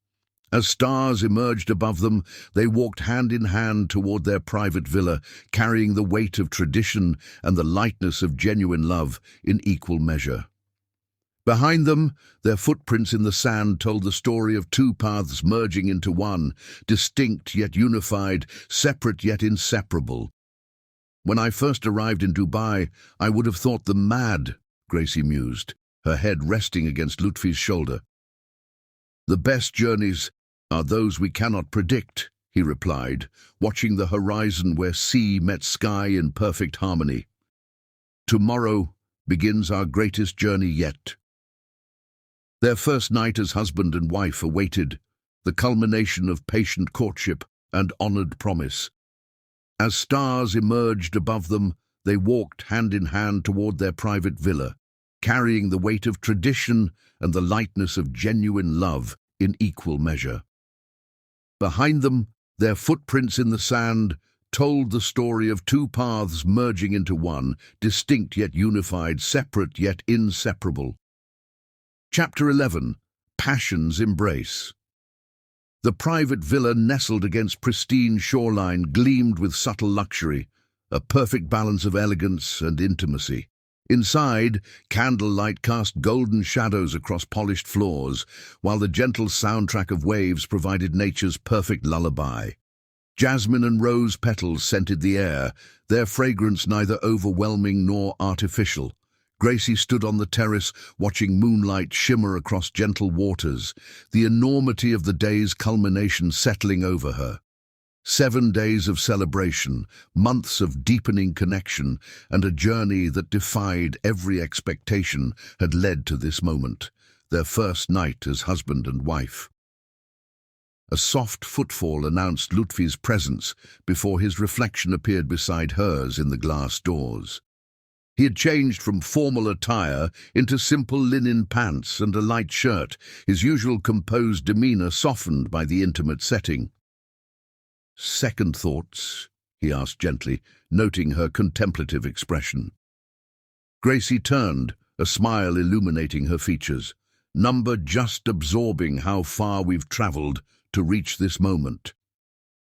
As stars emerged above them, they walked hand in hand toward their private villa, carrying the weight of tradition and the lightness of genuine love in equal measure. Behind them, their footprints in the sand told the story of two paths merging into one, distinct yet unified, separate yet inseparable. "When I first arrived in Dubai, I would have thought them mad," Gracie mused, her head resting against Lutfi's shoulder. "The best journeys are those we cannot predict," he replied, watching the horizon where sea met sky in perfect harmony. "Tomorrow begins our greatest journey yet." Their first night as husband and wife awaited, the culmination of patient courtship and honored promise. As stars emerged above them, they walked hand in hand toward their private villa, carrying the weight of tradition and the lightness of genuine love in equal measure. Behind them, their footprints in the sand told the story of two paths merging into one, distinct yet unified, separate yet inseparable. Chapter 11. Passion's Embrace. The private villa nestled against pristine shoreline gleamed with subtle luxury, a perfect balance of elegance and intimacy. Inside, candlelight cast golden shadows across polished floors, while the gentle soundtrack of waves provided nature's perfect lullaby. Jasmine and rose petals scented the air, their fragrance neither overwhelming nor artificial. Gracie stood on the terrace, watching moonlight shimmer across gentle waters, the enormity of the day's culmination settling over her. 7 days of celebration, months of deepening connection, and a journey that defied every expectation had led to this moment, their first night as husband and wife. A soft footfall announced Lutfi's presence before his reflection appeared beside hers in the glass doors. He had changed from formal attire into simple linen pants and a light shirt, his usual composed demeanor softened by the intimate setting. "Second thoughts?" he asked gently, noting her contemplative expression. Gracie turned, a smile illuminating her features. "Number just absorbing how far we've traveled to reach this moment."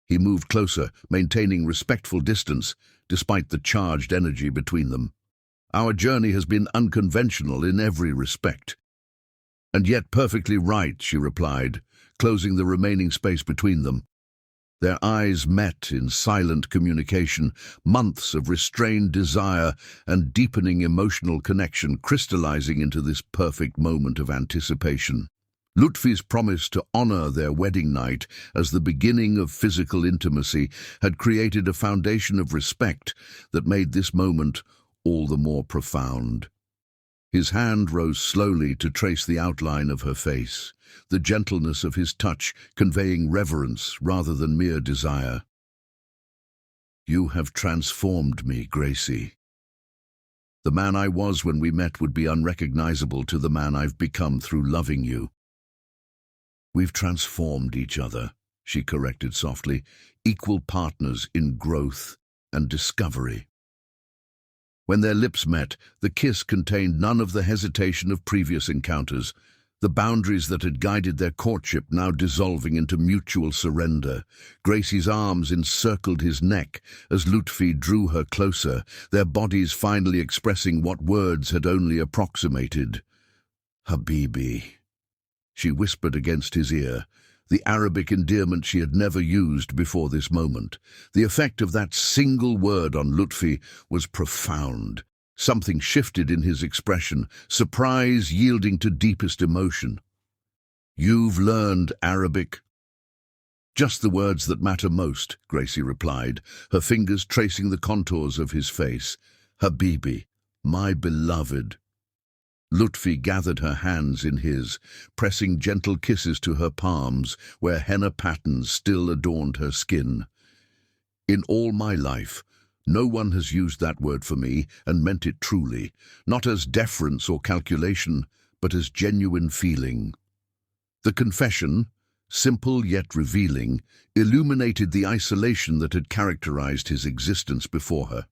He moved closer, maintaining respectful distance, despite the charged energy between them. "Our journey has been unconventional in every respect." "And yet perfectly right," she replied, closing the remaining space between them. Their eyes met in silent communication, months of restrained desire and deepening emotional connection crystallizing into this perfect moment of anticipation. Lutfi's promise to honor their wedding night as the beginning of physical intimacy had created a foundation of respect that made this moment all the more profound. His hand rose slowly to trace the outline of her face, the gentleness of his touch conveying reverence rather than mere desire. "You have transformed me, Gracie. The man I was when we met would be unrecognizable to the man I've become through loving you." "We've transformed each other," she corrected softly, "equal partners in growth and discovery." When their lips met, the kiss contained none of the hesitation of previous encounters, the boundaries that had guided their courtship now dissolving into mutual surrender. Gracie's arms encircled his neck as Lutfi drew her closer, their bodies finally expressing what words had only approximated. "Habibi," she whispered against his ear, the Arabic endearment she had never used before this moment. The effect of that single word on Lutfi was profound. Something shifted in his expression, surprise yielding to deepest emotion. "You've learned Arabic?" "Just the words that matter most," Gracie replied, her fingers tracing the contours of his face. "Habibi, my beloved." Lutfi gathered her hands in his, pressing gentle kisses to her palms, where henna patterns still adorned her skin. "In all my life, no one has used that word for me and meant it truly, not as deference or calculation, but as genuine feeling." The confession, simple yet revealing, illuminated the isolation that had characterized his existence before her.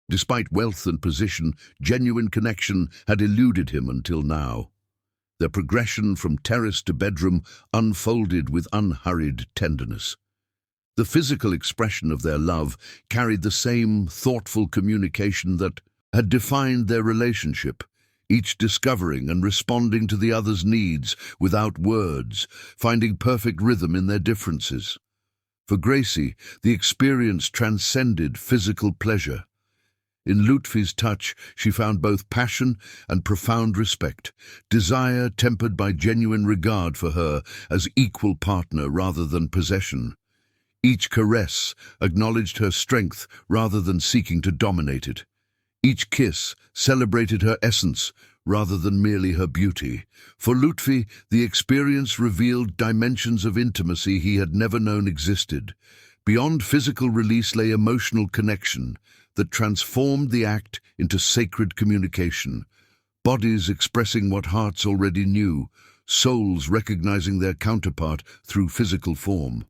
Despite wealth and position, genuine connection had eluded him until now. Their progression from terrace to bedroom unfolded with unhurried tenderness. The physical expression of their love carried the same thoughtful communication that had defined their relationship, each discovering and responding to the other's needs without words, finding perfect rhythm in their differences. For Gracie, the experience transcended physical pleasure. In Lutfi's touch, she found both passion and profound respect, desire tempered by genuine regard for her as equal partner rather than possession. Each caress acknowledged her strength rather than seeking to dominate it. Each kiss celebrated her essence rather than merely her beauty. For Lutfi, the experience revealed dimensions of intimacy he had never known existed. Beyond physical release lay emotional connection that transformed the act into sacred communication, bodies expressing what hearts already knew, souls recognizing their counterpart through physical form.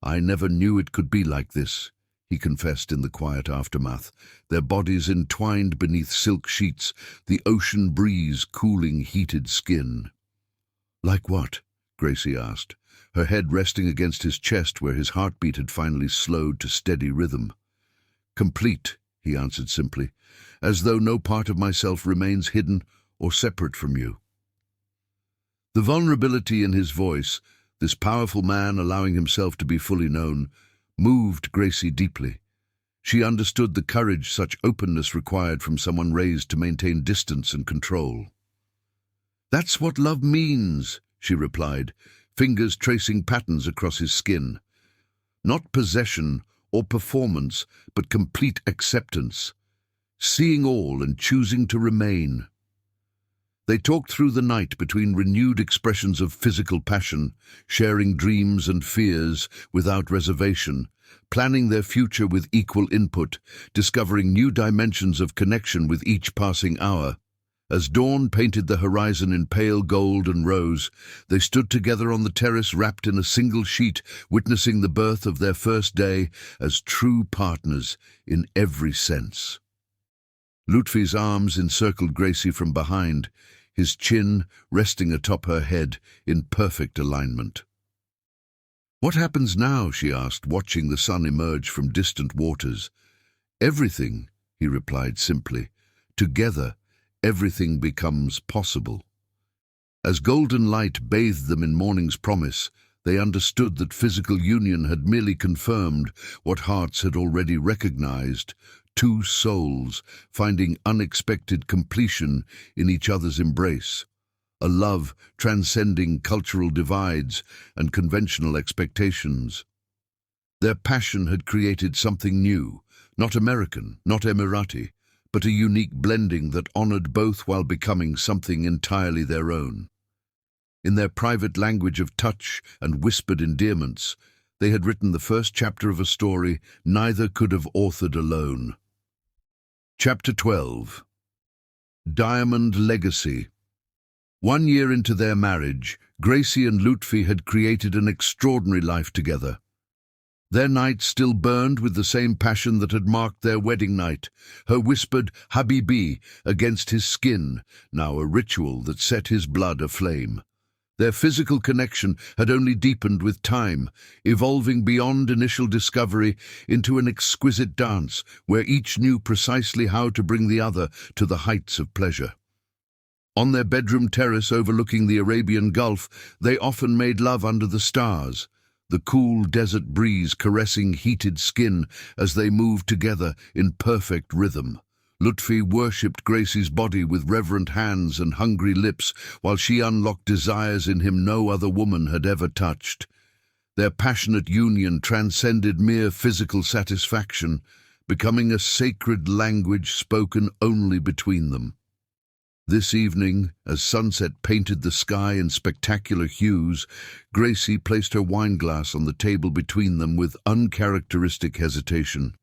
"I never knew it could be like this," he confessed in the quiet aftermath, their bodies entwined beneath silk sheets, the ocean breeze cooling heated skin. "Like what?" Gracie asked, her head resting against his chest where his heartbeat had finally slowed to steady rhythm. "Complete," he answered simply, "as though no part of myself remains hidden or separate from you." The vulnerability in his voice, this powerful man allowing himself to be fully known, moved Gracie deeply. She understood the courage such openness required from someone raised to maintain distance and control. "That's what love means," she replied, fingers tracing patterns across his skin. "Not possession or performance, but complete acceptance. Seeing all and choosing to remain." They talked through the night between renewed expressions of physical passion, sharing dreams and fears without reservation, planning their future with equal input, discovering new dimensions of connection with each passing hour. As dawn painted the horizon in pale gold and rose, they stood together on the terrace wrapped in a single sheet, witnessing the birth of their first day as true partners in every sense. Lutfi's arms encircled Gracie from behind, his chin resting atop her head in perfect alignment. "What happens now?" she asked, watching the sun emerge from distant waters. "Everything," he replied simply. "Together, everything becomes possible." As golden light bathed them in morning's promise, they understood that physical union had merely confirmed what hearts had already recognized: two souls finding unexpected completion in each other's embrace, a love transcending cultural divides and conventional expectations. Their passion had created something new, not American, not Emirati, but a unique blending that honored both while becoming something entirely their own. In their private language of touch and whispered endearments, they had written the first chapter of a story neither could have authored alone. Chapter 12. Diamond Legacy. 1 year into their marriage, Gracie and Lutfi had created an extraordinary life together. Their night still burned with the same passion that had marked their wedding night, her whispered "Habibi" against his skin, now a ritual that set his blood aflame. Their physical connection had only deepened with time, evolving beyond initial discovery into an exquisite dance where each knew precisely how to bring the other to the heights of pleasure. On their bedroom terrace overlooking the Arabian Gulf, they often made love under the stars, the cool desert breeze caressing heated skin as they moved together in perfect rhythm. Lutfi worshipped Gracie's body with reverent hands and hungry lips, while she unlocked desires in him no other woman had ever touched. Their passionate union transcended mere physical satisfaction, becoming a sacred language spoken only between them. This evening, as sunset painted the sky in spectacular hues, Gracie placed her wineglass on the table between them with uncharacteristic hesitation.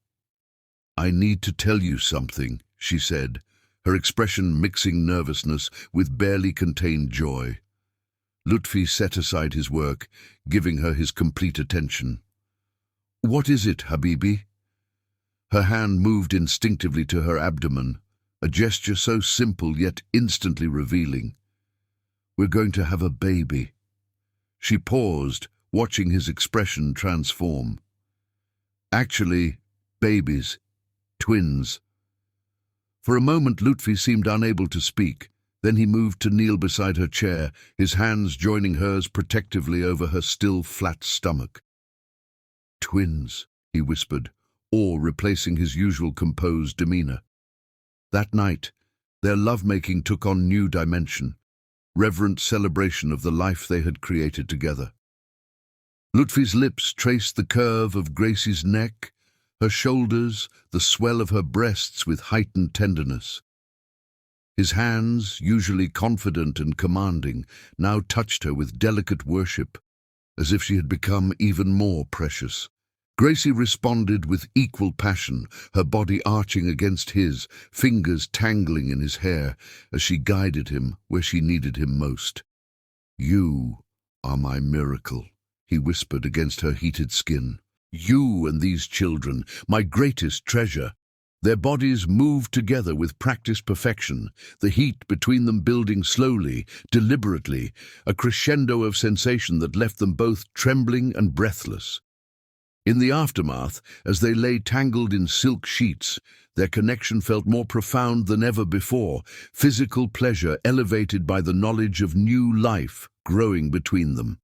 "I need to tell you something," she said, her expression mixing nervousness with barely contained joy. Lutfi set aside his work, giving her his complete attention. "What is it, Habibi?" Her hand moved instinctively to her abdomen, a gesture so simple yet instantly revealing. "We're going to have a baby." She paused, watching his expression transform. "Actually, babies. Twins." For a moment Lutfi seemed unable to speak, then he moved to kneel beside her chair, his hands joining hers protectively over her still flat stomach. "Twins," he whispered, awe replacing his usual composed demeanor. That night, their lovemaking took on new dimension, reverent celebration of the life they had created together. Lutfi's lips traced the curve of Gracie's neck, her shoulders, the swell of her breasts with heightened tenderness. His hands, usually confident and commanding, now touched her with delicate worship, as if she had become even more precious. Gracie responded with equal passion, her body arching against his, fingers tangling in his hair as she guided him where she needed him most. "You are my miracle," he whispered against her heated skin. "You and these children, my greatest treasure." Their bodies moved together with practiced perfection, the heat between them building slowly, deliberately, a crescendo of sensation that left them both trembling and breathless. In the aftermath, as they lay tangled in silk sheets, their connection felt more profound than ever before, physical pleasure elevated by the knowledge of new life growing between them.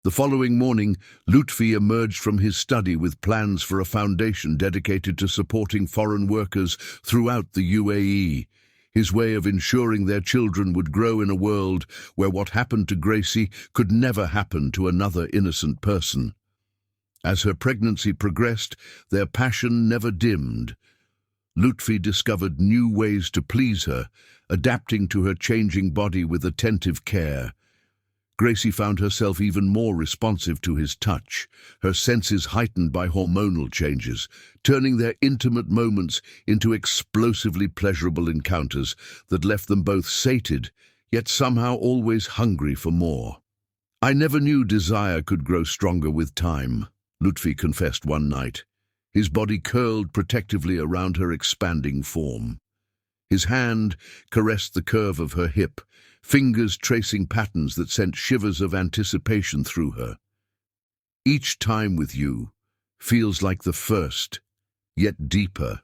The following morning, Lutfi emerged from his study with plans for a foundation dedicated to supporting foreign workers throughout the UAE, his way of ensuring their children would grow in a world where what happened to Gracie could never happen to another innocent person. As her pregnancy progressed, their passion never dimmed. Lutfi discovered new ways to please her, adapting to her changing body with attentive care. Gracie found herself even more responsive to his touch, her senses heightened by hormonal changes, turning their intimate moments into explosively pleasurable encounters that left them both sated, yet somehow always hungry for more. "I never knew desire could grow stronger with time," Lutfi confessed one night, his body curled protectively around her expanding form. His hand caressed the curve of her hip, fingers tracing patterns that sent shivers of anticipation through her. "Each time with you feels like the first, yet deeper."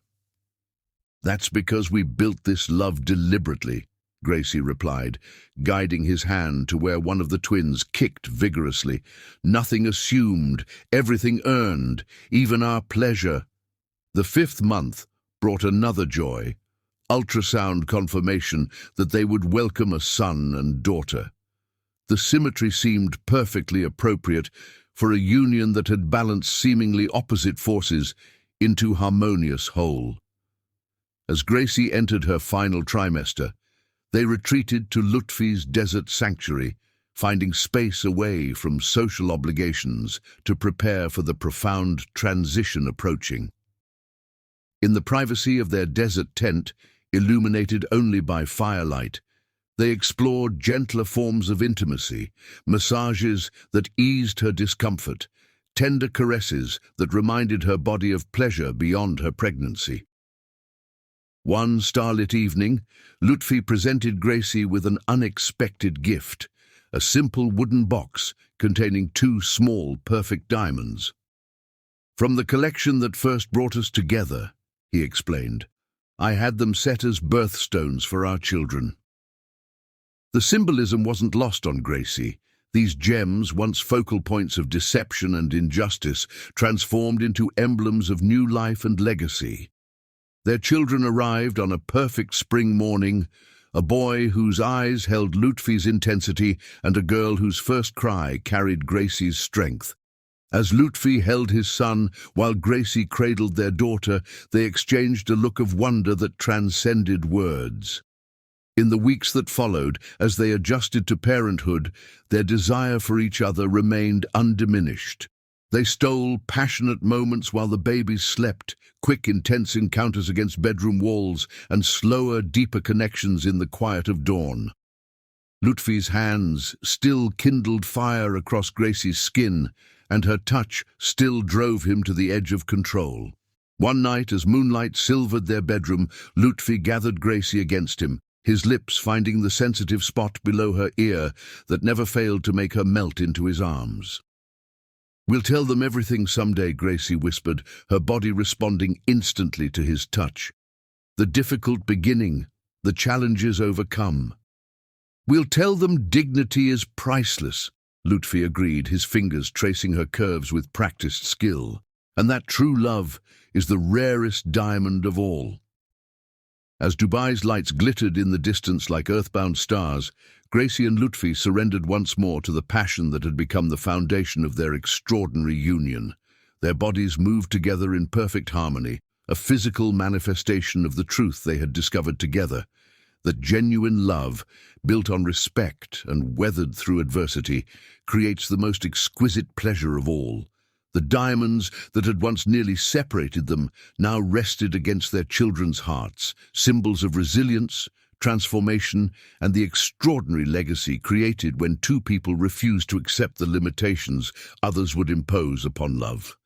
"That's because we built this love deliberately," Gracie replied, guiding his hand to where one of the twins kicked vigorously. "Nothing assumed, everything earned, even our pleasure." The 5th month brought another joy, ultrasound confirmation that they would welcome a son and daughter. The symmetry seemed perfectly appropriate for a union that had balanced seemingly opposite forces into harmonious whole. As Gracie entered her final trimester, they retreated to Lutfi's desert sanctuary, finding space away from social obligations to prepare for the profound transition approaching. In the privacy of their desert tent, illuminated only by firelight, they explored gentler forms of intimacy, massages that eased her discomfort, tender caresses that reminded her body of pleasure beyond her pregnancy. One starlit evening, Lutfi presented Gracie with an unexpected gift, a simple wooden box containing 2 small, perfect diamonds. "From the collection that first brought us together," he explained. "I had them set as birthstones for our children." The symbolism wasn't lost on Gracie. These gems, once focal points of deception and injustice, transformed into emblems of new life and legacy. Their children arrived on a perfect spring morning, a boy whose eyes held Lutfi's intensity and a girl whose first cry carried Gracie's strength. As Lutfi held his son while Gracie cradled their daughter, they exchanged a look of wonder that transcended words. In the weeks that followed, as they adjusted to parenthood, their desire for each other remained undiminished. They stole passionate moments while the babies slept, quick, intense encounters against bedroom walls, and slower, deeper connections in the quiet of dawn. Lutfi's hands still kindled fire across Gracie's skin, and her touch still drove him to the edge of control. One night, as moonlight silvered their bedroom, Lutfi gathered Gracie against him, his lips finding the sensitive spot below her ear that never failed to make her melt into his arms. "We'll tell them everything someday," Gracie whispered, her body responding instantly to his touch. "The difficult beginning, the challenges overcome." "We'll tell them dignity is priceless," Lutfi agreed, his fingers tracing her curves with practiced skill. "And that true love is the rarest diamond of all." As Dubai's lights glittered in the distance like earthbound stars, Gracie and Lutfi surrendered once more to the passion that had become the foundation of their extraordinary union. Their bodies moved together in perfect harmony, a physical manifestation of the truth they had discovered together, that genuine love, built on respect and weathered through adversity, creates the most exquisite pleasure of all. The diamonds that had once nearly separated them now rested against their children's hearts, symbols of resilience, transformation, and the extraordinary legacy created when 2 people refused to accept the limitations others would impose upon love.